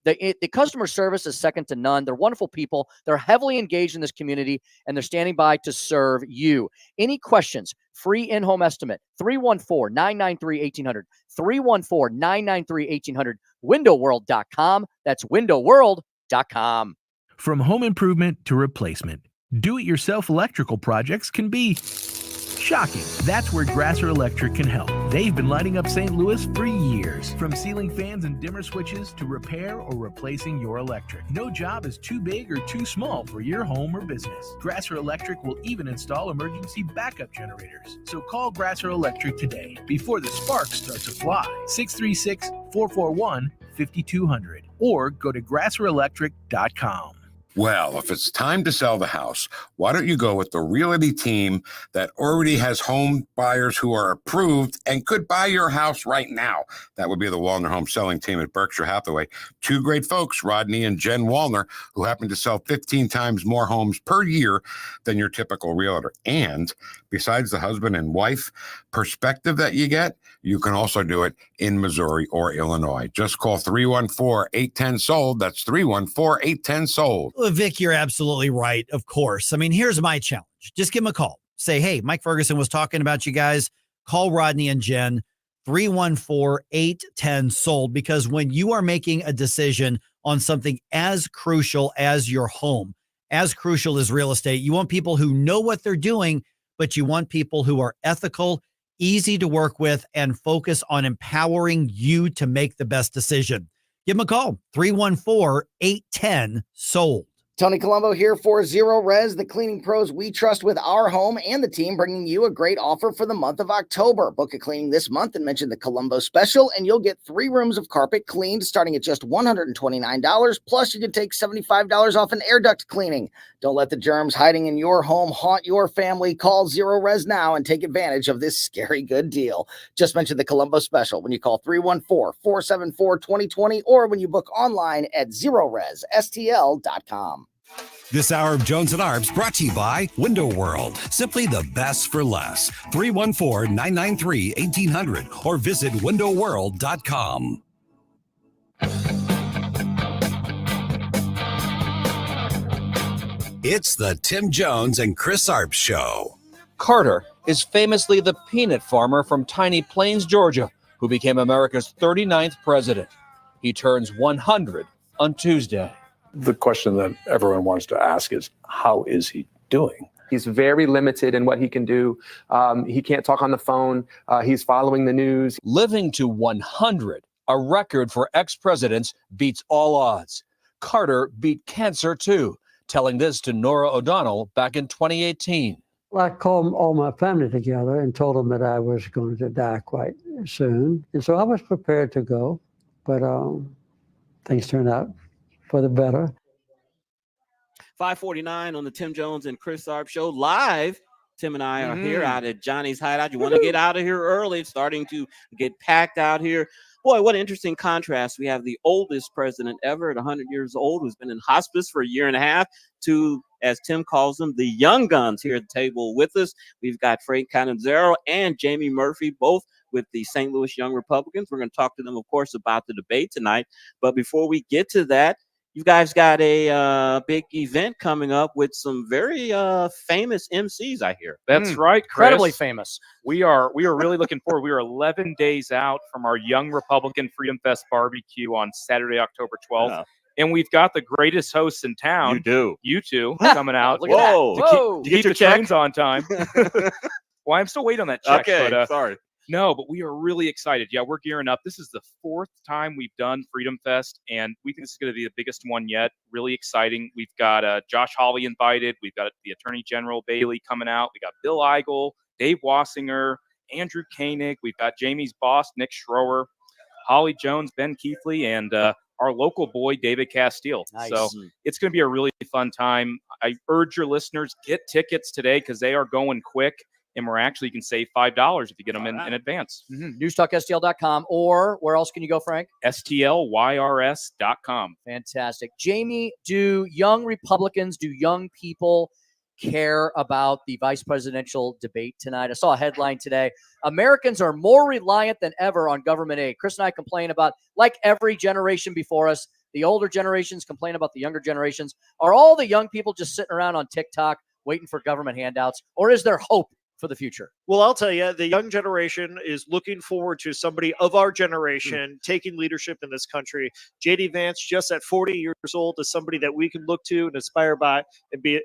The customer service is second to none. They're wonderful people. They're heavily engaged in this community, and they're standing by to serve you. Any questions? Free in-home estimate, 314-993-1800, 314-993-1800, windowworld.com. That's windowworld.com.
From home improvement to replacement, do-it-yourself electrical projects can be shocking. That's where Grasser Electric can help. They've been lighting up St. Louis for years. From ceiling fans and dimmer switches to repair or replacing your electric. No job is too big or too small for your home or business. Grasser Electric will even install emergency backup generators. So call Grasser Electric today before the sparks start to fly. 636-441-5200 or go to grasserelectric.com.
Well, if it's time to sell the house, why don't you go with the Realty team that already has home buyers who are approved and could buy your house right now? That would be the Wallner Home Selling Team at Berkshire Hathaway. Two great folks, Rodney and Jen Wallner, who happen to sell 15 times more homes per year than your typical realtor. And besides the husband and wife perspective that you get, you can also do it in Missouri or Illinois. Just call 314-810-SOLD. That's 314-810-SOLD.
Well, Vic, you're absolutely right, of course. I mean, here's my challenge. Just give them a call. Say, hey, Mike Ferguson was talking about you guys. Call Rodney and Jen, 314-810-SOLD. Because when you are making a decision on something as crucial as your home, as crucial as real estate, you want people who know what they're doing, but you want people who are ethical, easy to work with, and focus on empowering you to make the best decision. Give them a call, 314-810-SOLD.
Tony Colombo here for Zero Res, the cleaning pros we trust with our home, and the team bringing you a great offer for the month of October. Book a cleaning this month and mention the Colombo special, and you'll get 3 rooms of carpet cleaned starting at just $129. Plus, you can take $75 off an air duct cleaning. Don't let the germs hiding in your home haunt your family. Call Zero Res now and take advantage of this scary good deal. Just mention the Colombo special when you call 314-474-2020 or when you book online at ZeroResSTL.com.
This hour of Jones and Arps brought to you by Window World. Simply the best for less. 314-993-1800 or visit windowworld.com. It's the Tim Jones and Chris Arps Show.
Carter is famously the peanut farmer from Tiny Plains, Georgia, who became America's 39th president. He turns 100 on Tuesday.
The question that everyone wants to ask is, how is he doing?
He's very limited in what he can do. He can't talk on the phone. He's following the news.
Living to 100, a record for ex-presidents, beats all odds. Carter beat cancer too, telling this to Nora O'Donnell back in 2018.
Well, I called all my family together and told them that I was going to die quite soon. And so I was prepared to go, but things turned out for the better.
5:49 on the Tim Jones and Chris Arps Show live. Tim and I are here out at Johnny's Hideout. You want to get out of here early. It's starting to get packed out here. Boy, what an interesting contrast. We have the oldest president ever at 100 years old who's been in hospice for a year and a half to, as Tim calls them, the young guns here at the table with us. We've got Freddie Catanzaro and Jamie Murphy, both with the St. Louis Young Republicans. We're going to talk to them, of course, about the debate tonight. But before we get to that, you guys got a big event coming up with some very famous MCs, I hear.
That's right, Chris.
Incredibly famous.
We are really looking forward. We are 11 days out from our Young Republican Freedom Fest barbecue on Saturday, October 12th. Yeah. And we've got the greatest hosts in town.
You do.
You two coming out.
Whoa.
To keep the trains on time. Well, I'm still waiting on that check.
Okay,
but,
sorry.
No, but we are really excited. Yeah, we're gearing up. This is the 4th time we've done Freedom Fest, and we think this is going to be the biggest one yet. Really exciting. We've got Josh Hawley invited. We've got the Attorney General Bailey coming out. We got Bill Eigel, Dave Wassinger, Andrew Koenig. We've got Jamie's boss, Nick Schroer, Holly Jones, Ben Keithley, and our local boy, David Casteel.
Nice.
So it's going to be a really fun time. I urge your listeners, get tickets today because they are going quick. And you can save $5 if you get them in advance.
NewsTalkSTL.com, or where else can you go, Frank?
STLYRS.com.
Fantastic. Jamie, do young Republicans, do young people care about the vice presidential debate tonight? I saw a headline today. Americans are more reliant than ever on government aid. Chris and I complain about, like every generation before us, the older generations complain about the younger generations. Are all the young people just sitting around on TikTok waiting for government handouts, or is there hope for the future?
Well, I'll tell you, the young generation is looking forward to somebody of our generation taking leadership in this country. JD Vance, just at 40 years old, is somebody that we can look to and aspire by and be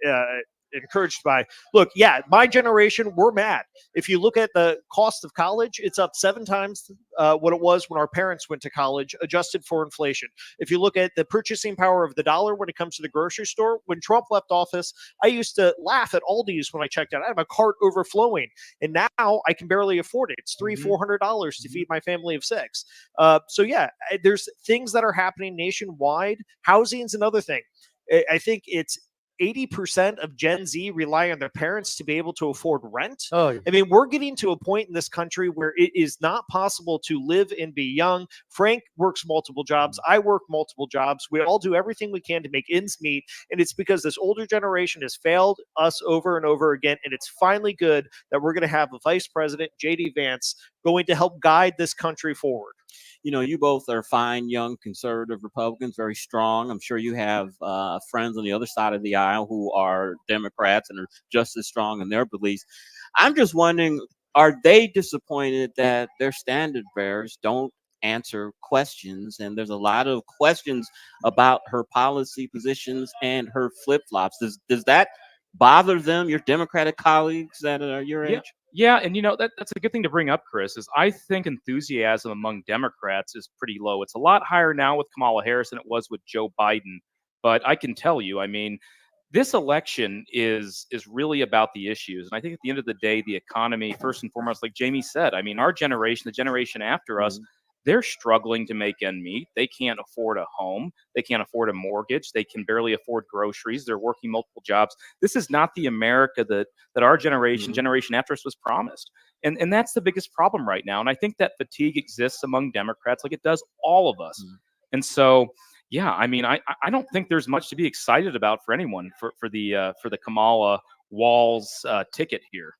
encouraged by. Look, yeah, my generation, we're mad. If you look at the cost of college, it's up 7 times what it was when our parents went to college, adjusted for inflation. If you look at the purchasing power of the dollar when it comes to the grocery store, when Trump left office, I used to laugh at Aldi's when I checked out. I have a cart overflowing, and now I can barely afford it. It's $300-$400 to feed my family of 6. So yeah, there's things that are happening nationwide. Housing's another thing. I think it's 80% of Gen Z rely on their parents to be able to afford rent. I mean, we're getting to a point in this country where it is not possible to live and be young. Frank works multiple jobs. I work multiple jobs. We all do everything we can to make ends meet. And it's because this older generation has failed us over and over again. And it's finally good that we're going to have a Vice President, JD Vance, going to help guide this country forward.
You know, you both are fine, young, conservative Republicans, very strong. I'm sure you have friends on the other side of the aisle who are Democrats and are just as strong in their beliefs. I'm just wondering, are they disappointed that their standard bearers don't answer questions? And there's a lot of questions about her policy positions and her flip-flops. Does that bother them, your Democratic colleagues that are your age?
Yeah, and that's a good thing to bring up, Chris, is I think enthusiasm among Democrats is pretty low. It's a lot higher now with Kamala Harris than it was with Joe Biden. But I can tell you, I mean, this election is really about the issues. And I think at the end of the day, the economy, first and foremost, like Jamie said, I mean, our generation, the generation after us, they're struggling to make end meet. They can't afford a home. They can't afford a mortgage. They can barely afford groceries. They're working multiple jobs. This is not the America that our generation after us was promised. And that's the biggest problem right now. And I think that fatigue exists among Democrats like it does all of us. And so, yeah, I mean, I don't think there's much to be excited about for anyone for the Kamala Walls ticket here.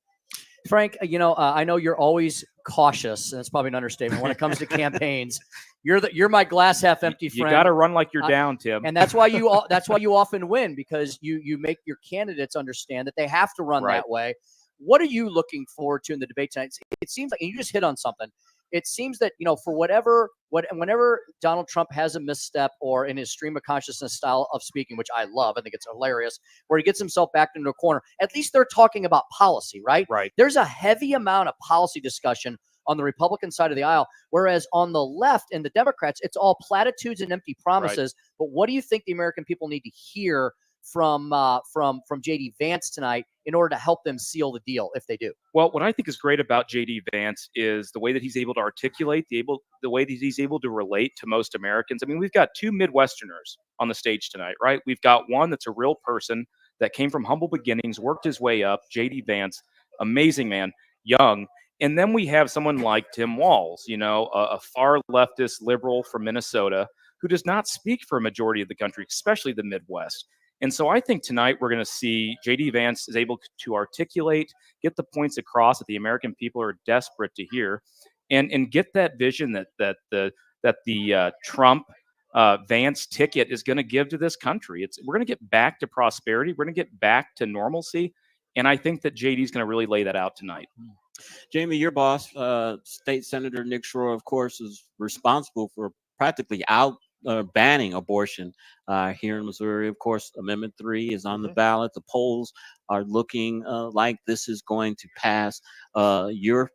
Frank, I know you're always cautious, and it's probably an understatement when it comes to campaigns. You're my glass half empty friend.
You got to run like you're down, Tim.
And that's why you often win, because you make your candidates understand that they have to run that way. What are you looking forward to in the debate tonight? It seems like, and you just hit on something. It seems that, for whenever Donald Trump has a misstep, or in his stream of consciousness style of speaking, which I love, I think it's hilarious, where he gets himself back into a corner, at least they're talking about policy, right?
Right.
There's a heavy amount of policy discussion on the Republican side of the aisle, whereas on the left and the Democrats, it's all platitudes and empty promises. Right. But what do you think the American people need to hear from JD Vance tonight in order to help them seal the deal, if they do?
Well, what I think is great about JD Vance is the way that he's able to articulate, the way that he's able to relate to most Americans. I mean, we've got 2 Midwesterners on the stage tonight, right? We've got one that's a real person that came from humble beginnings, worked his way up, JD Vance, amazing man, young. And then we have someone like Tim Walz, a far leftist liberal from Minnesota who does not speak for a majority of the country, especially the Midwest. And so I think tonight we're going to see JD Vance is able to articulate, get the points across that the American people are desperate to hear, and get that vision that the Trump Vance ticket is going to give to this country. We're going to get back to prosperity. We're going to get back to normalcy. And I think that JD is going to really lay that out tonight.
Jamie, your boss, State Senator Nick Schroer, of course, is responsible for practically banning abortion here in Missouri. Of course, Amendment 3 is on the ballot. The polls are looking like this is going to pass. Your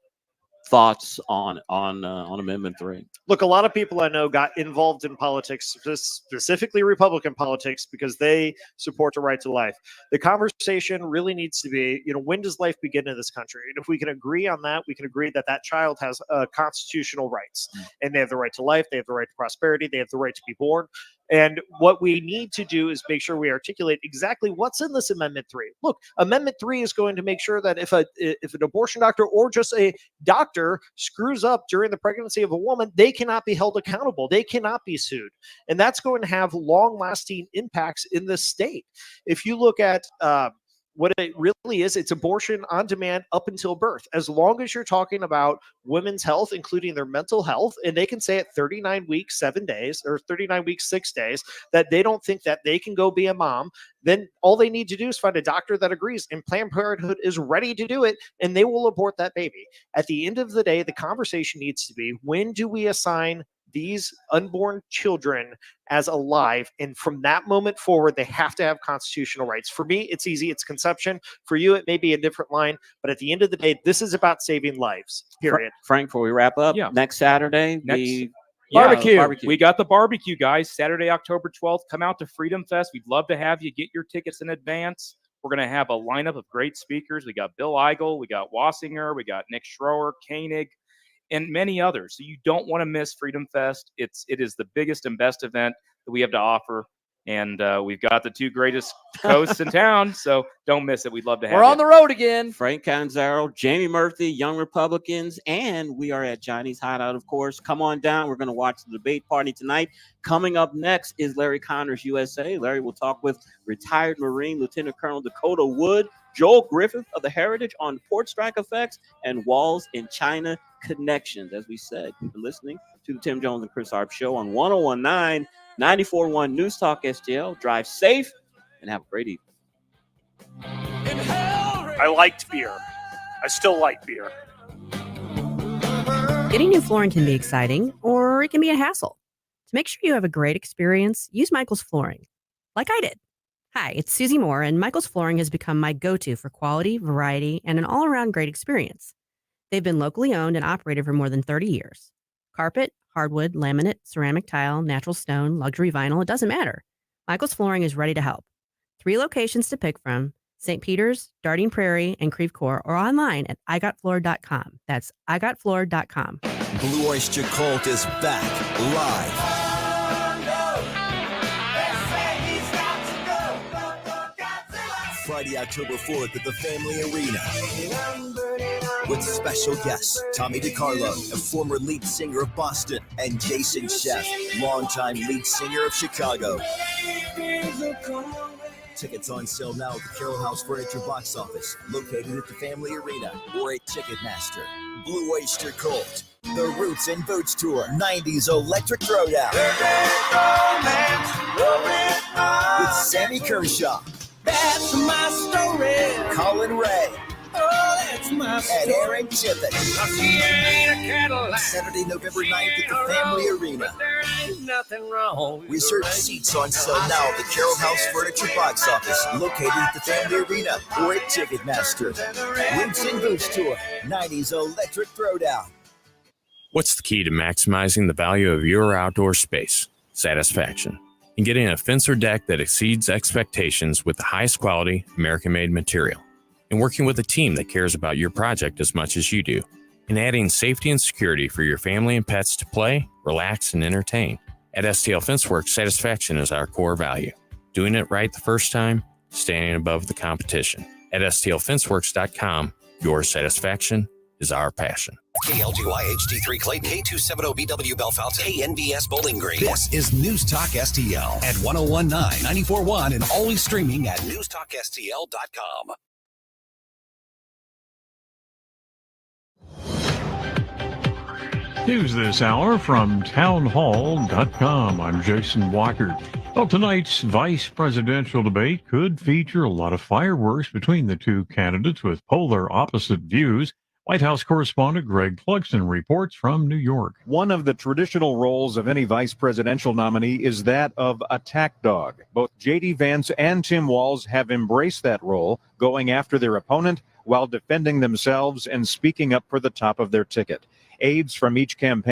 thoughts on Amendment 3?
Look, a lot of people I know got involved in politics, specifically Republican politics, because they support the right to life. The conversation really needs to be, when does life begin in this country? And if we can agree on that, we can agree that that child has constitutional rights, and they have the right to life, they have the right to prosperity, they have the right to be born. And what we need to do is make sure we articulate exactly what's in this Amendment 3. Look, Amendment 3 is going to make sure that if an abortion doctor or just a doctor screws up during the pregnancy of a woman, they cannot be held accountable. They cannot be sued. And that's going to have long-lasting impacts in this state. If you look at what it really is, it's abortion on demand up until birth. As long as you're talking about women's health, including their mental health, and they can say at 39 weeks, 7 days, or 39 weeks, 6 days, that they don't think that they can go be a mom, then all they need to do is find a doctor that agrees, and Planned Parenthood is ready to do it, and they will abort that baby. At the end of the day, the conversation needs to be, when do we assign these unborn children as alive? And from that moment forward, they have to have constitutional rights. For me, it's easy. It's conception. For you, it may be a different line. But at the end of the day, this is about saving lives, period.
Frank, before we wrap up, next Saturday,
barbecue. We got the barbecue, guys. Saturday, October 12th. Come out to Freedom Fest. We'd love to have you. Get your tickets in advance. We're going to have a lineup of great speakers. We got Bill Eigel. We got Wassinger. We got Nick Schroer, Koenig, and many others. So you don't want to miss Freedom Fest. It is the biggest and best event that we have to offer. And we've got the two greatest hosts in town, so don't miss it. We'd love to have you.
We're on the road again.
Frank Catanzaro, Jamie Murphy, Young Republicans, and we are at Johnny's Hideout, of course. Come on down. We're going to watch the debate party tonight. Coming up next is Larry Connors, USA. Larry will talk with retired Marine Lieutenant Colonel Dakota Wood, Joel Griffith of the Heritage on port strike effects and walls in China connections. As we said, you've been listening to the Tim Jones and Chris Arps show on 1019 94.1 News Talk STL. Drive safe and have a great evening.
I liked beer. I still like beer.
Getting new flooring can be exciting, or it can be a hassle. To make sure you have a great experience, use Michael's Flooring, like I did. Hi, it's Susie Moore, and Michael's Flooring has become my go-to for quality, variety, and an all-around great experience. They've been locally owned and operated for more than 30 years. Carpet, hardwood, laminate, ceramic tile, natural stone, luxury vinyl, it doesn't matter. Michael's Flooring is ready to help. 3 locations to pick from: St. Peter's, Darting Prairie, and Creve Coeur, or online at igotfloor.com. That's igotfloor.com.
Blue Oyster Cult is back live. Friday, October 4th at the Family Arena with special guests Tommy DiCarlo, a former lead singer of Boston, and Jason Sheff, longtime lead singer of Chicago. Tickets on sale now at the Carroll House Furniture box office, located at the Family Arena or at Ticketmaster. Blue Oyster Cult, the Roots and Boots Tour, 90s Electric Throwdown with Sammy Kershaw. That's my story. Colin Ray. Oh, that's my story. And Aaron Tippett. Saturday, November 9th at the Family Arena.
There ain't nothing wrong.
Reserve seats on sale now at the Carroll House Furniture box office, located at the Family Arena or at Ticketmaster. Roots and Boots Tour, 90s Electric Throwdown.
What's the key to maximizing the value of your outdoor space? Satisfaction. And getting a fence or deck that exceeds expectations with the highest quality, American-made material. And working with a team that cares about your project as much as you do. And adding safety and security for your family and pets to play, relax, and entertain. At STL Fenceworks, satisfaction is our core value. Doing it right the first time, standing above the competition. At STLFenceworks.com, your satisfaction is our passion.
KLGY HD3 Clayton, K270BW Bellefonte, KNBS Bowling Green. This is News Talk STL at 1019 94.1 and always streaming at newstalkstl.com.
News this hour from townhall.com. I'm Jason Walker. Well, tonight's vice presidential debate could feature a lot of fireworks between the two candidates with polar opposite views. White House correspondent Greg Clugson reports from New York.
One of the traditional roles of any vice presidential nominee is that of attack dog. Both J.D. Vance and Tim Walz have embraced that role, going after their opponent while defending themselves and speaking up for the top of their ticket. Aides from each campaign